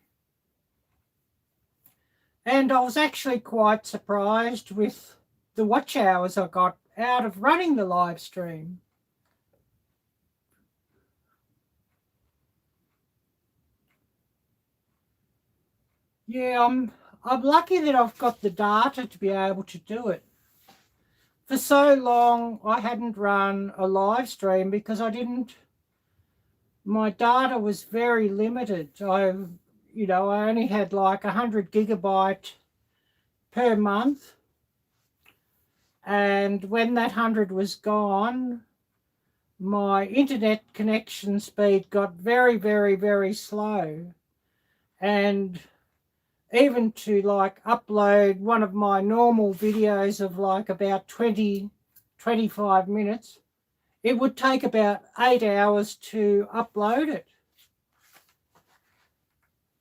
And I was actually quite surprised with the watch hours I got out of running the live stream. Yeah, I'm lucky that I've got the data to be able to do it. For so long, I hadn't run a live stream because my data was very limited. I only had like 100 gigabyte per month. And when that 100 was gone, my internet connection speed got very, very, very slow. And even to like upload one of my normal videos of like about 20-25 minutes, it would take about 8 hours to upload it.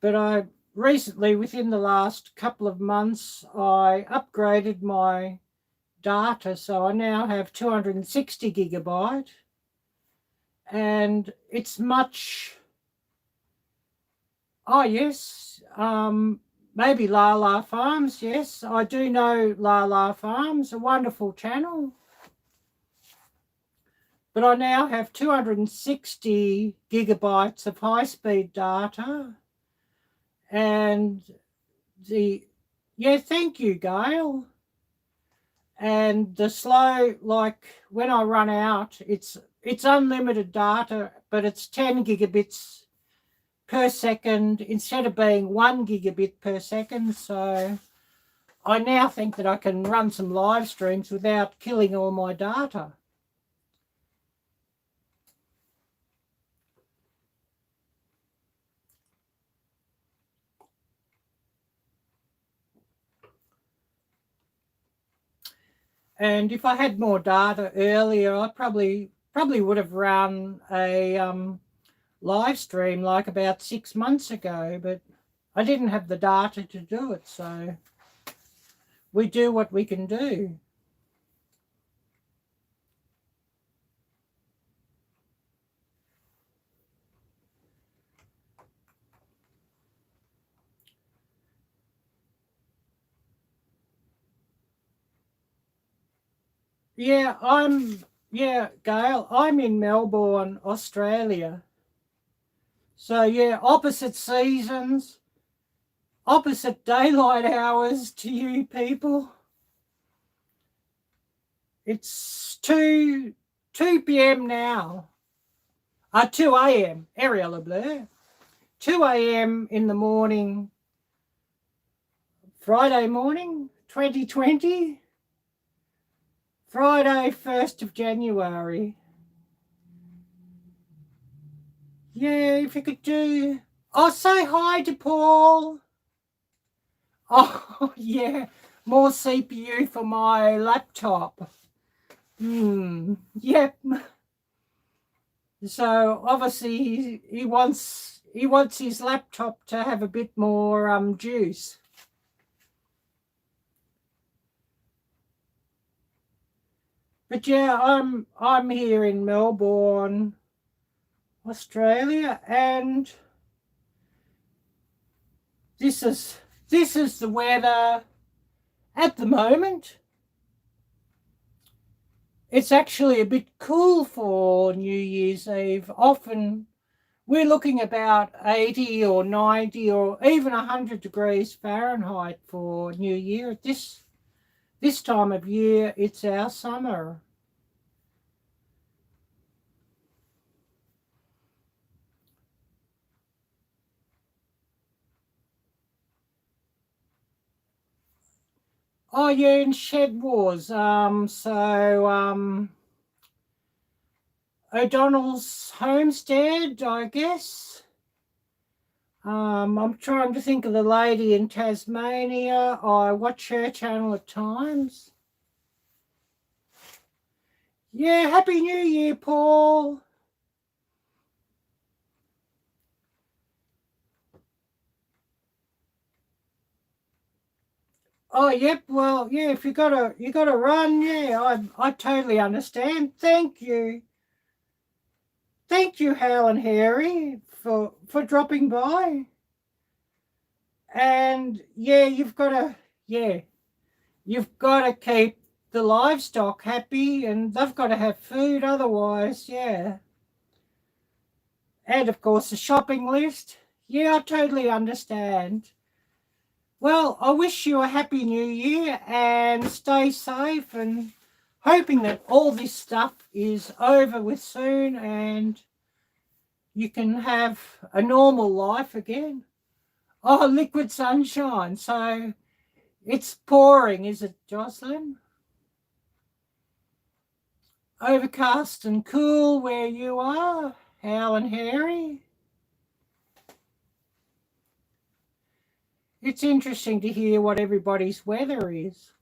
But I recently, within the last couple of months, I upgraded my data, so I now have 260 gigabyte, and it's much. Oh yes, maybe La La Farms. Yes, I do know La La Farms, a wonderful channel. But I now have 260 gigabytes of high-speed data, and thank you, Gail. And the slow, like when I run out, it's unlimited data, but it's 10 gigabits per second instead of being 1 gigabit per second. So I now think that I can run some live streams without killing all my data. And if I had more data earlier, I probably would have run a live stream like about 6 months ago, but I didn't have the data to do it, so we do what we can do. Yeah, Gail, I'm in Melbourne, Australia. So yeah, opposite seasons, opposite daylight hours to you people. It's 2 p.m. now. 2 a.m. Arielle-Viking. 2 a.m. in the morning, Friday morning, 2020. Friday, 1st of January. Yeah, if you could do... Oh, say hi to Paul. Oh, yeah, more CPU for my laptop. Yep. So obviously he wants his laptop to have a bit more juice. But yeah, I'm here in Melbourne, Australia, and this is the weather at the moment. It's actually a bit cool for New Year's Eve. Often we're looking about 80 or 90 or even 100 degrees Fahrenheit for New Year. At this time of year, it's our summer. Oh yeah, in Shed Wars. O'Donnell's homestead, I guess. I'm trying to think of the lady in Tasmania. I watch her channel at times. Yeah, Happy New Year, Paul. Oh, yep. Well, yeah. If you gotta run, yeah. I totally understand. Thank you, Hal and Harry, for dropping by. And yeah, you've gotta keep the livestock happy, and they've got to have food. Otherwise, yeah. And of course, the shopping list. Yeah, I totally understand. Well, I wish you a happy new year and stay safe, and hoping that all this stuff is over with soon and you can have a normal life again. Oh, liquid sunshine. So it's pouring, is it, Jocelyn? Overcast and cool where you are, Hal and Harry. It's interesting to hear what everybody's weather is.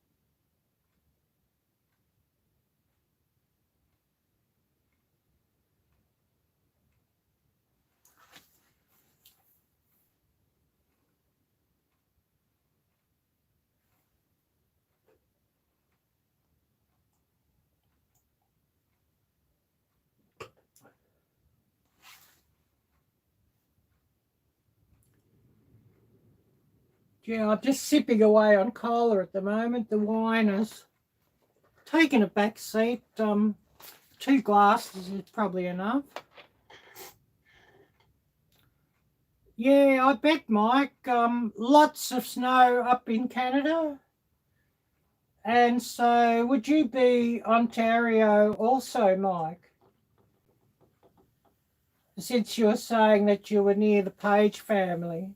Yeah, I'm just sipping away on cola at the moment. The wine has taken a back seat. 2 glasses is probably enough. Yeah, I bet, Mike. Lots of snow up in Canada. And so would you be Ontario also, Mike? Since you're saying that you were near the Page family.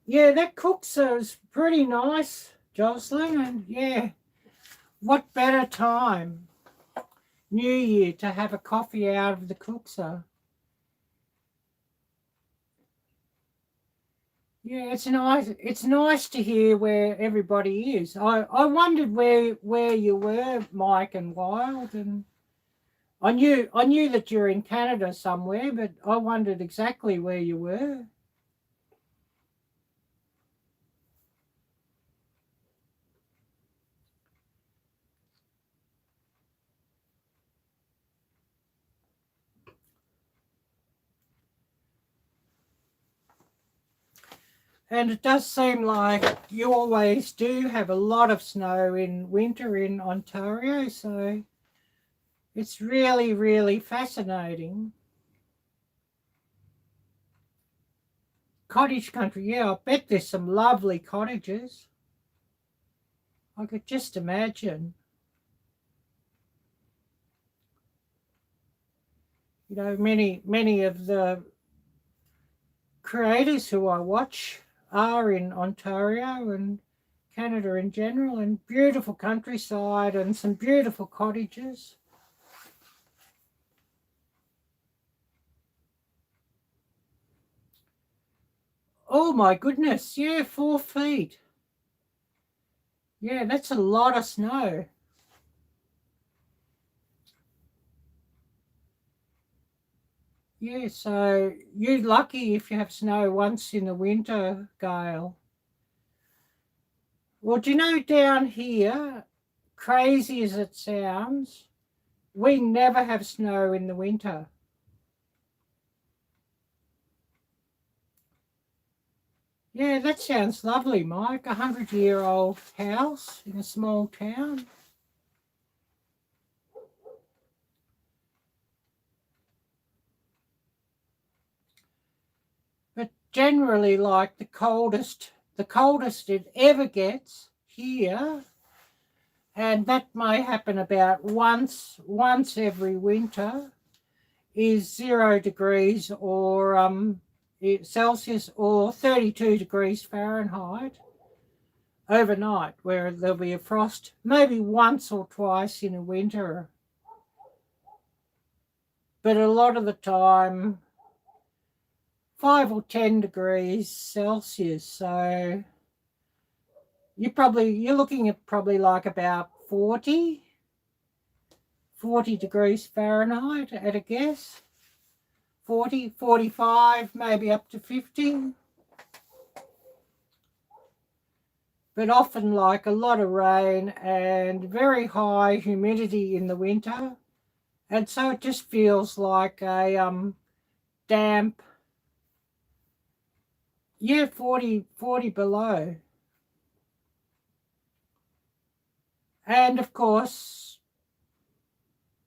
Yeah, that cookser is pretty nice, Jocelyn. And yeah, what better time, New Year, to have a coffee out of the cookser. Yeah, it's nice to hear where everybody is. I wondered where you were, Mike and Wild, and I knew that you're in Canada somewhere, but I wondered exactly where you were. And it does seem like you always do have a lot of snow in winter in Ontario, so it's really, really fascinating. Cottage country, yeah, I bet there's some lovely cottages. I could just imagine. You know, many of the creators who I watch are in Ontario and Canada in general, and beautiful countryside and some beautiful cottages. Oh my goodness, yeah, 4 feet. Yeah, that's a lot of snow. Yeah, so you're lucky if you have snow once in the winter, Gail. Well, do you know down here, crazy as it sounds, we never have snow in the winter. Yeah, that sounds lovely, Mike. 100-year-old house in a small town. But generally, like the coldest it ever gets here, and that may happen about once every winter, is 0 degrees or Celsius or 32 degrees Fahrenheit overnight, where there'll be a frost maybe once or twice in a winter. But a lot of the time, 5 or 10 degrees Celsius. So you're looking at probably like about 40 degrees Fahrenheit at a guess. 40, 45, maybe up to 50. But often like a lot of rain and very high humidity in the winter. And so it just feels like a damp, yeah, 40 below. And of course,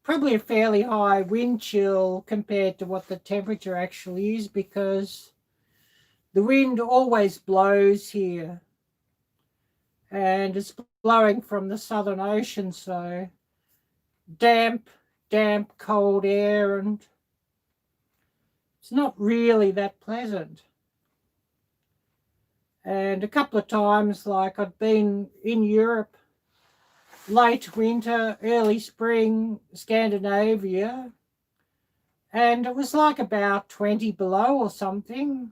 probably a fairly high wind chill compared to what the temperature actually is, because the wind always blows here. And it's blowing from the Southern Ocean, so damp, cold air, and it's not really that pleasant. And a couple of times, like I've been in Europe, late winter, early spring, Scandinavia, and it was like about 20 below or something,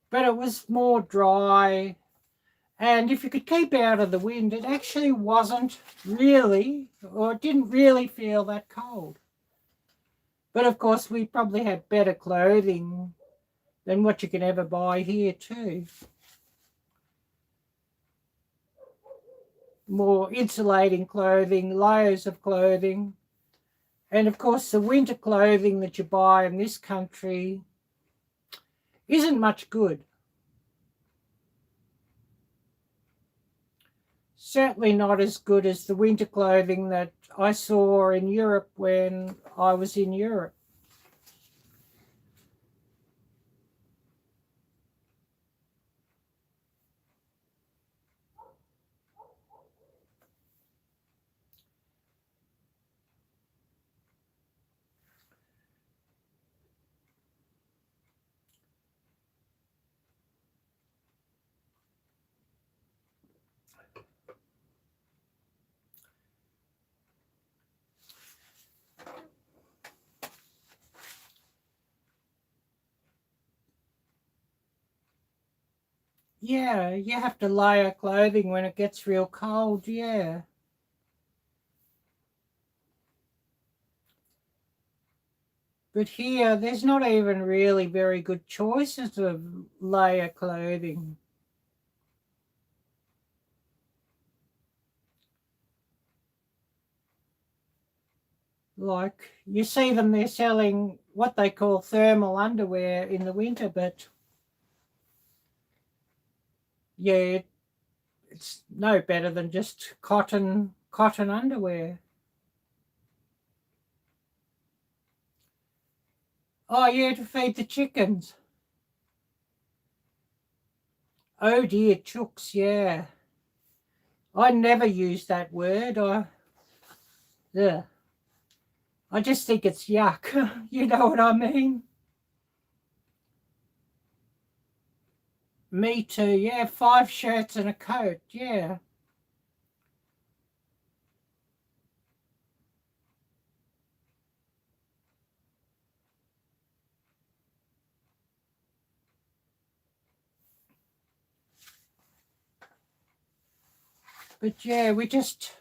but it was more dry. And if you could keep out of the wind, it actually wasn't really, or it didn't really feel that cold. But of course, we probably had better clothing than what you can ever buy here too. More insulating clothing, layers of clothing. And of course, the winter clothing that you buy in this country isn't much good. Certainly not as good as the winter clothing that I saw in Europe when I was in Europe. Yeah, you have to layer clothing when it gets real cold, yeah. But here, there's not even really very good choices of layer clothing. Like, you see them, they're selling what they call thermal underwear in the winter, but yeah, it's no better than just cotton underwear. Oh yeah, to feed the chickens. Oh dear, chooks, yeah. I never use that word. Yeah. I just think it's yuck. You know what I mean? Me too, yeah. 5 shirts and a coat, yeah. But yeah, we just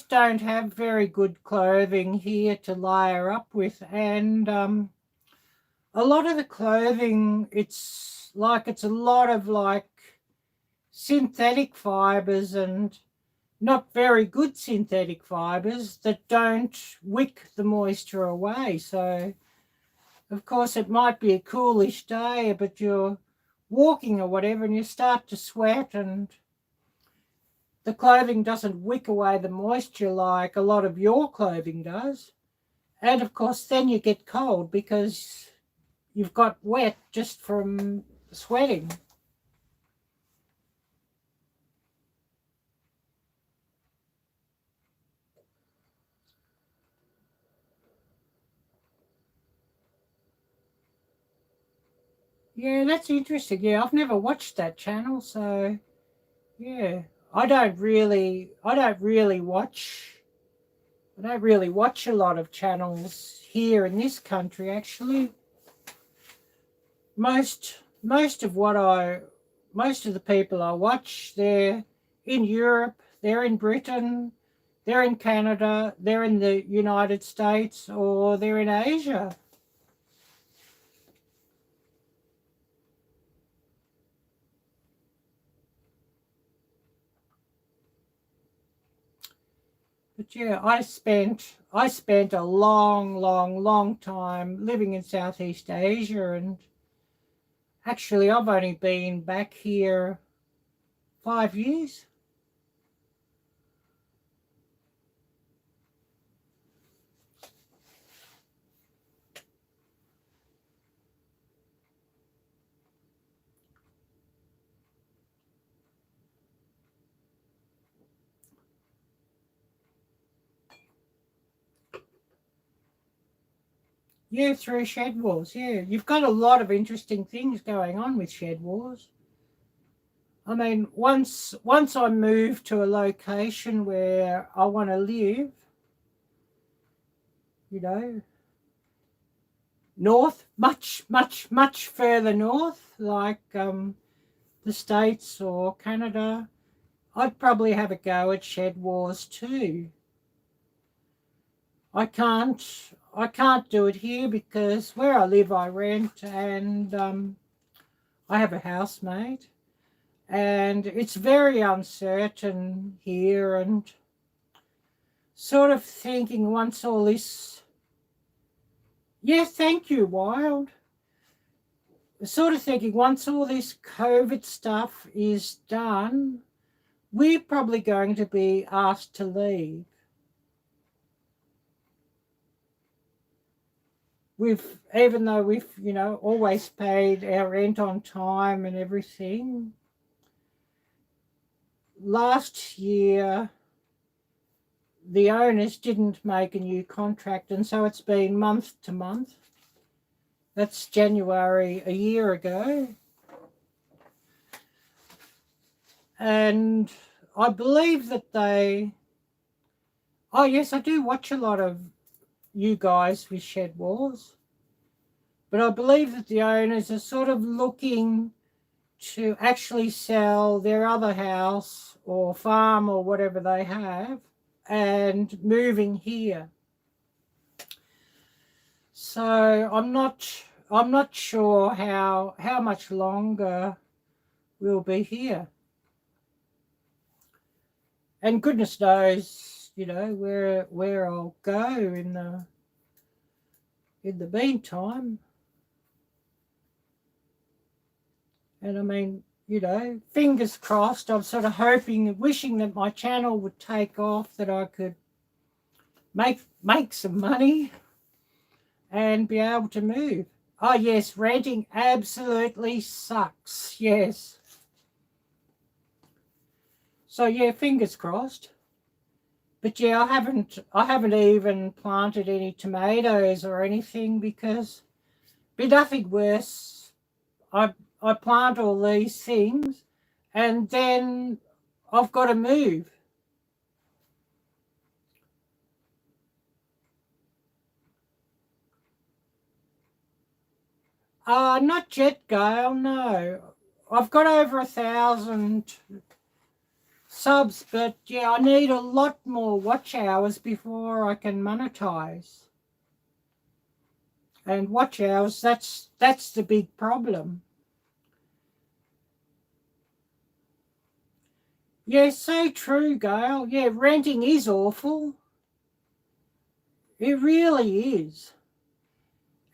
don't have very good clothing here to layer up with. And a lot of the clothing, it's a lot of like synthetic fibers, and not very good synthetic fibers that don't wick the moisture away. So Of course, it might be a coolish day, but you're walking or whatever and you start to sweat and the clothing doesn't wick away the moisture like a lot of your clothing does. And of course, then you get cold because you've got wet just from sweating. Yeah, that's interesting. Yeah, I've never watched that channel, so yeah. I don't really watch a lot of channels here in this country actually. Most of the people I watch, they're in Europe, they're in Britain, they're in Canada, they're in the United States, or they're in Asia. But yeah, I spent a long time living in Southeast Asia, and actually I've only been back here 5 years. Yeah, through Shed Wars. Yeah, you've got a lot of interesting things going on with Shed Wars. I mean, once I move to a location where I want to live, north, much further north, like the States or Canada, I'd probably have a go at Shed Wars too. I can't do it here because where I live I rent, and I have a housemate, and it's very uncertain here, and sort of thinking once all this, yeah, thank you, Wild. Sort of thinking once all this COVID stuff is done, we're probably going to be asked to leave. Even though we've, always paid our rent on time and everything, last year the owners didn't make a new contract, and so it's been month to month. That's January a year ago. And I believe that oh yes, I do watch a lot of you guys with Shed Wars, but I believe that the owners are sort of looking to actually sell their other house or farm or whatever they have and moving here. So I'm not sure how much longer we'll be here. And goodness knows, where I'll go in the meantime. And I mean, fingers crossed, I'm sort of hoping, wishing that my channel would take off, that I could make some money and be able to move. Oh yes, renting absolutely sucks. Yes. So yeah, fingers crossed. But yeah, I haven't even planted any tomatoes or anything because it'd be nothing worse. I plant all these things and then I've got to move. Not yet, Gail, no. I've got over 1,000 subs, but yeah, I need a lot more watch hours before I can monetize. And watch hours, that's the big problem. Yeah, so true, Gail. Yeah, renting is awful. It really is.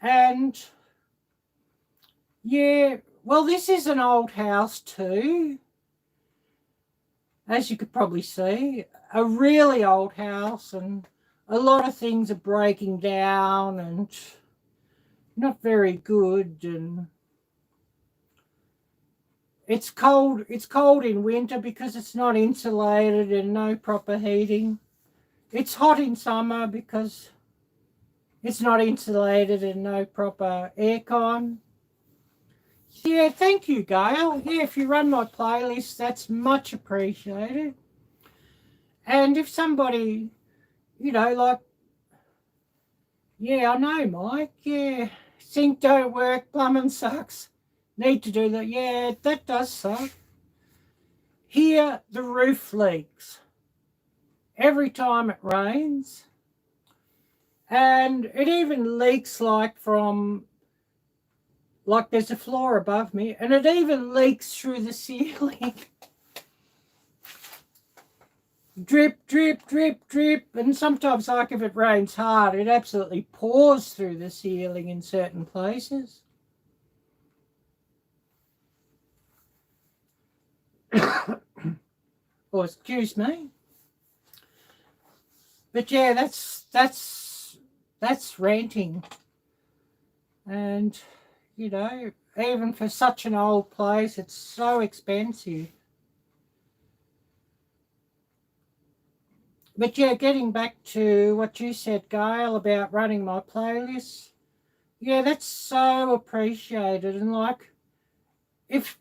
And yeah, well, this is an old house too, as you could probably see. A really old house, and a lot of things are breaking down and not very good, and it's cold in winter because it's not insulated and no proper heating. It's hot in summer because it's not insulated and no proper aircon. Yeah, thank you, Gail. Yeah, if you run my playlist, that's much appreciated. And if somebody, like, yeah, I know, Mike, yeah, sink don't work, plumbing sucks, need to do that. Yeah, that does suck. Here, the roof leaks every time it rains. And it even leaks like there's a floor above me, and it even leaks through the ceiling. Drip, drip, drip, drip. And sometimes, like if it rains hard, it absolutely pours through the ceiling in certain places. Oh, excuse me. But yeah, that's renting. And, even for such an old place, it's so expensive. But yeah, getting back to what you said, Gail, about running my playlists, yeah, that's so appreciated. And like, if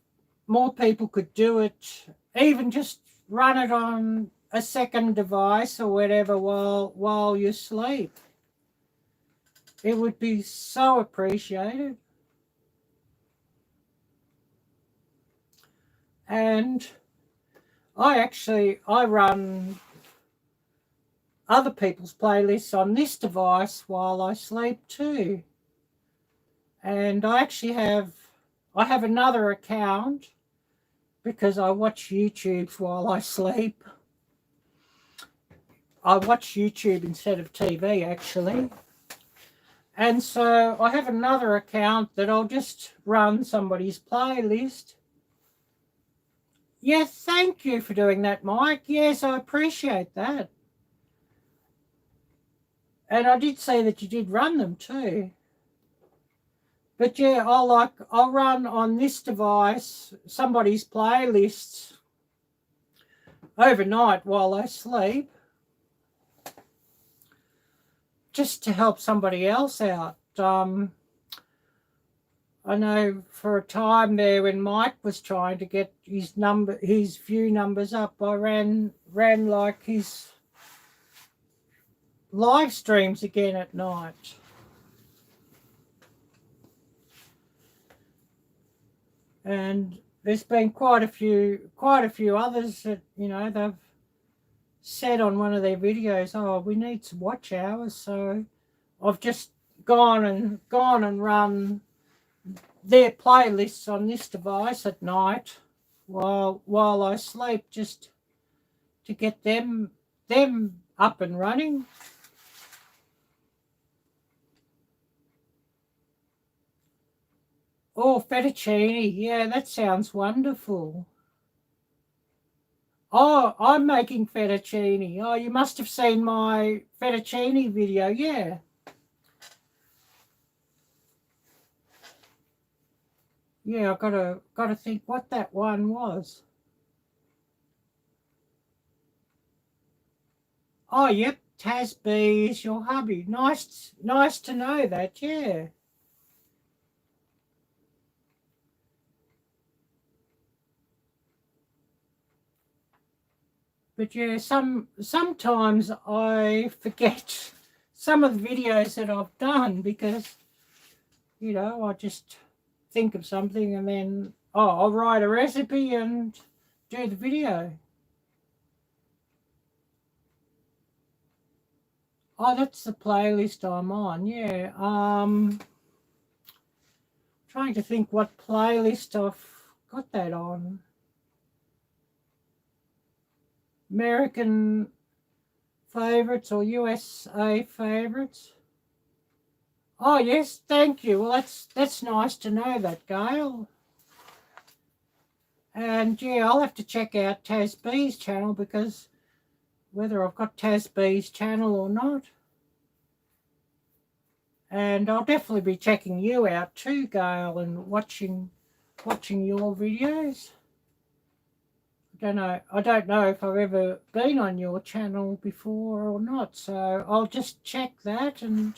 more people could do it, even just run it on a second device or whatever while you sleep, it would be so appreciated. And I run other people's playlists on this device while I sleep too. And I have another account because I watch YouTube while I sleep. I watch YouTube instead of TV, actually. And so I have another account that I'll just run somebody's playlist. Yes, thank you for doing that, Mike. Yes, I appreciate that. And I did say that you did run them too. But yeah, I'll run on this device somebody's playlists overnight while I sleep, just to help somebody else out. I know for a time there when Mike was trying to get his view numbers up, I ran like his live streams again at night. And there's been quite a few others that, they've said on one of their videos, oh, we need some watch hours. So I've just gone and run their playlists on this device at night while I sleep, just to get them up and running. Oh, fettuccine. Yeah, that sounds wonderful. Oh, I'm making fettuccine. Oh, you must have seen my fettuccine video. Yeah. Yeah, I've got to think what that one was. Oh, yep, Tasby is your hubby. Nice to know that, yeah. But yeah, sometimes I forget some of the videos that I've done because, I just think of something and then, I'll write a recipe and do the video. Oh, that's the playlist I'm on, yeah. Trying to think what playlist I've got that on. American favorites or USA favorites. Oh, yes, thank you. Well, that's nice to know that, Gail. And, yeah, I'll have to check out Taz B's channel, because whether I've got Taz B's channel or not. And I'll definitely be checking you out too, Gail, and watching your videos. I don't know if I've ever been on your channel before or not, so I'll just check that, and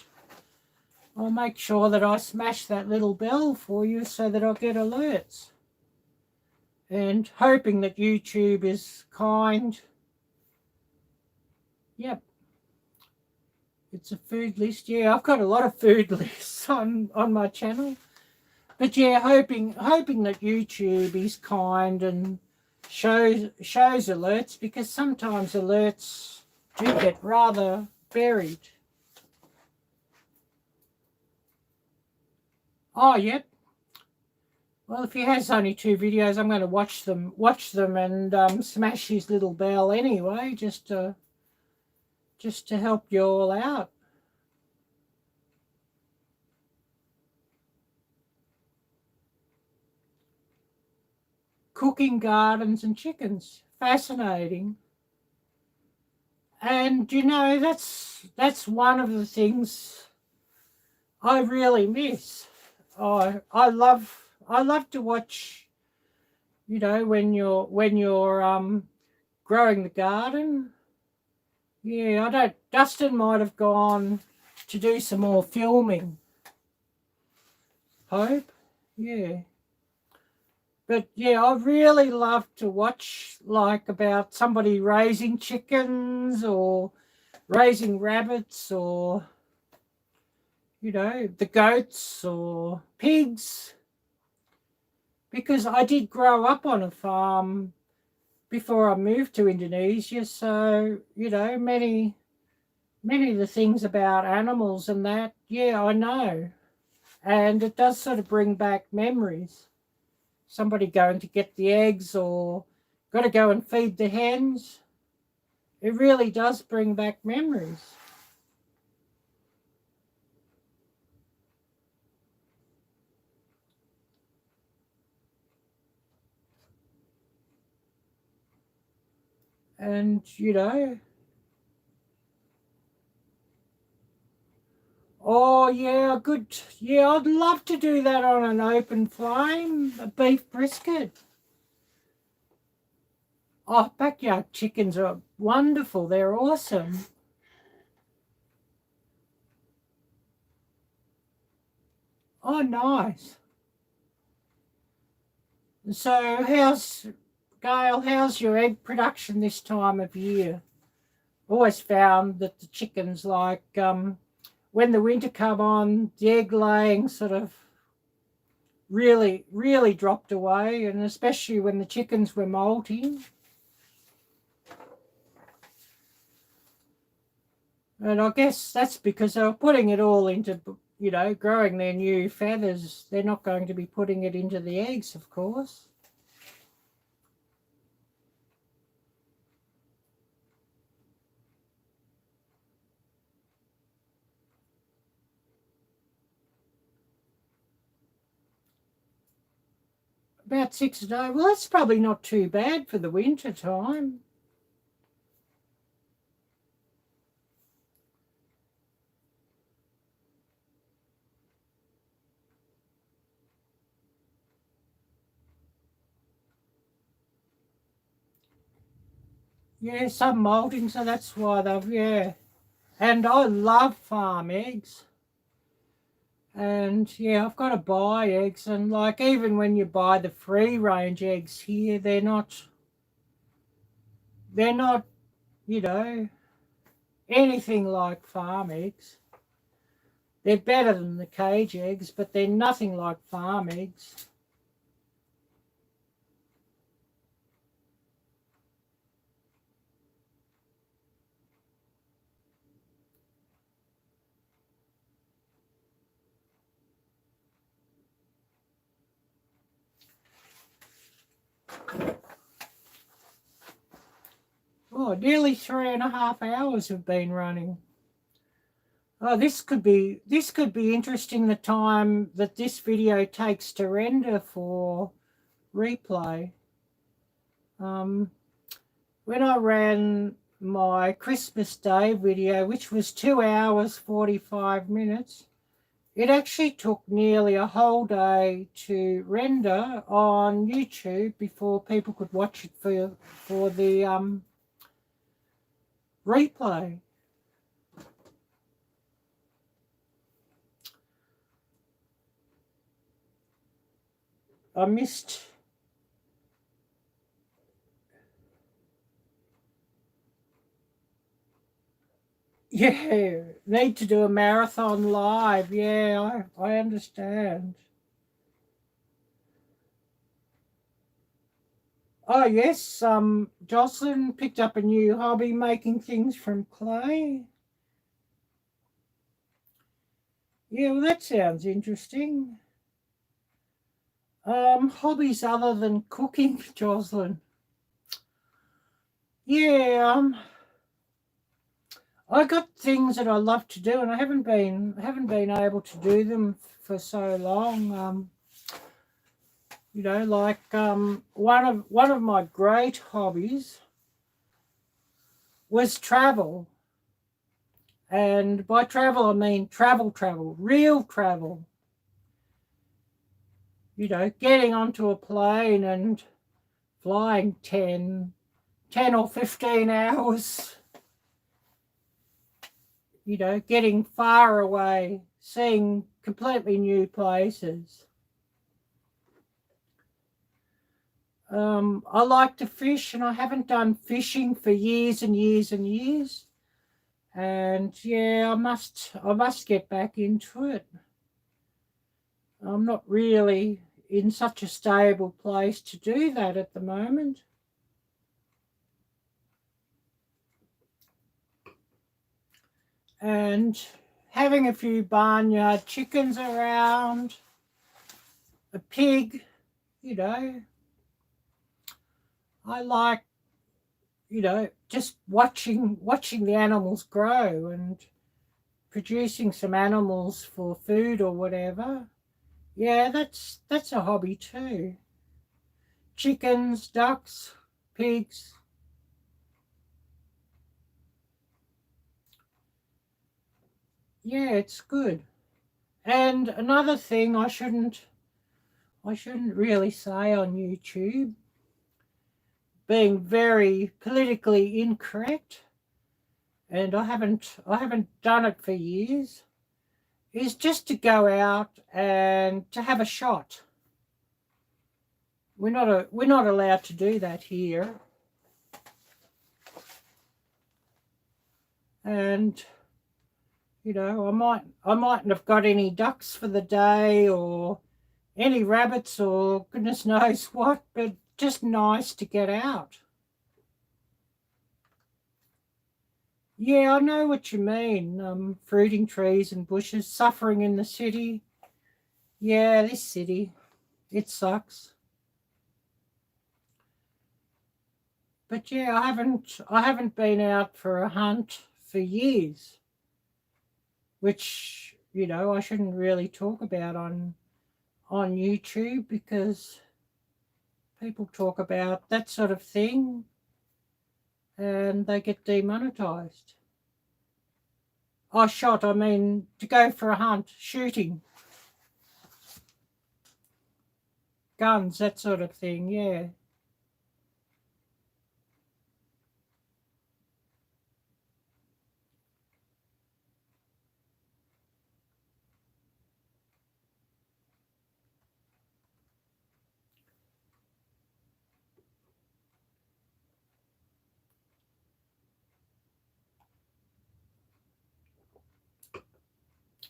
I'll make sure that I smash that little bell for you so that I'll get alerts. And hoping that YouTube is kind. Yep. It's a food list. Yeah, I've got a lot of food lists on my channel. But yeah, hoping that YouTube is kind and shows alerts, because sometimes alerts do get rather buried. Oh, yep. Well, if he has only 2 videos, I'm going to watch them and smash his little bell anyway, just to help you all out. Cooking gardens and chickens, fascinating. And you know, that's one of the things I really miss. I love to watch, you know, when you're growing the garden. Yeah, Dustin might have gone to do some more filming. Hope. Yeah. But yeah, I really love to watch, like, about somebody raising chickens or raising rabbits, or, you know, the goats or pigs. Because I did grow up on a farm before I moved to Indonesia, so, you know, many of the things about animals and that, yeah, I know. And it does sort of bring back memories. Somebody going to get the eggs, or got to go and feed the hens. It really does bring back memories. And, you know, oh, yeah, good. Yeah, I'd love to do that on an open flame, a beef brisket. Oh, backyard chickens are wonderful. They're awesome. Oh, nice. So Gail, how's your egg production this time of year? Always found that the chickens, like, when the winter come on, the egg laying sort of really dropped away, and especially when the chickens were molting. And I guess that's because they were putting it all into, you know, growing their new feathers. They're not going to be putting it into the eggs, of course. About 6 a day. Well, that's probably not too bad for the winter time. Yeah, some molting, so that's why they've, yeah. And I love farm eggs. And yeah, I've got to buy eggs, and like, even when you buy the free range eggs here, they're not, you know, anything like farm eggs. They're better than the cage eggs, but they're nothing like farm eggs. Oh, nearly 3.5 hours have been running. Oh, this could be interesting, the time that this video takes to render for replay. When I ran my Christmas Day video, which was 2 hours 45 minutes, it actually took nearly a whole day to render on YouTube before people could watch it for the replay. I missed. Yeah, need to do a marathon live. Yeah, I understand. Oh yes, Jocelyn picked up a new hobby, making things from clay. Yeah, well, that sounds interesting. Hobbies other than cooking, Jocelyn. Yeah, I got things that I love to do, and I haven't been able to do them for so long. You know, like one of my great hobbies was travel, and by travel I mean travel, real travel. You know, getting onto a plane and flying 10 or 15 hours. You know, getting far away, seeing completely new places. I like to fish, and I haven't done fishing for years and years and years. And yeah, I must get back into it. I'm not really in such a stable place to do that at the moment. And having a few barnyard chickens around, a pig, you know, I like, you know, just watching the animals grow and producing some animals for food or whatever. Yeah, that's a hobby too. Chickens, ducks, pigs. Yeah, it's good. And another thing I shouldn't really say on YouTube, being very politically incorrect, and I haven't done it for years, is just to go out and to have a shot. We're not allowed to do that here. And you know, I mightn't have got any ducks for the day or any rabbits or goodness knows what, but just nice to get out. Yeah, I know what you mean. Fruiting trees and bushes, suffering in the city. Yeah, this city, it sucks. But yeah, I haven't been out for a hunt for years, which, you know, I shouldn't really talk about on YouTube, because people talk about that sort of thing and they get demonetized. Oh, shot, I mean to go for a hunt, shooting, guns, that sort of thing, yeah.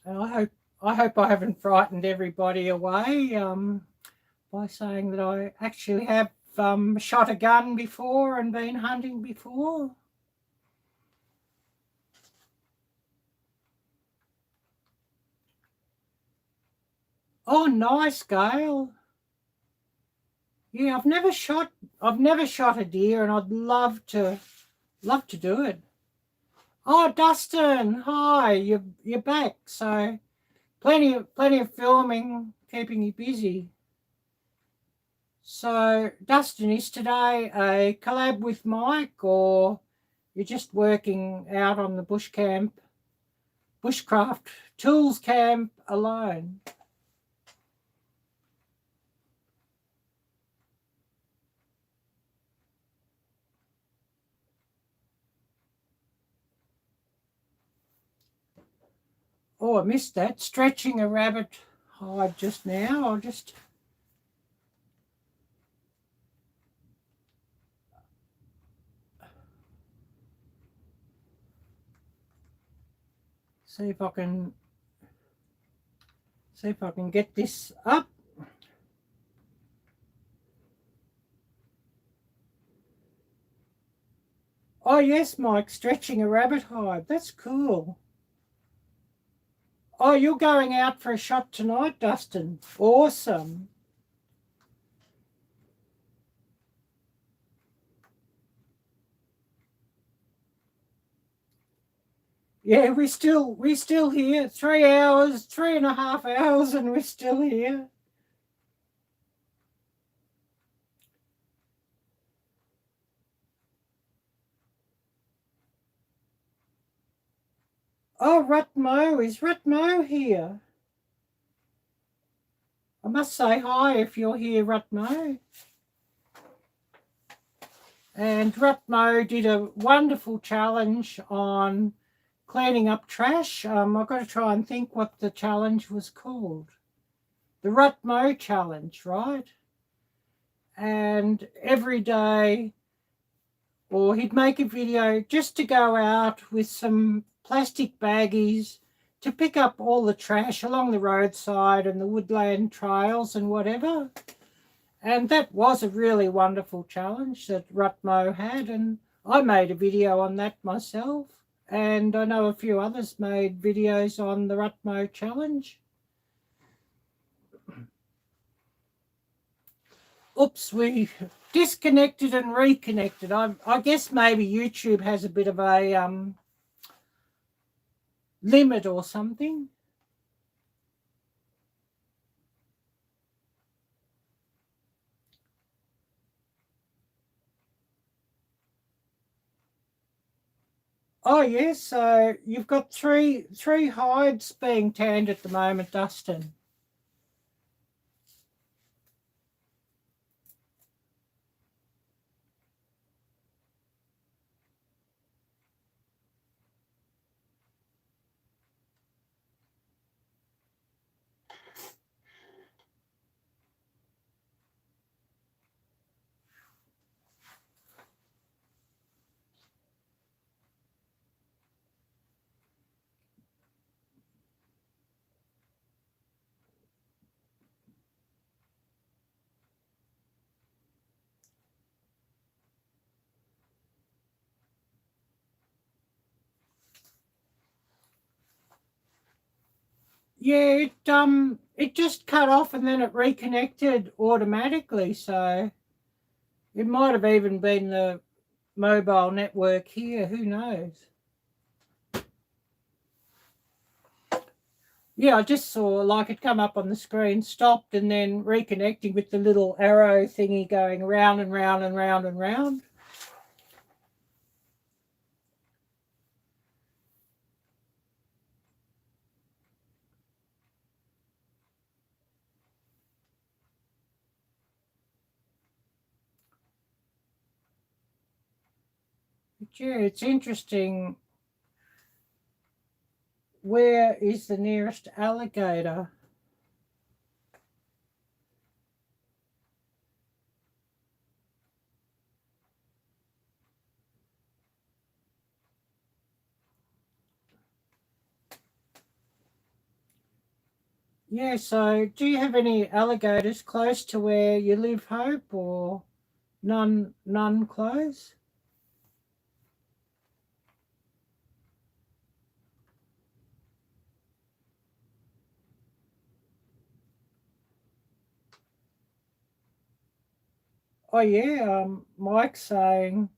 And I hope I haven't frightened everybody away by saying that I actually have shot a gun before and been hunting before. Oh, nice, Gail. Yeah, I've never shot a deer, and I'd love to do it. Oh, Dustin, hi, you're back. So plenty of filming, keeping you busy. So Dustin, is today a collab with Mike, or you're just working out on the bushcraft tools camp alone? Oh, I missed that. Stretching a rabbit hide just now. I'll just see if I can get this up. Oh yes, Mike, stretching a rabbit hide. That's cool. Oh, you're going out for a shot tonight, Dustin. Awesome. Yeah, we're still here. 3 hours, 3.5 hours, and we're still here. Oh, Rutmo, is Rutmo here? I must say hi if you're here, Rutmo. And Rutmo did a wonderful challenge on cleaning up trash. I've got to try and think what the challenge was called. The Rutmo challenge, right? And every day, or he'd make a video just to go out with some plastic baggies to pick up all the trash along the roadside and the woodland trails and whatever. And that was a really wonderful challenge that Rutmo had, and I made a video on that myself, and I know a few others made videos on the Rutmo challenge. Oops, we disconnected and reconnected. I guess maybe YouTube has a bit of a limit or something. Oh yes, so you've got three hides being tanned at the moment, Dustin. Yeah, it just cut off and then it reconnected automatically, so it might have even been the mobile network here, who knows. Yeah, I just saw like it come up on the screen, stopped, and then reconnecting with the little arrow thingy going round and round and round and round. But yeah, it's interesting. Where is the nearest alligator? Yeah, so do you have any alligators close to where you live, Hope, or none close? Oh yeah, Mike's saying,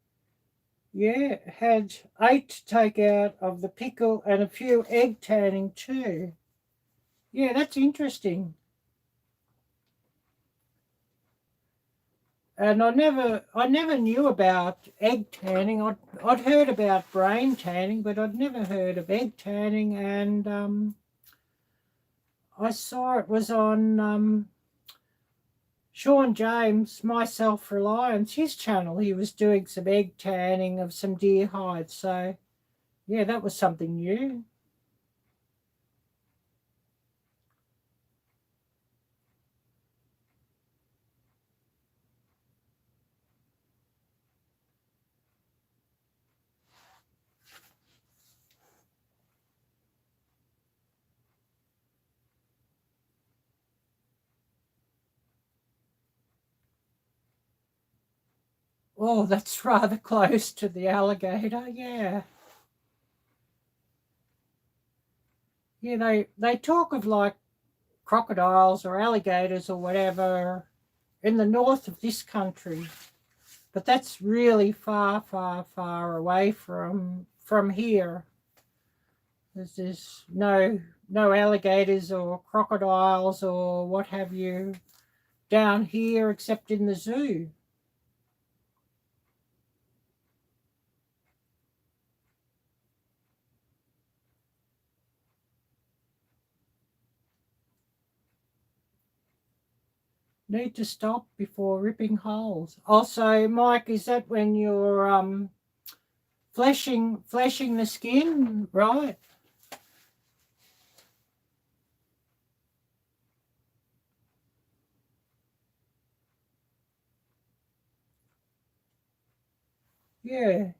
Yeah, had 8 to take out of the pickle and a few egg tanning too. Yeah, that's interesting. And I never knew about egg tanning. I'd heard about brain tanning, but I'd never heard of egg tanning. And I saw it was on Sean James, My Self-Reliance, his channel. He was doing some egg tanning of some deer hides. So, yeah, that was something new. Oh, that's rather close to the alligator, yeah. Yeah, they talk of like crocodiles or alligators or whatever in the north of this country, but that's really far, far, far away from here. There's no alligators or crocodiles or what have you down here except in the zoo. Need to stop before ripping holes. Also, Mike, is that when you're fleshing the skin, right? Yeah.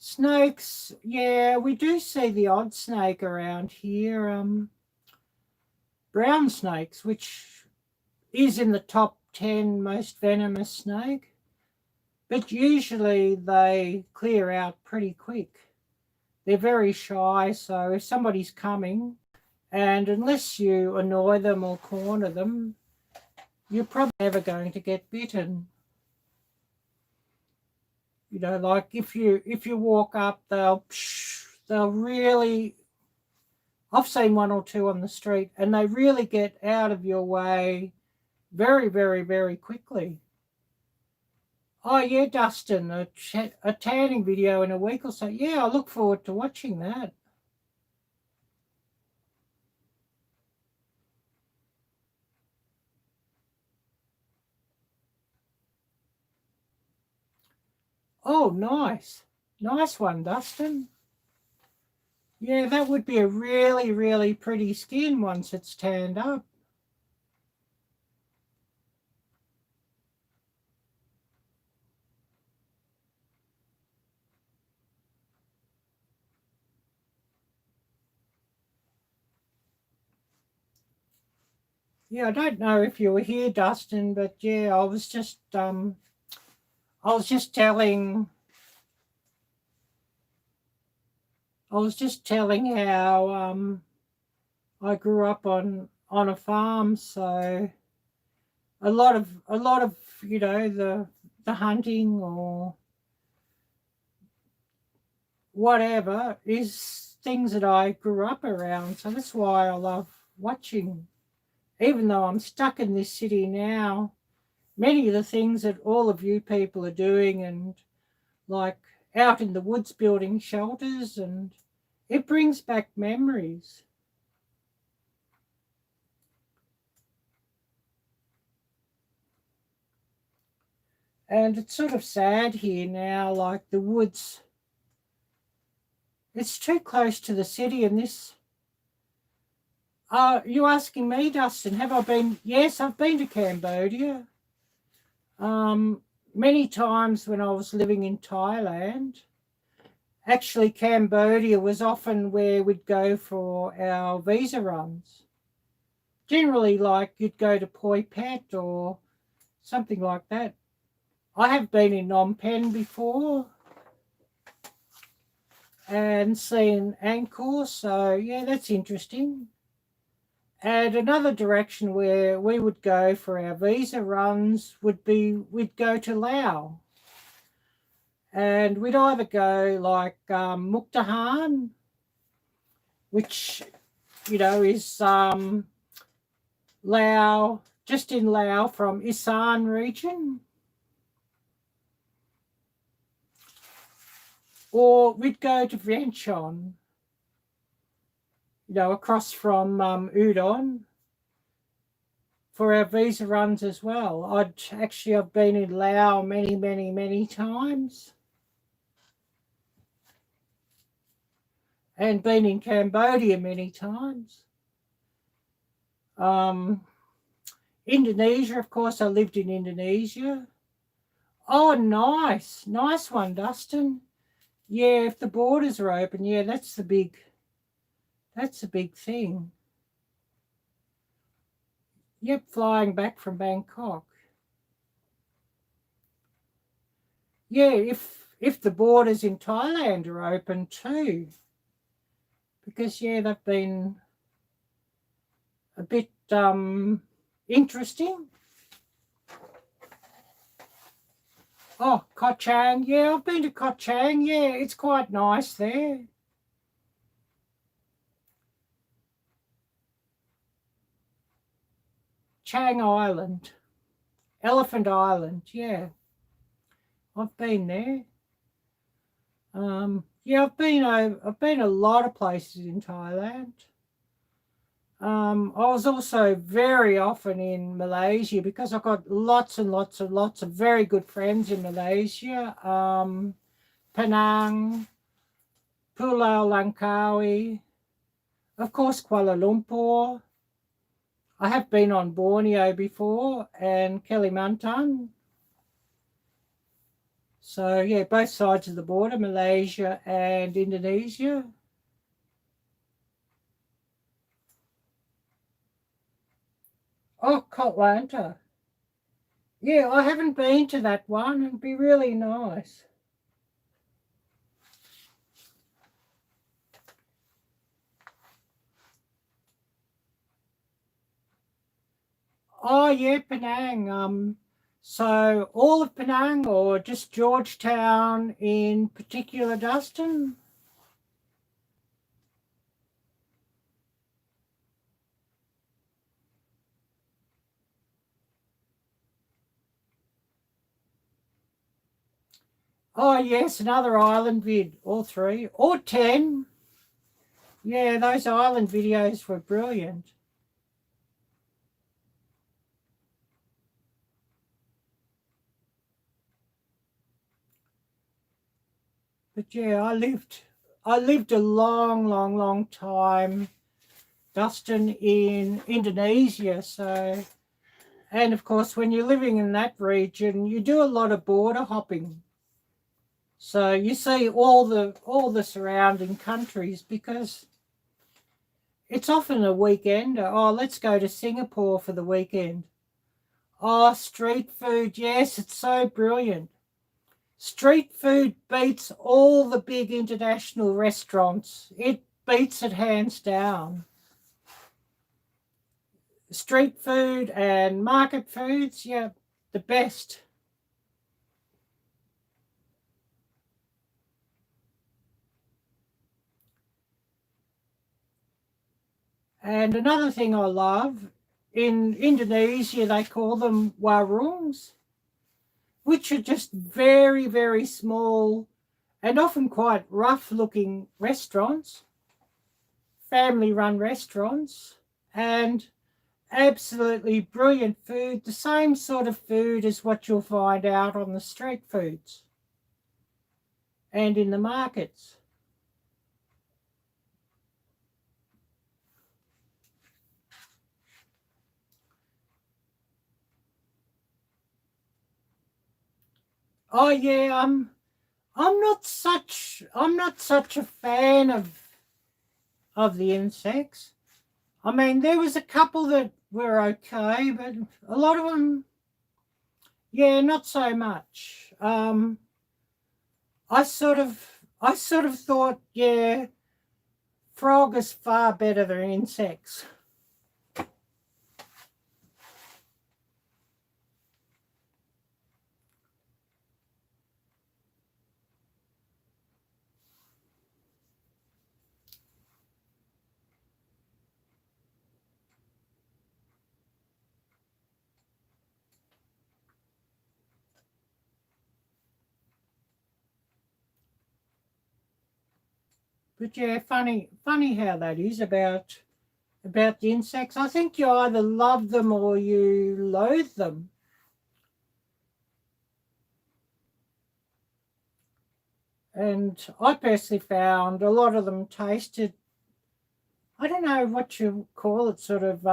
Snakes, yeah, we do see the odd snake around here. Brown snakes, which is in the top 10 most venomous snake, but usually they clear out pretty quick. They're very shy, so if somebody's coming, and unless you annoy them or corner them, you're probably never going to get bitten. You know, like if you walk up, they'll really. I've seen one or two on the street, and they really get out of your way very, very, very quickly. Oh yeah, Dustin, a tanning video in a week or so. Yeah, I look forward to watching that. Oh, nice. Nice one, Dustin. Yeah, that would be a really, really pretty skin once it's tanned up. Yeah, I don't know if you were here, Dustin, but yeah, I was just telling how I grew up on a farm, so a lot of the hunting or whatever is things that I grew up around. So that's why I love watching. Even though I'm stuck in this city now, many of the things that all of you people are doing, and like out in the woods building shelters, and it brings back memories. And it's sort of sad here now, like the woods. It's too close to the city, and this. You asking me, Dustin? Have I been? Yes, I've been to Cambodia. Many times when I was living in Thailand. Actually, Cambodia was often where we'd go for our visa runs. Generally, like you'd go to Poi Phet or something like that. I have been in Phnom Penh before and seen Angkor, so yeah, that's interesting. And another direction where we would go for our visa runs would be we'd go to Laos. And we'd either go like Mukdahan, which, you know, is Laos, just in Laos from Isan region. Or we'd go to Vientiane, you know, across from Udon for our visa runs as well. I've been in Laos many, many, many times. And been in Cambodia many times. Indonesia, of course, I lived in Indonesia. Oh, nice. Nice one, Dustin. Yeah, if the borders are open, yeah, that's the big thing. Yep, flying back from Bangkok. Yeah, if the borders in Thailand are open too. Because, yeah, they've been a bit interesting. Oh, Koh Chang. Yeah, I've been to Koh Chang. Yeah, it's quite nice there. Chang Island. Elephant Island, yeah. I've been there. Yeah, I've been a lot of places in Thailand. I was also very often in Malaysia because I've got lots and lots and lots of very good friends in Malaysia. Penang, Pulau Langkawi, of course Kuala Lumpur. I have been on Borneo before and Kalimantan. So yeah, both sides of the border, Malaysia and Indonesia. Oh, Koh Lanta. Yeah, I haven't been to that one. It'd be really nice. Oh yeah, Penang. So all of Penang or just Georgetown in particular, Dustin? Oh yes, another island vid, all three, or 10. Yeah, those island videos were brilliant. But yeah, I lived a long, long, long time, Dustin, in Indonesia. So, and of course, when you're living in that region, you do a lot of border hopping. So you see all the surrounding countries because it's often a weekend. Oh, let's go to Singapore for the weekend. Oh, street food. Yes, it's so brilliant. Street food beats all the big international restaurants. It beats it hands down. Street food and market foods, yeah, the best. And another thing I love, in Indonesia they call them warungs, which are just very, very small and often quite rough looking restaurants, family run restaurants, and absolutely brilliant food, the same sort of food as what you'll find out on the street foods and in the markets. Oh yeah, I'm not such a fan of the insects. I mean, there was a couple that were okay, but a lot of them, yeah, not so much. I sort of thought, yeah, frog is far better than insects. But yeah, funny how that is about the insects. I think you either love them or you loathe them. And I personally found a lot of them tasted, I don't know what you call it, sort of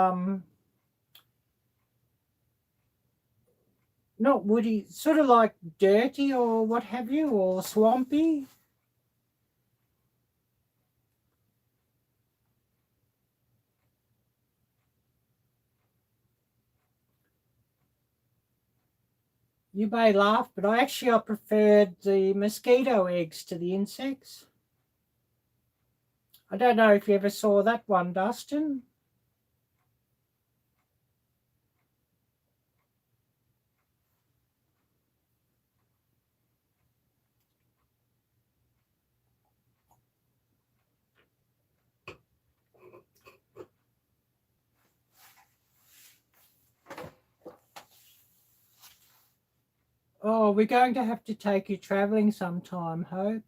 not woody, sort of like dirty or what have you, or swampy. You may laugh, but I preferred the mosquito eggs to the insects. I don't know if you ever saw that one, Dustin. Oh, we're going to have to take you travelling sometime, Hope.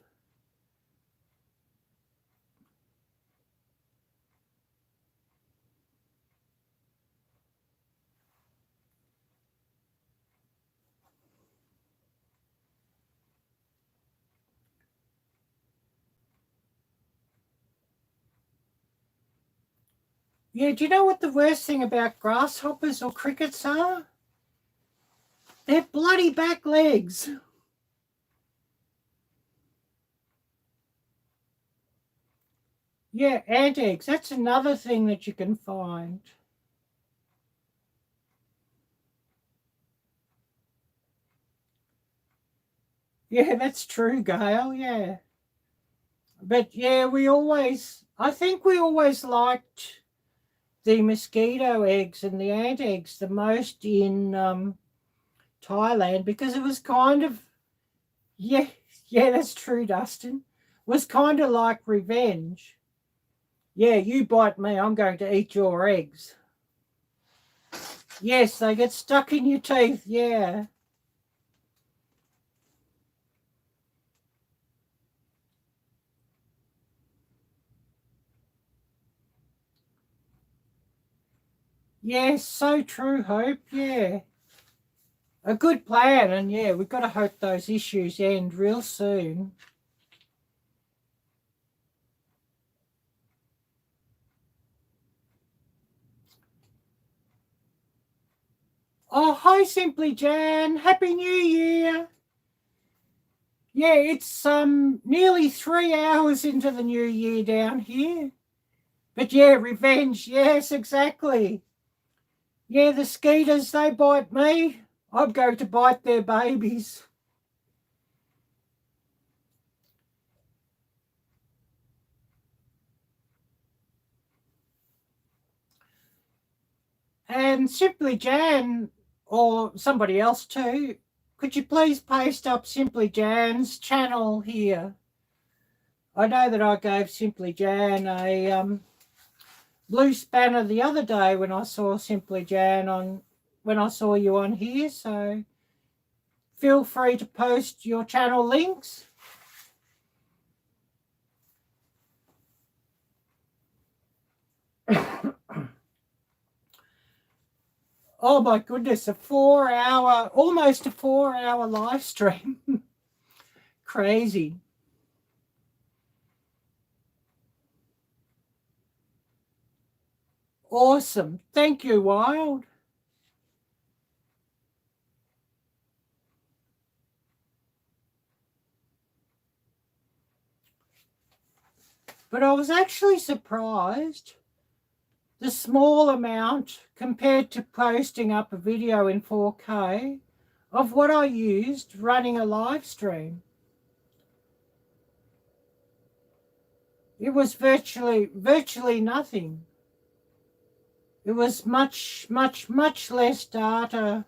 Yeah, do you know what the worst thing about grasshoppers or crickets are? They're bloody back legs. Yeah, ant eggs. That's another thing that you can find. Yeah, that's true, Gail. Yeah. But yeah, I think we always liked the mosquito eggs and the ant eggs the most in Thailand because it was kind of, yeah, yeah, that's true, Dustin. Was kind of like revenge. Yeah, you bite me, I'm going to eat your eggs. Yes, they get stuck in your teeth, yeah. Yes, so true, Hope, yeah. A good plan, and yeah, we've got to hope those issues end real soon. Oh, hi, Simply Jan. Happy New Year. Yeah, it's nearly 3 hours into the new year down here. But yeah, revenge. Yes, exactly. Yeah, the skeeters, they bite me. I'm going to bite their babies. And Simply Jan, or somebody else too, could you please paste up Simply Jan's channel here? I know that I gave Simply Jan a blue spanner the other day when I saw Simply Jan when I saw you on here, so feel free to post your channel links. Oh my goodness, almost a 4 hour live stream. Crazy. Awesome. Thank you, Wild. But I was actually surprised the small amount compared to posting up a video in 4K of what I used running a live stream. It was virtually nothing. It was much less data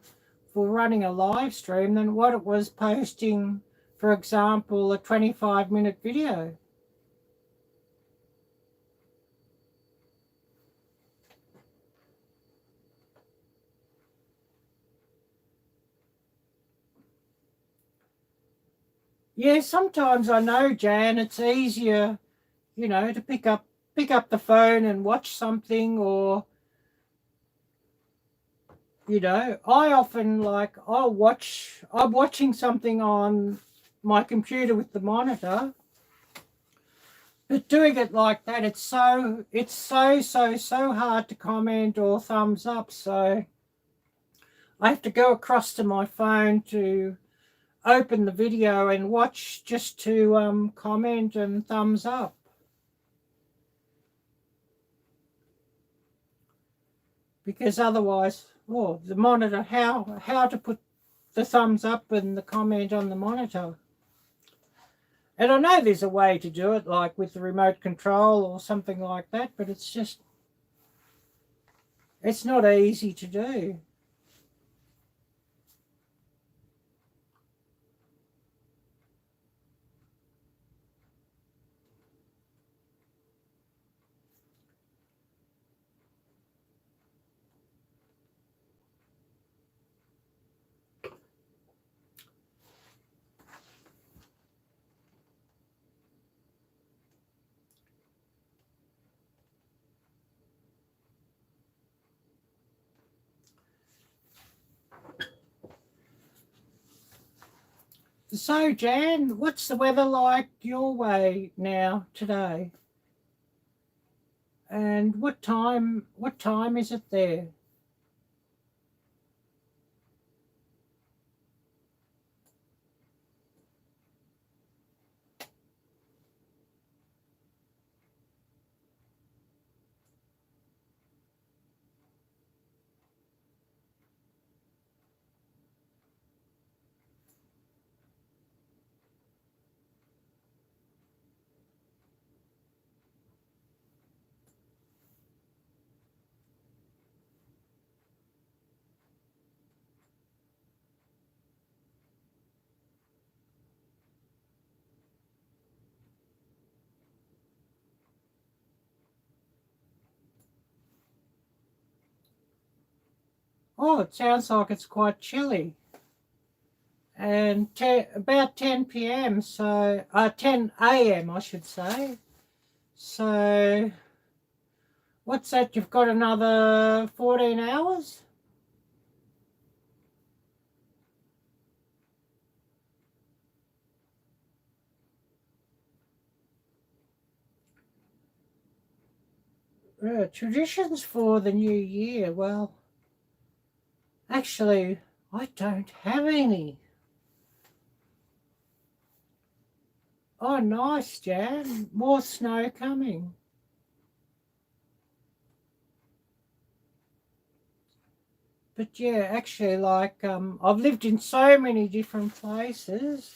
for running a live stream than what it was posting, for example, a 25-minute video. Yeah, sometimes I know, Jan, it's easier, you know, to pick up the phone and watch something, or, you know, I often like I'm watching something on my computer with the monitor, but doing it like that, it's so hard to comment or thumbs up. So I have to go across to my phone to open the video and watch, just to comment and thumbs up. Because otherwise, oh, the monitor, how to put the thumbs up and the comment on the monitor. And I know there's a way to do it, like with the remote control or something like that, but it's not easy to do. So, Jan, what's the weather like your way now today? And what time is it there? Oh, it sounds like it's quite chilly. And about 10 p.m, so 10 a.m, I should say. So what's that? You've got another 14 hours? Traditions for the new year. Well, actually, I don't have any. Oh, nice, Jan. More snow coming. But yeah, actually, like, I've lived in so many different places,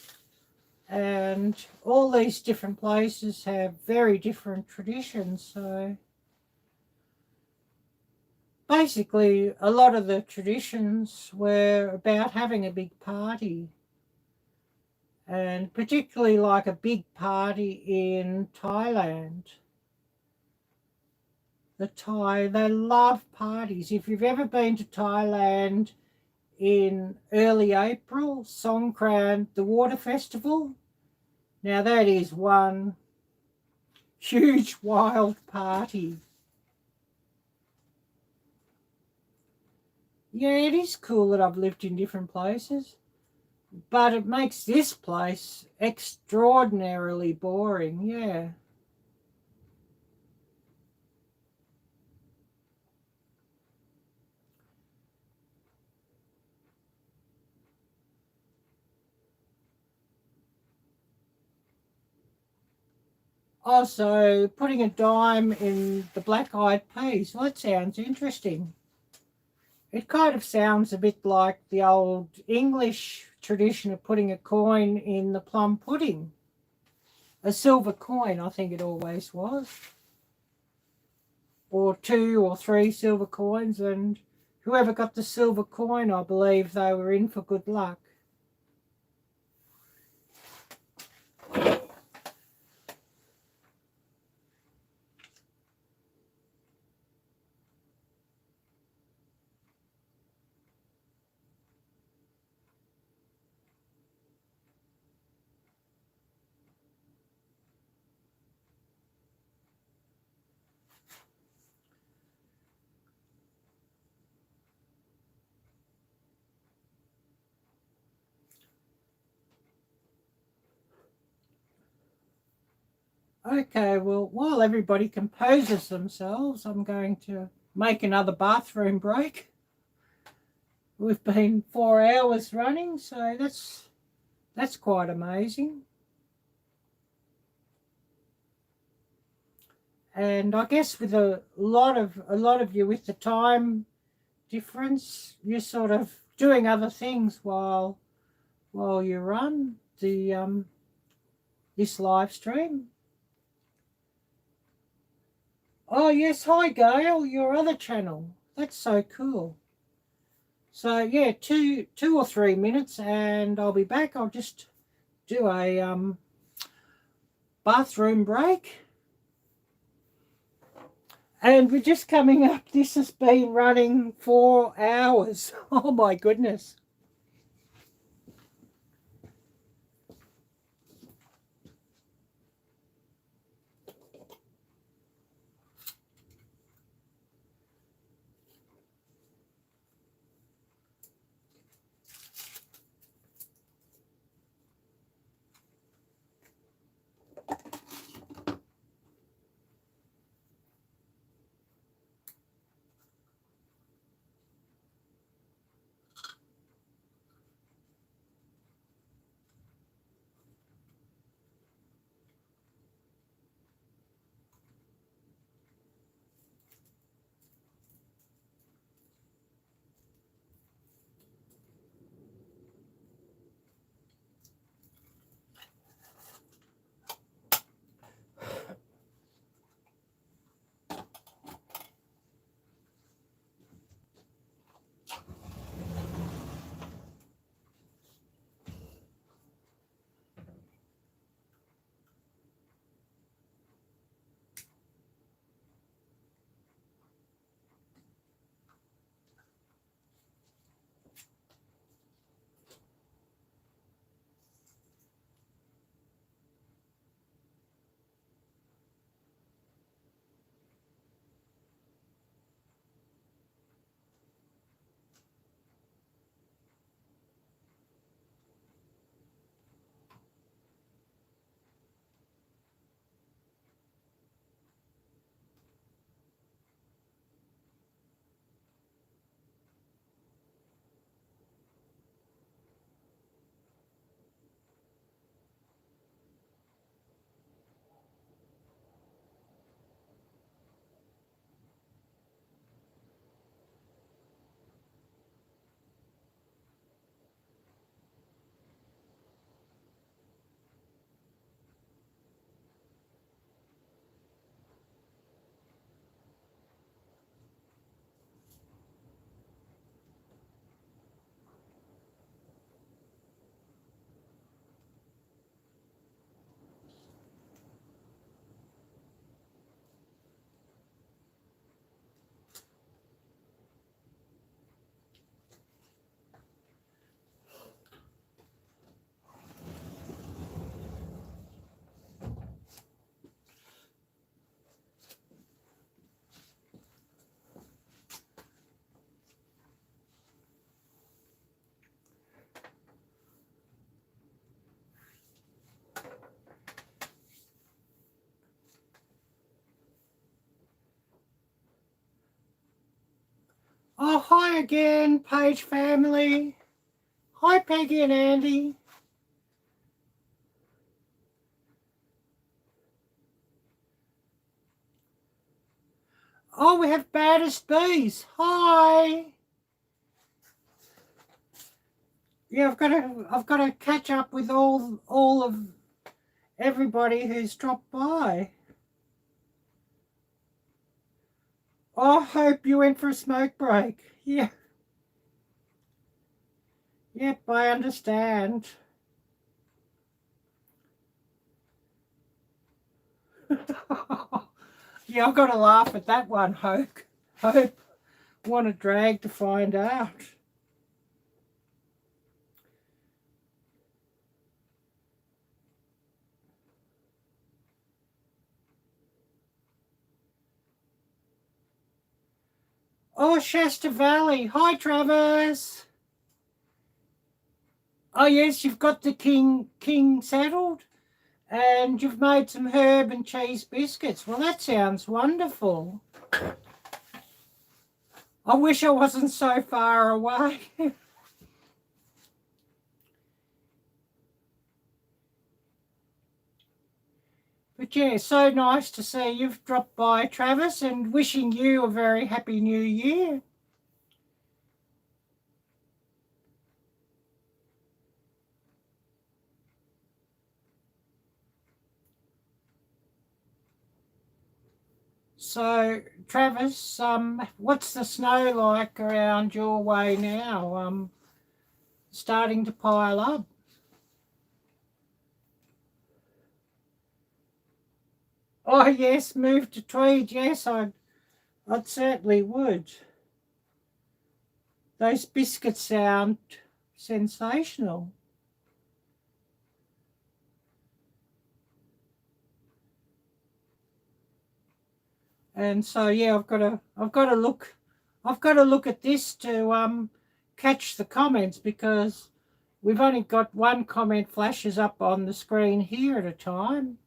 and all these different places have very different traditions. So basically, a lot of the traditions were about having a big party, and particularly like a big party in Thailand. The Thai, they love parties. If you've ever been to Thailand in early April, Songkran, the water festival, now that is one huge wild party. Yeah, it is cool that I've lived in different places, but it makes this place extraordinarily boring, yeah. Also, putting a dime in the black-eyed peas, well, that sounds interesting. It kind of sounds a bit like the old English tradition of putting a coin in the plum pudding. A silver coin, I think it always was. Or 2 or 3 silver coins, and whoever got the silver coin, I believe they were in for good luck. Okay, well, while everybody composes themselves, I'm going to make another bathroom break. We've been 4 hours running, so that's quite amazing. And I guess with a lot of you with the time difference, you're sort of doing other things while you run the this live stream. Oh yes, hi Gail, your other channel. That's so cool. So yeah, two or 3 minutes and I'll be back. I'll just do a bathroom break. And we're just coming up. This has been running 4 hours. Oh my goodness. Oh, hi again, Page family. Hi, Peggy and Andy. Oh, we have Baddest Bees. Hi. Yeah, I've got to catch up with all of everybody who's dropped by. Oh, I hope you went for a smoke break. Yeah. Yep, I understand. Yeah, I've got to laugh at that one, Hope. Hope. Want to drag to find out. Oh, Shasta Valley. Hi, Travis. Oh, yes, you've got the king saddled. And you've made some herb and cheese biscuits. Well, that sounds wonderful. I wish I wasn't so far away. But yeah, so nice to see you've dropped by, Travis, and wishing you a very happy new year. So, Travis, what's the snow like around your way now? Starting to pile up? Oh yes, move to Tweed. Yes, I'd certainly would. Those biscuits sound sensational. And so yeah, I've got to look at this to catch the comments, because we've only got one comment flashes up on the screen here at a time.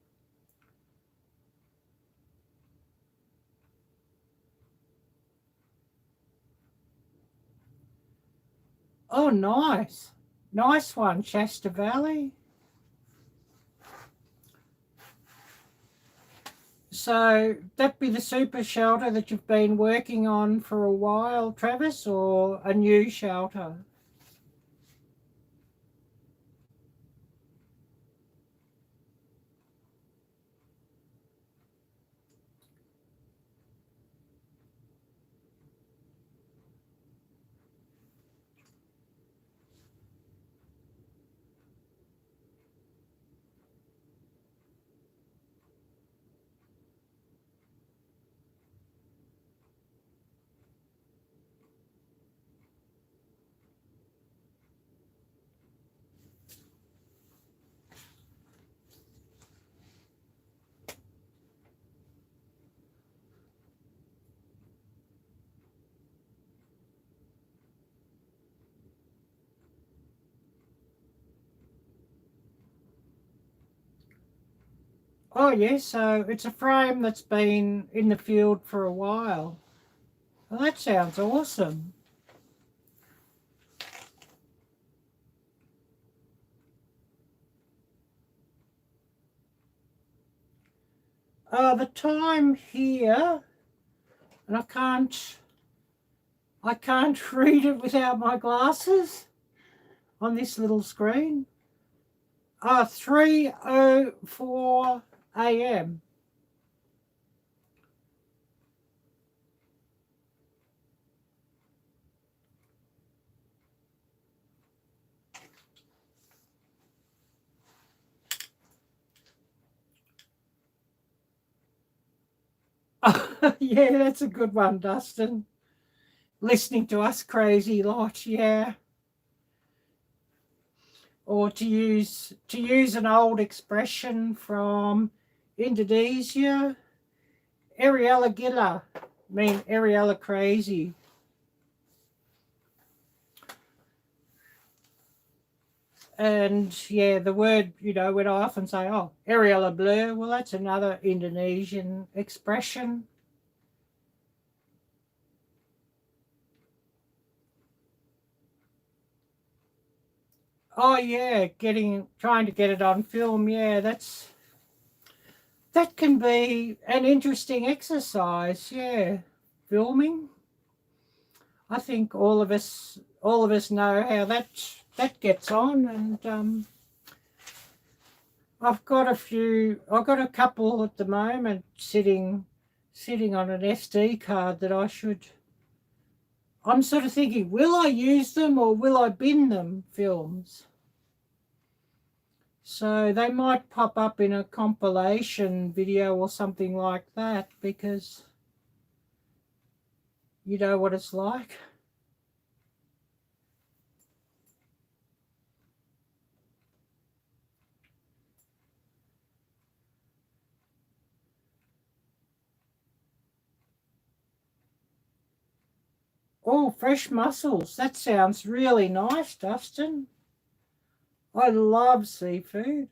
Oh, nice. Nice one, Shasta Valley. So that be the super shelter that you've been working on for a while, Travis, or a new shelter? Oh yes, so it's a frame that's been in the field for a while. Well, that sounds awesome. The time here, and I can't read it without my glasses on this little screen. 3:04 a.m. Yeah, that's a good one, Dustin. Listening to us crazy lot, yeah. Or to use an old expression from Indonesia, Arielle gila, mean Arielle crazy. And yeah, the word, when I often say, oh, Arielle blur, well, that's another Indonesian expression. Oh yeah, trying to get it on film, yeah, that can be an interesting exercise, yeah. Filming. I think all of us know how that gets on, and I've got a couple at the moment sitting on an SD card that I'm sort of thinking, will I use them or will I bin them, films? So they might pop up in a compilation video or something like that, because you know what it's like. Oh, fresh mussels. That sounds really nice, Dustin. I love seafood.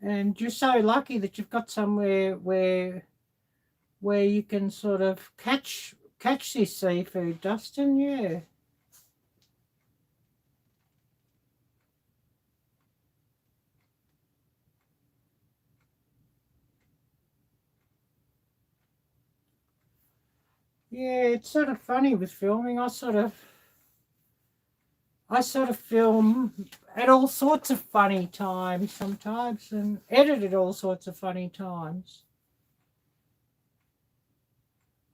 And you're so lucky that you've got somewhere where you can sort of catch this seafood, Dustin. Yeah. Yeah, it's sort of funny with filming. I sort of film at all sorts of funny times sometimes, and edit at all sorts of funny times.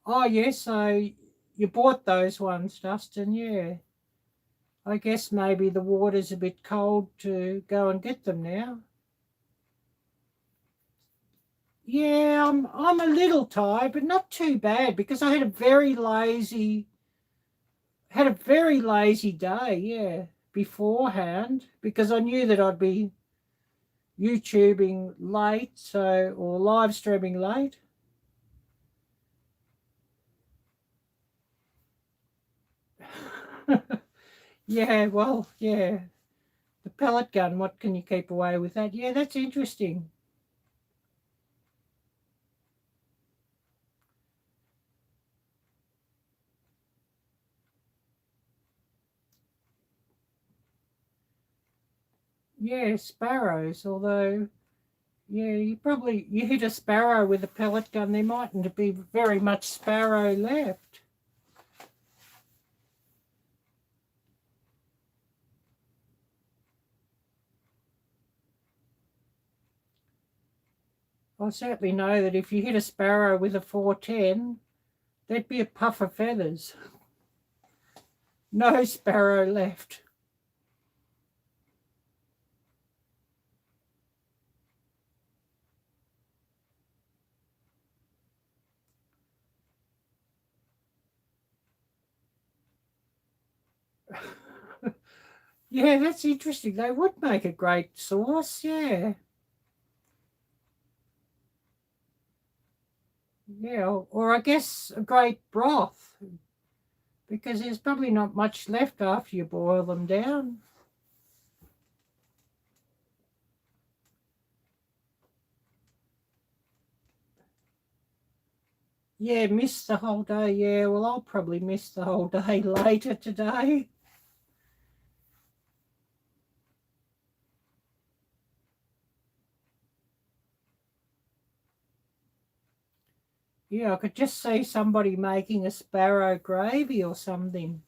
Oh, yes, so you bought those ones, Dustin, yeah. I guess maybe the water's a bit cold to go and get them now. Yeah, I'm a little tired, but not too bad because I had a very lazy day, yeah, beforehand, because I knew that I'd be YouTubing late, or live streaming late. Yeah, well, yeah. The pellet gun, what can you keep away with that? Yeah, that's interesting. Yeah, sparrows, although, yeah, you hit a sparrow with a pellet gun, there mightn't be very much sparrow left. I certainly know that if you hit a sparrow with a 410, there'd be a puff of feathers. No sparrow left. Yeah, that's interesting. They would make a great sauce, yeah. Yeah, or I guess a great broth, because there's probably not much left after you boil them down. Yeah, miss the whole day. Yeah, well, I'll probably miss the whole day later today. Yeah, I could just see somebody making a sparrow gravy or something.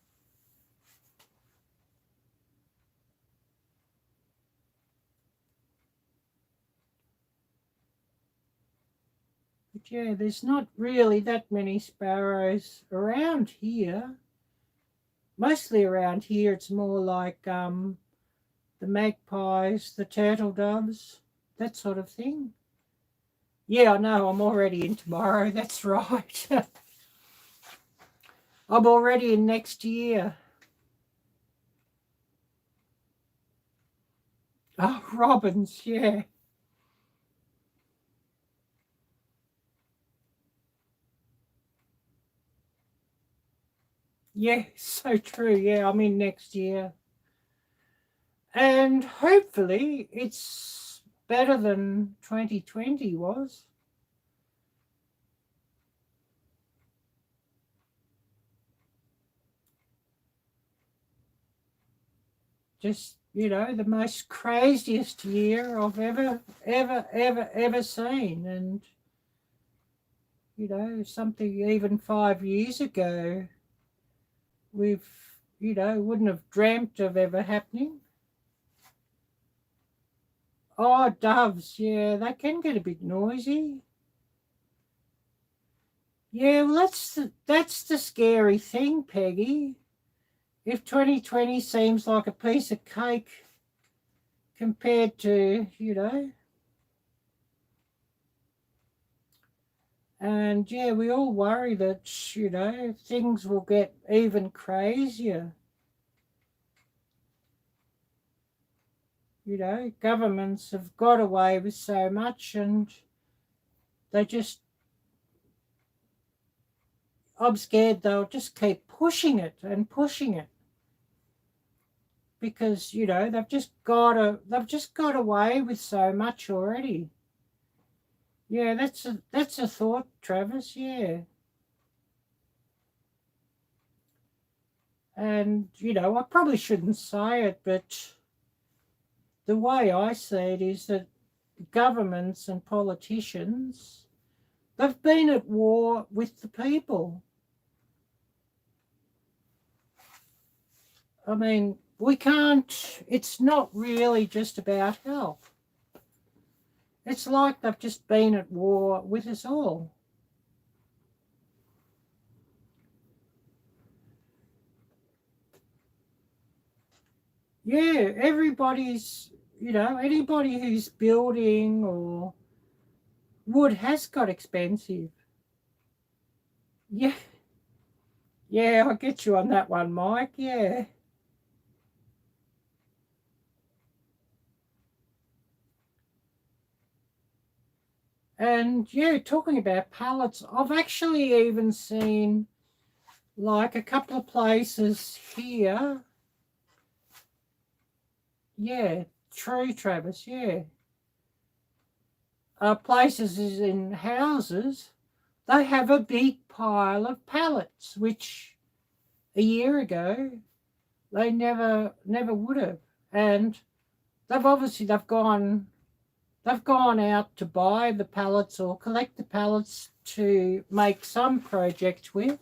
But yeah, there's not really that many sparrows around here. Mostly around here, it's more like the magpies, the turtle doves, that sort of thing. Yeah, I know, I'm already in tomorrow, that's right. I'm already in next year. Oh, robins, yeah. Yeah, so true. Yeah, I'm in next year. And hopefully it's better than 2020 was. Just, the most craziest year I've ever seen. And, something even 5 years ago we've, wouldn't have dreamt of ever happening. Oh, doves, yeah, they can get a bit noisy. Yeah, well, that's the scary thing, Peggy. If 2020 seems like a piece of cake compared to, and yeah, we all worry that, things will get even crazier. Governments have got away with so much, and they just, I'm scared they'll just keep pushing it and pushing it. because, you know, they've just got away with so much already. Yeah, that's a thought, Travis, yeah. And, you know, I probably shouldn't say it, but the way I see it is that governments and politicians, they've been at war with the people. I mean, we can't, it's not really just about health. It's like they've just been at war with us all. Yeah, everybody's, you know, anybody who's building or wood has got expensive. Yeah, yeah, I'll get you on that one, Mike, yeah. And yeah, talking about pallets, I've actually even seen like a couple of places here. Yeah, true, Travis, yeah. Places is in houses, they have a big pile of pallets, which a year ago they never would have. And they've gone out to buy the pallets or collect the pallets to make some project with.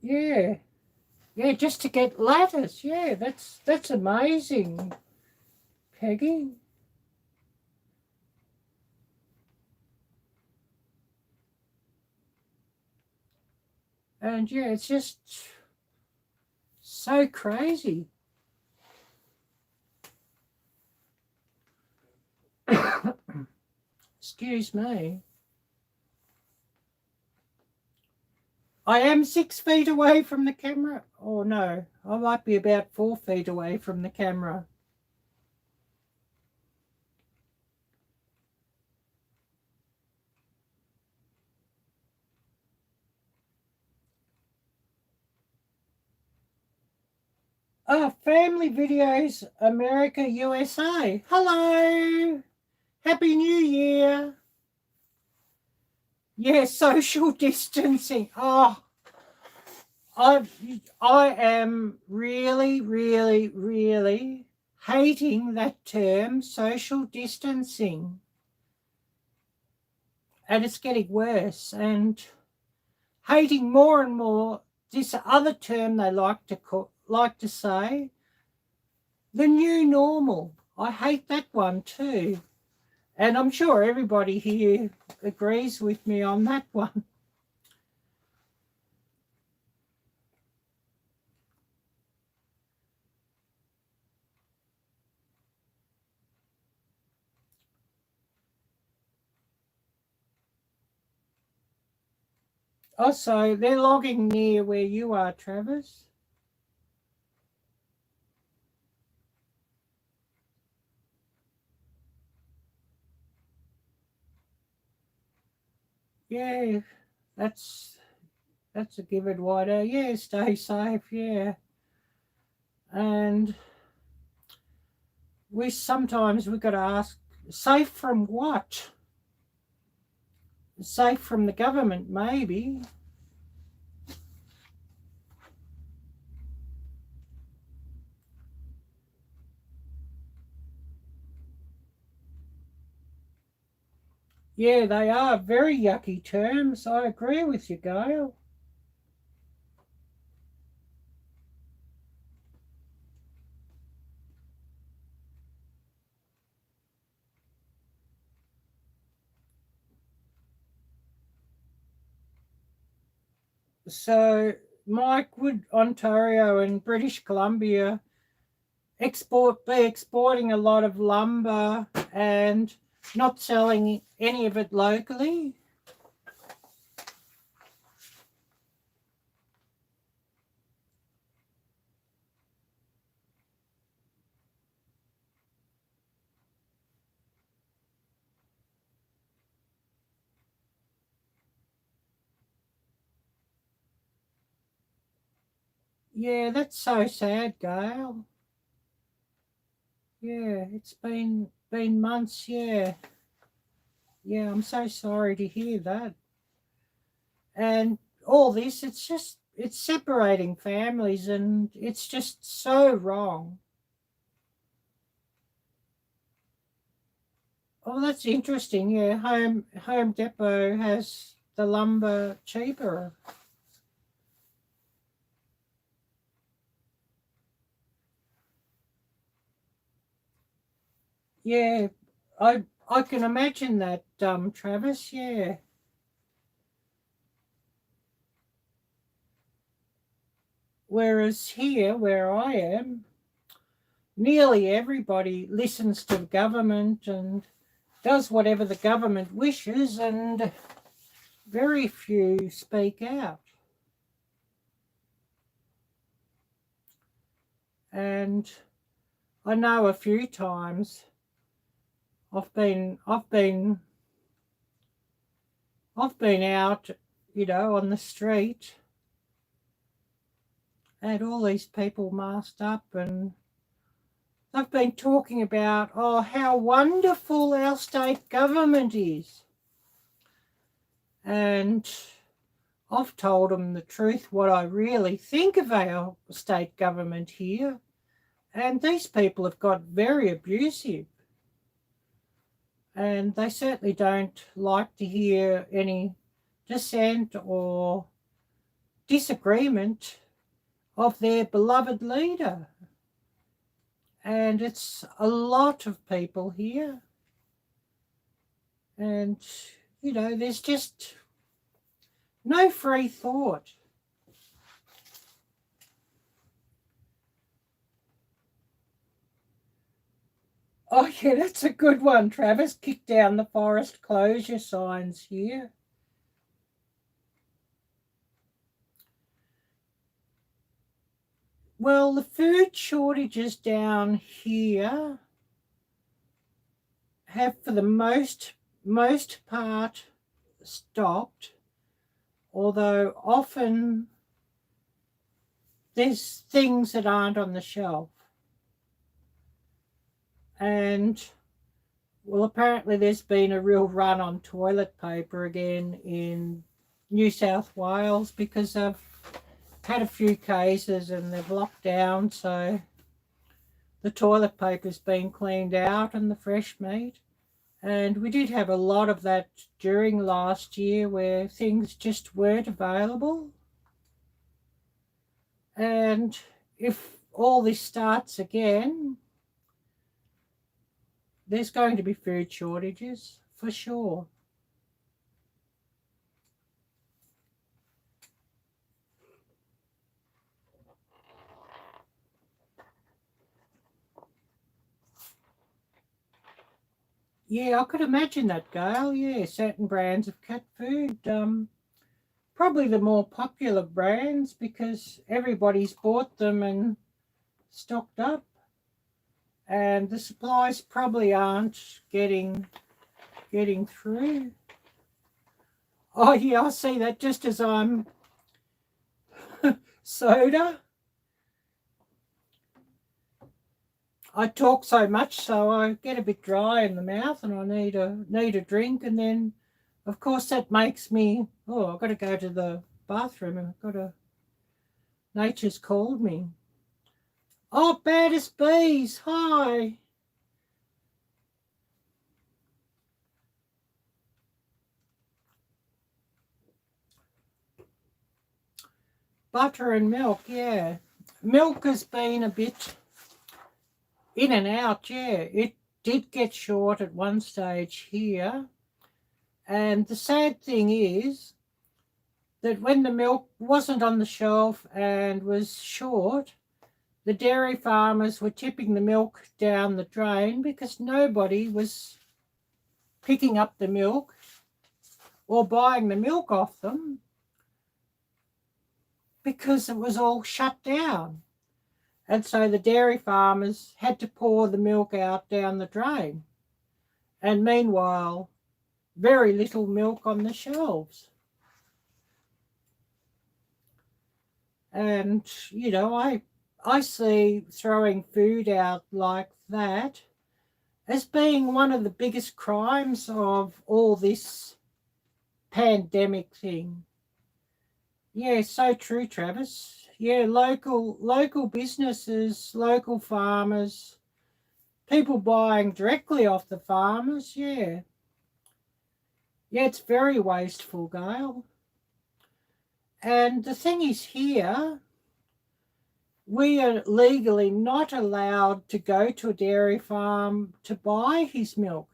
Yeah. Yeah, just to get ladders. Yeah, that's amazing, Peggy. And yeah, it's just so crazy. Excuse me. I am 6 feet away from the camera. Oh no, I might be about 4 feet away from the camera. Oh, Family Videos America USA. Hello. Happy New Year. Yeah, social distancing. Oh, I am really, really, really hating that term, social distancing. And it's getting worse. And hating more and more this other term they like to say, the new normal. I hate that one too. And I'm sure everybody here agrees with me on that one. Also, they're logging near where you are, Travis. Yeah, that's a given, Wider. Yeah, stay safe, yeah. And we've got to ask, safe from what? Safe from the government, maybe. Yeah, they are very yucky terms. I agree with you, Gail. So, Mike, would Ontario and British Columbia be exporting a lot of lumber and not selling any of it locally? Yeah, that's so sad, Gail. Yeah, it's been months, yeah. Yeah, I'm so sorry to hear that. And all this, it's separating families, and it's just so wrong. Oh, that's interesting. Yeah, Home Depot has the lumber cheaper. Yeah, I can imagine that, Travis. Yeah. Whereas here, where I am, nearly everybody listens to the government and does whatever the government wishes, and very few speak out. And I know a few times I've been out, on the street, and all these people masked up, and they've been talking about, oh, how wonderful our state government is. And I've told them the truth, what I really think of our state government here. And these people have got very abusive. And they certainly don't like to hear any dissent or disagreement of their beloved leader. And it's a lot of people here. And, there's just no free thought. Oh, yeah, that's a good one, Travis. Kick down the forest closure signs here. Well, the food shortages down here have, for the most part, stopped, although often there's things that aren't on the shelf. And, well, apparently there's been a real run on toilet paper again in New South Wales because they've had a few cases and they've locked down, so the toilet paper's been cleaned out and the fresh meat. And we did have a lot of that during last year where things just weren't available. And if all this starts again, there's going to be food shortages for sure. Yeah, I could imagine that, Gail. Yeah, certain brands of cat food. Probably the more popular brands because everybody's bought them and stocked up. And the supplies probably aren't getting through. Oh yeah, I see that just as I'm soda. I talk so much, so I get a bit dry in the mouth, and I need a drink, and then, of course, that makes me. Oh, I've got to go to the bathroom, and Nature's called me. Oh, baddest bees, hi. Butter and milk, yeah. Milk has been a bit in and out, yeah. It did get short at one stage here. And the sad thing is that when the milk wasn't on the shelf and was short, the dairy farmers were tipping the milk down the drain because nobody was picking up the milk or buying the milk off them because it was all shut down. And so the dairy farmers had to pour the milk out down the drain. And meanwhile, very little milk on the shelves. And, you know, I see throwing food out like that as being one of the biggest crimes of all this pandemic thing. Yeah, so true, Travis. Yeah, local businesses, local farmers, people buying directly off the farmers. Yeah, yeah, it's very wasteful, Gail. And the thing is, here we are legally not allowed to go to a dairy farm to buy his milk.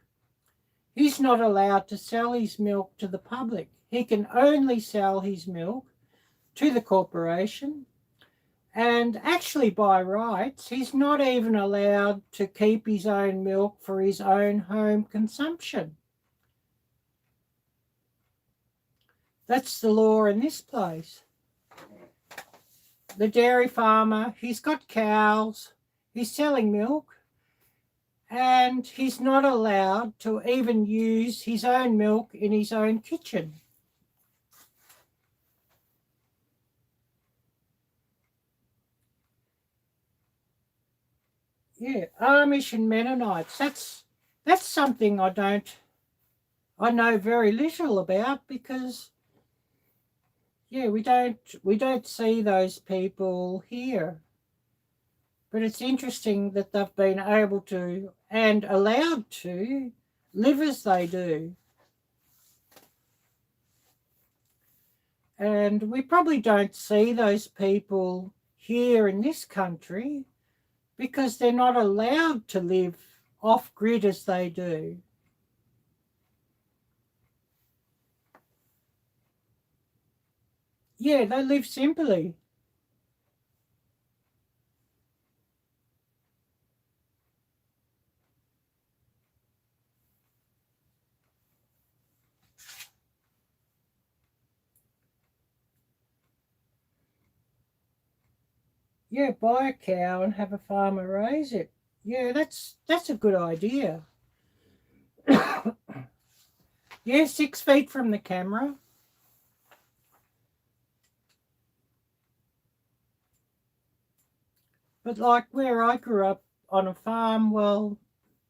He's not allowed to sell his milk to the public. He can only sell his milk to the corporation. And actually, by rights, he's not even allowed to keep his own milk for his own home consumption. That's the law in this place. The dairy farmer, he's got cows, he's selling milk, and he's not allowed to even use his own milk in his own kitchen. Yeah, Amish and Mennonites, that's something I know very little about, because yeah, we don't see those people here. But it's interesting that they've been able to and allowed to live as they do. And we probably don't see those people here in this country because they're not allowed to live off grid as they do. Yeah, they live simply. Yeah, buy a cow and have a farmer raise it. Yeah, that's a good idea. Yeah, 6 feet from the camera. But like where I grew up on a farm, well,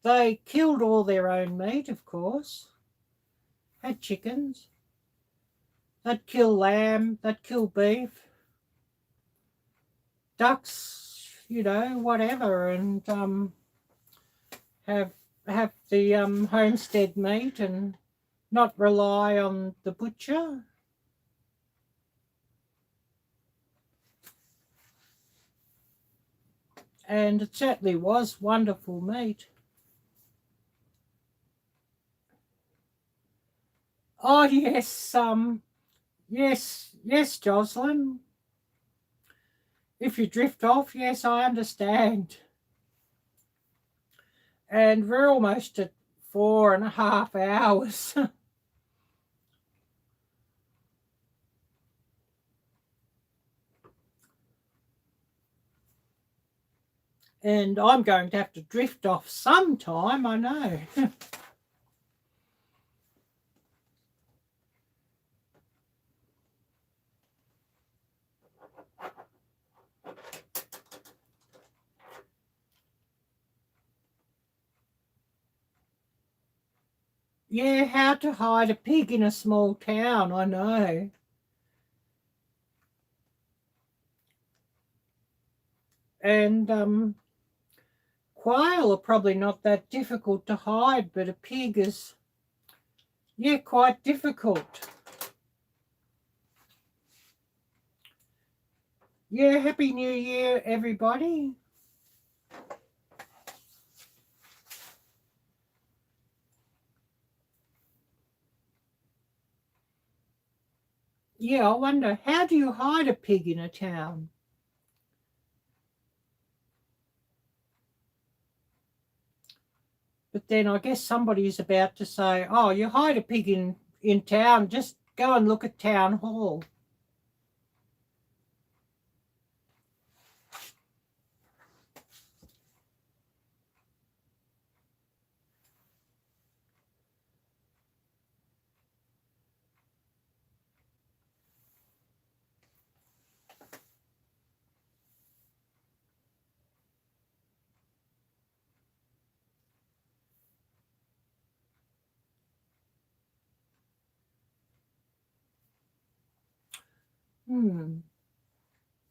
they killed all their own meat, of course. Had chickens. They'd kill lamb, they'd kill beef, ducks, you know, whatever, and have the homestead meat and not rely on the butcher. And it certainly was wonderful meat. Oh yes, yes, Jocelyn. If you drift off, yes, I understand. And we're almost at 4.5 hours. And I'm going to have to drift off sometime, I know. Yeah, how to hide a pig in a small town, I know. And quail are probably not that difficult to hide, but a pig is, yeah, quite difficult. Yeah, Happy New Year, everybody. Yeah, I wonder, how do you hide a pig in a town? But then I guess somebody's about to say, oh, you hide a pig in town, just go and look at town hall.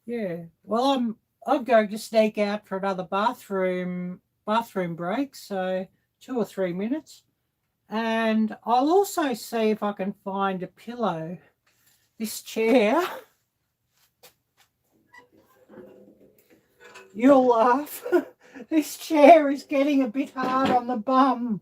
Yeah. Well, I'm going to sneak out for another bathroom break, so 2 or 3 minutes. And I'll also see if I can find a pillow. This chair, you'll laugh. This chair is getting a bit hard on the bum.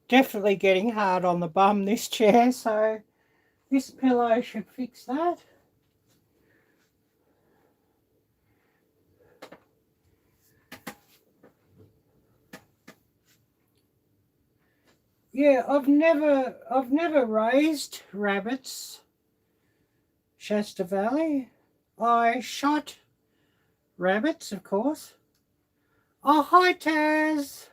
Definitely getting hard on the bum, this chair, so this pillow should fix that. Yeah, I've never raised rabbits, Shasta Valley. I shot rabbits, of course. Oh, hi, Taz.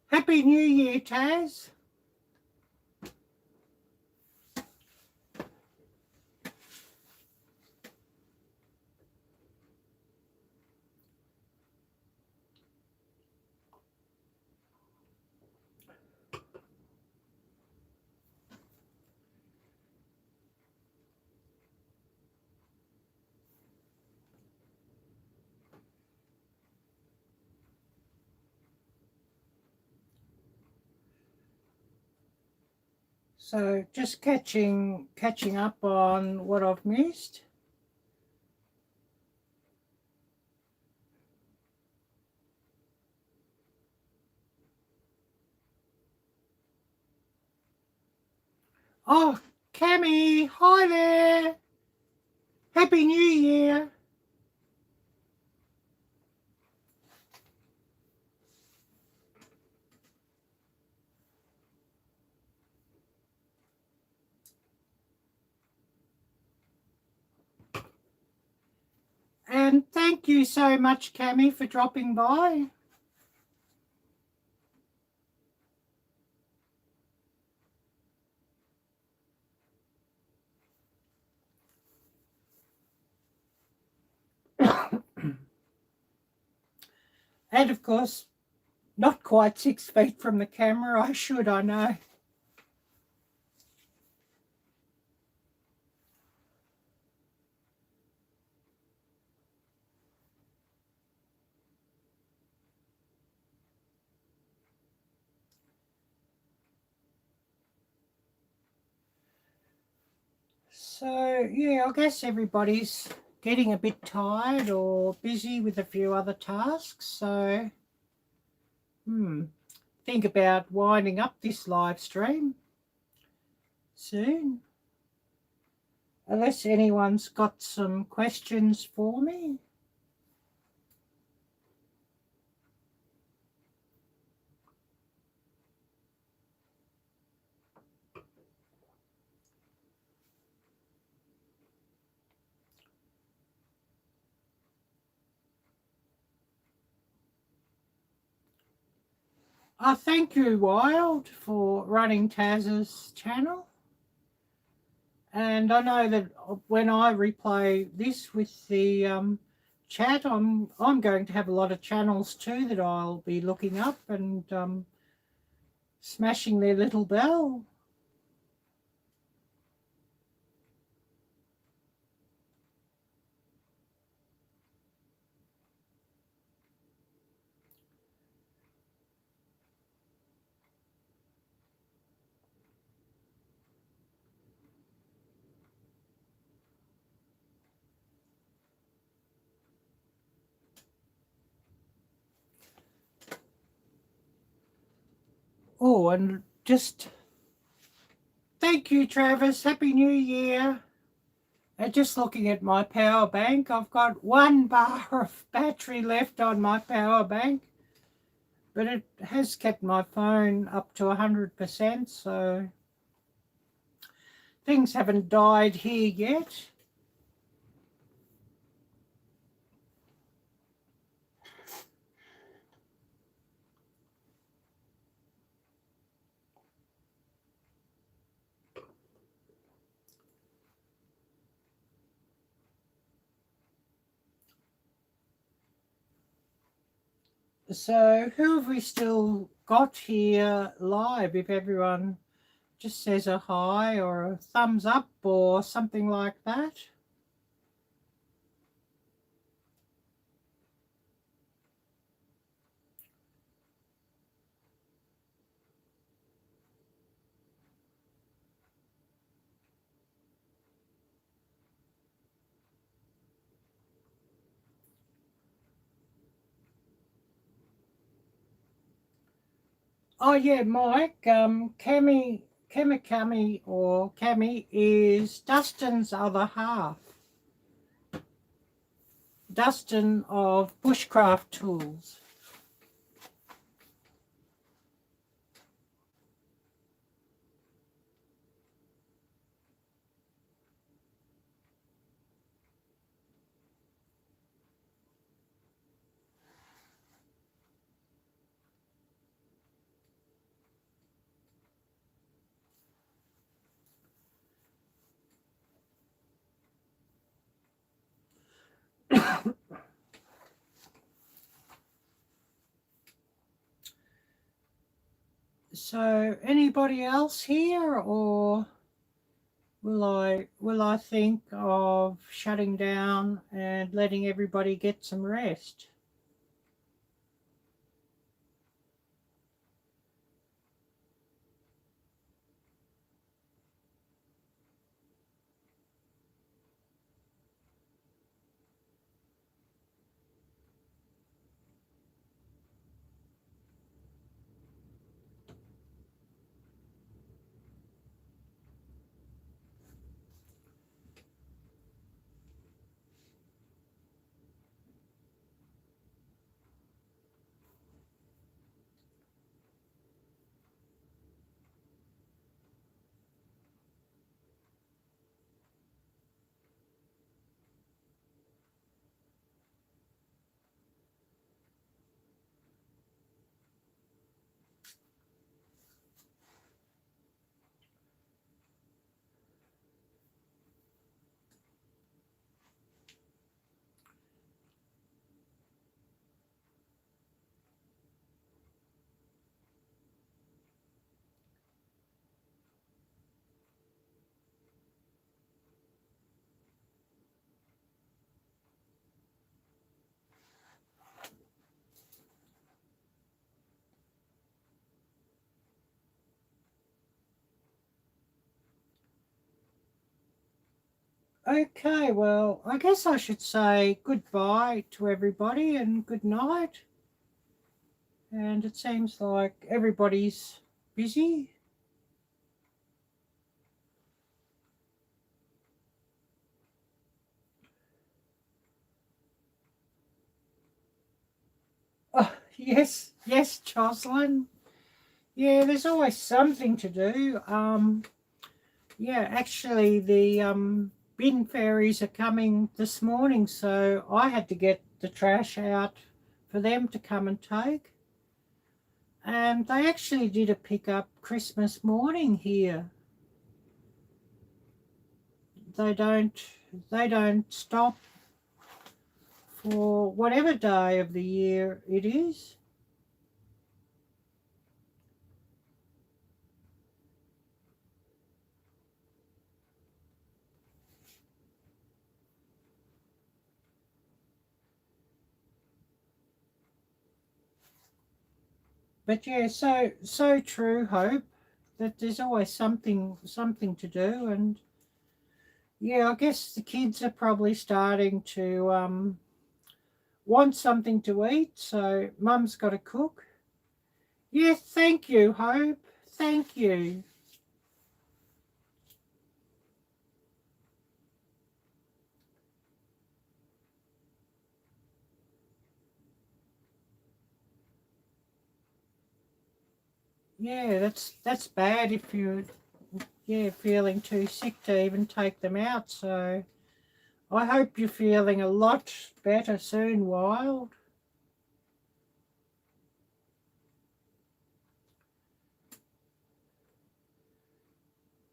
Happy New Year, Taz. So just catching up on what I've missed. Oh, Cammy, hi there. Happy New Year. And thank you so much, Cami, for dropping by. And of course, not quite 6 feet from the camera. I know. So, yeah, I guess everybody's getting a bit tired or busy with a few other tasks. So, think about winding up this live stream soon. Unless anyone's got some questions for me. Thank you, Wild, for running Taz's channel. And I know that when I replay this with the chat, I'm going to have a lot of channels too that I'll be looking up and smashing their little bell. Oh, and just thank you, Travis. Happy New Year. And just looking at my power bank, I've got 1 bar of battery left on my power bank. But it has kept my phone up to 100%, so things haven't died here yet. So who have we still got here live? If everyone just says a hi or a thumbs up or something like that. Oh yeah, Mike, Cami or Cami is Dustin's other half. Dustin of Bushcraft Tools. So anybody else here, or will I think of shutting down and letting everybody get some rest? Okay, well, I guess I should say goodbye to everybody and good night. And it seems like everybody's busy. Oh, yes, yes, Jocelyn. Yeah, there's always something to do. Yeah, actually, the bin fairies are coming this morning, so I had to get the trash out for them to come and take. And they actually did a pickup Christmas morning here. They don't stop for whatever day of the year it is. But yeah, so true, Hope, that there's always something to do. And yeah, I guess the kids are probably starting to want something to eat, so Mum's got to cook. Yeah, thank you, Hope. Thank you. Yeah, that's bad if you're feeling too sick to even take them out. So I hope you're feeling a lot better soon, Wild.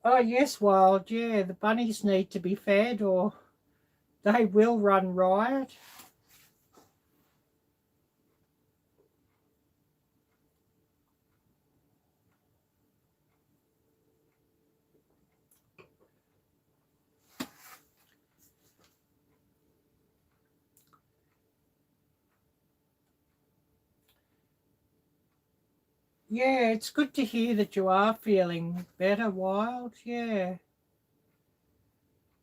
Oh yes, Wild. Yeah, the bunnies need to be fed, or they will run riot. Yeah, it's good to hear that you are feeling better, Wild. Yeah,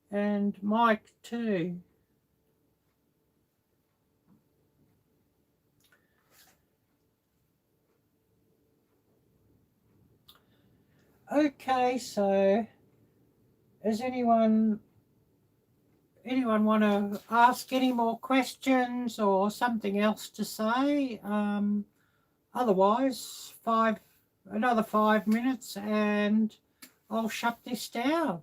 and Mike too. Okay, so does anyone want to ask any more questions or something else to say? Otherwise, another 5 minutes and I'll shut this down.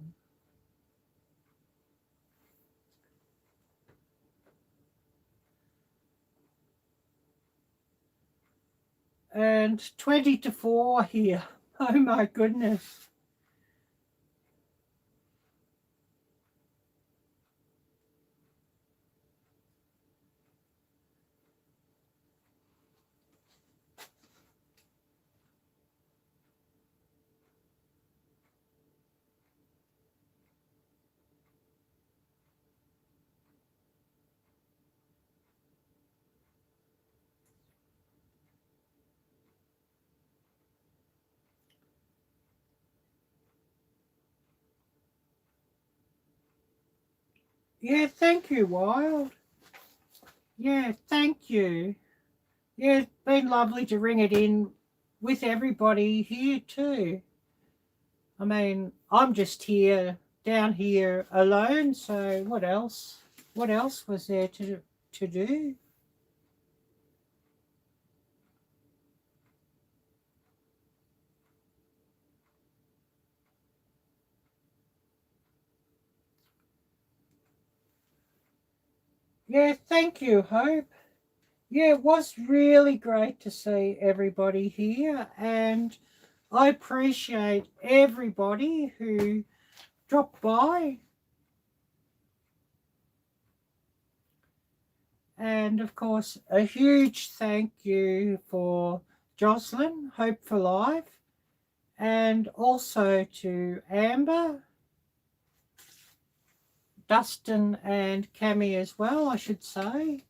And 20 to 4 here. Oh my goodness. Yeah, thank you, Wild. Yeah, thank you. Yeah, it's been lovely to ring it in with everybody here too. I mean, I'm just down here alone, so what else? What else was there to do? Yeah, thank you, Hope. Yeah, it was really great to see everybody here, and I appreciate everybody who dropped by. And of course, a huge thank you for Jocelyn, Hope for Life, and also to Amber, Dustin, and Cami as well, I should say,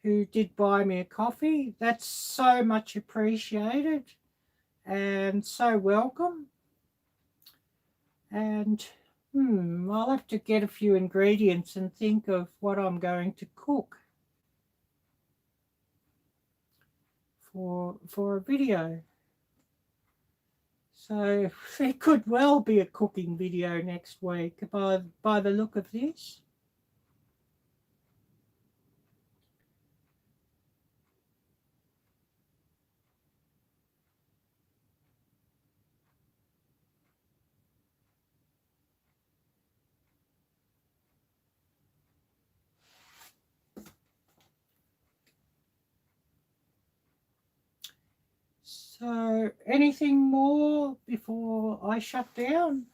who did buy me a coffee. That's so much appreciated and so welcome. And I'll have to get a few ingredients and think of what I'm going to cook for a video. So there could well be a cooking video next week by the look of this. So anything more before I shut down?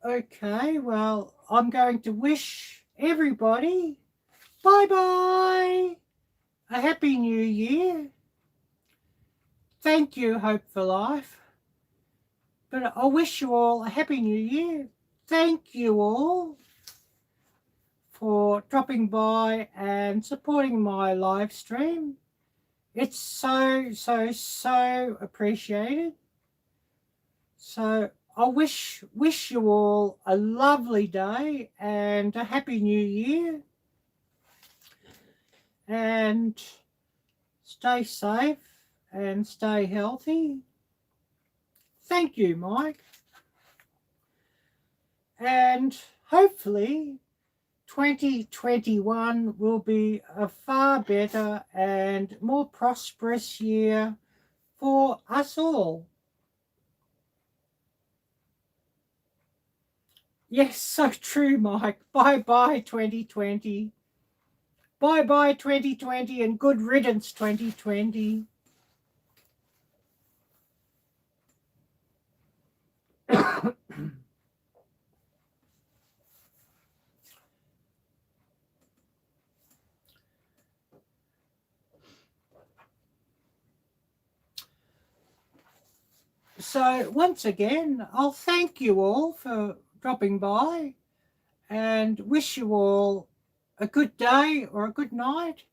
Okay, well, I'm going to wish everybody bye-bye, a happy new year. Thank you, Hope for Life. But I wish you all a happy new year. Thank you all for dropping by and supporting my live stream. It's so appreciated. So I wish you all a lovely day and a happy new year. And stay safe and stay healthy. Thank you, Mike. And hopefully 2021 will be a far better and more prosperous year for us all. Yes, so true, Mike. Bye-bye 2020. Bye-bye 2020 and good riddance 2020. So once again, I'll thank you all for dropping by and wish you all a good day or a good night.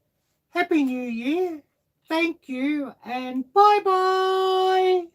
Happy New Year. Thank you and bye-bye.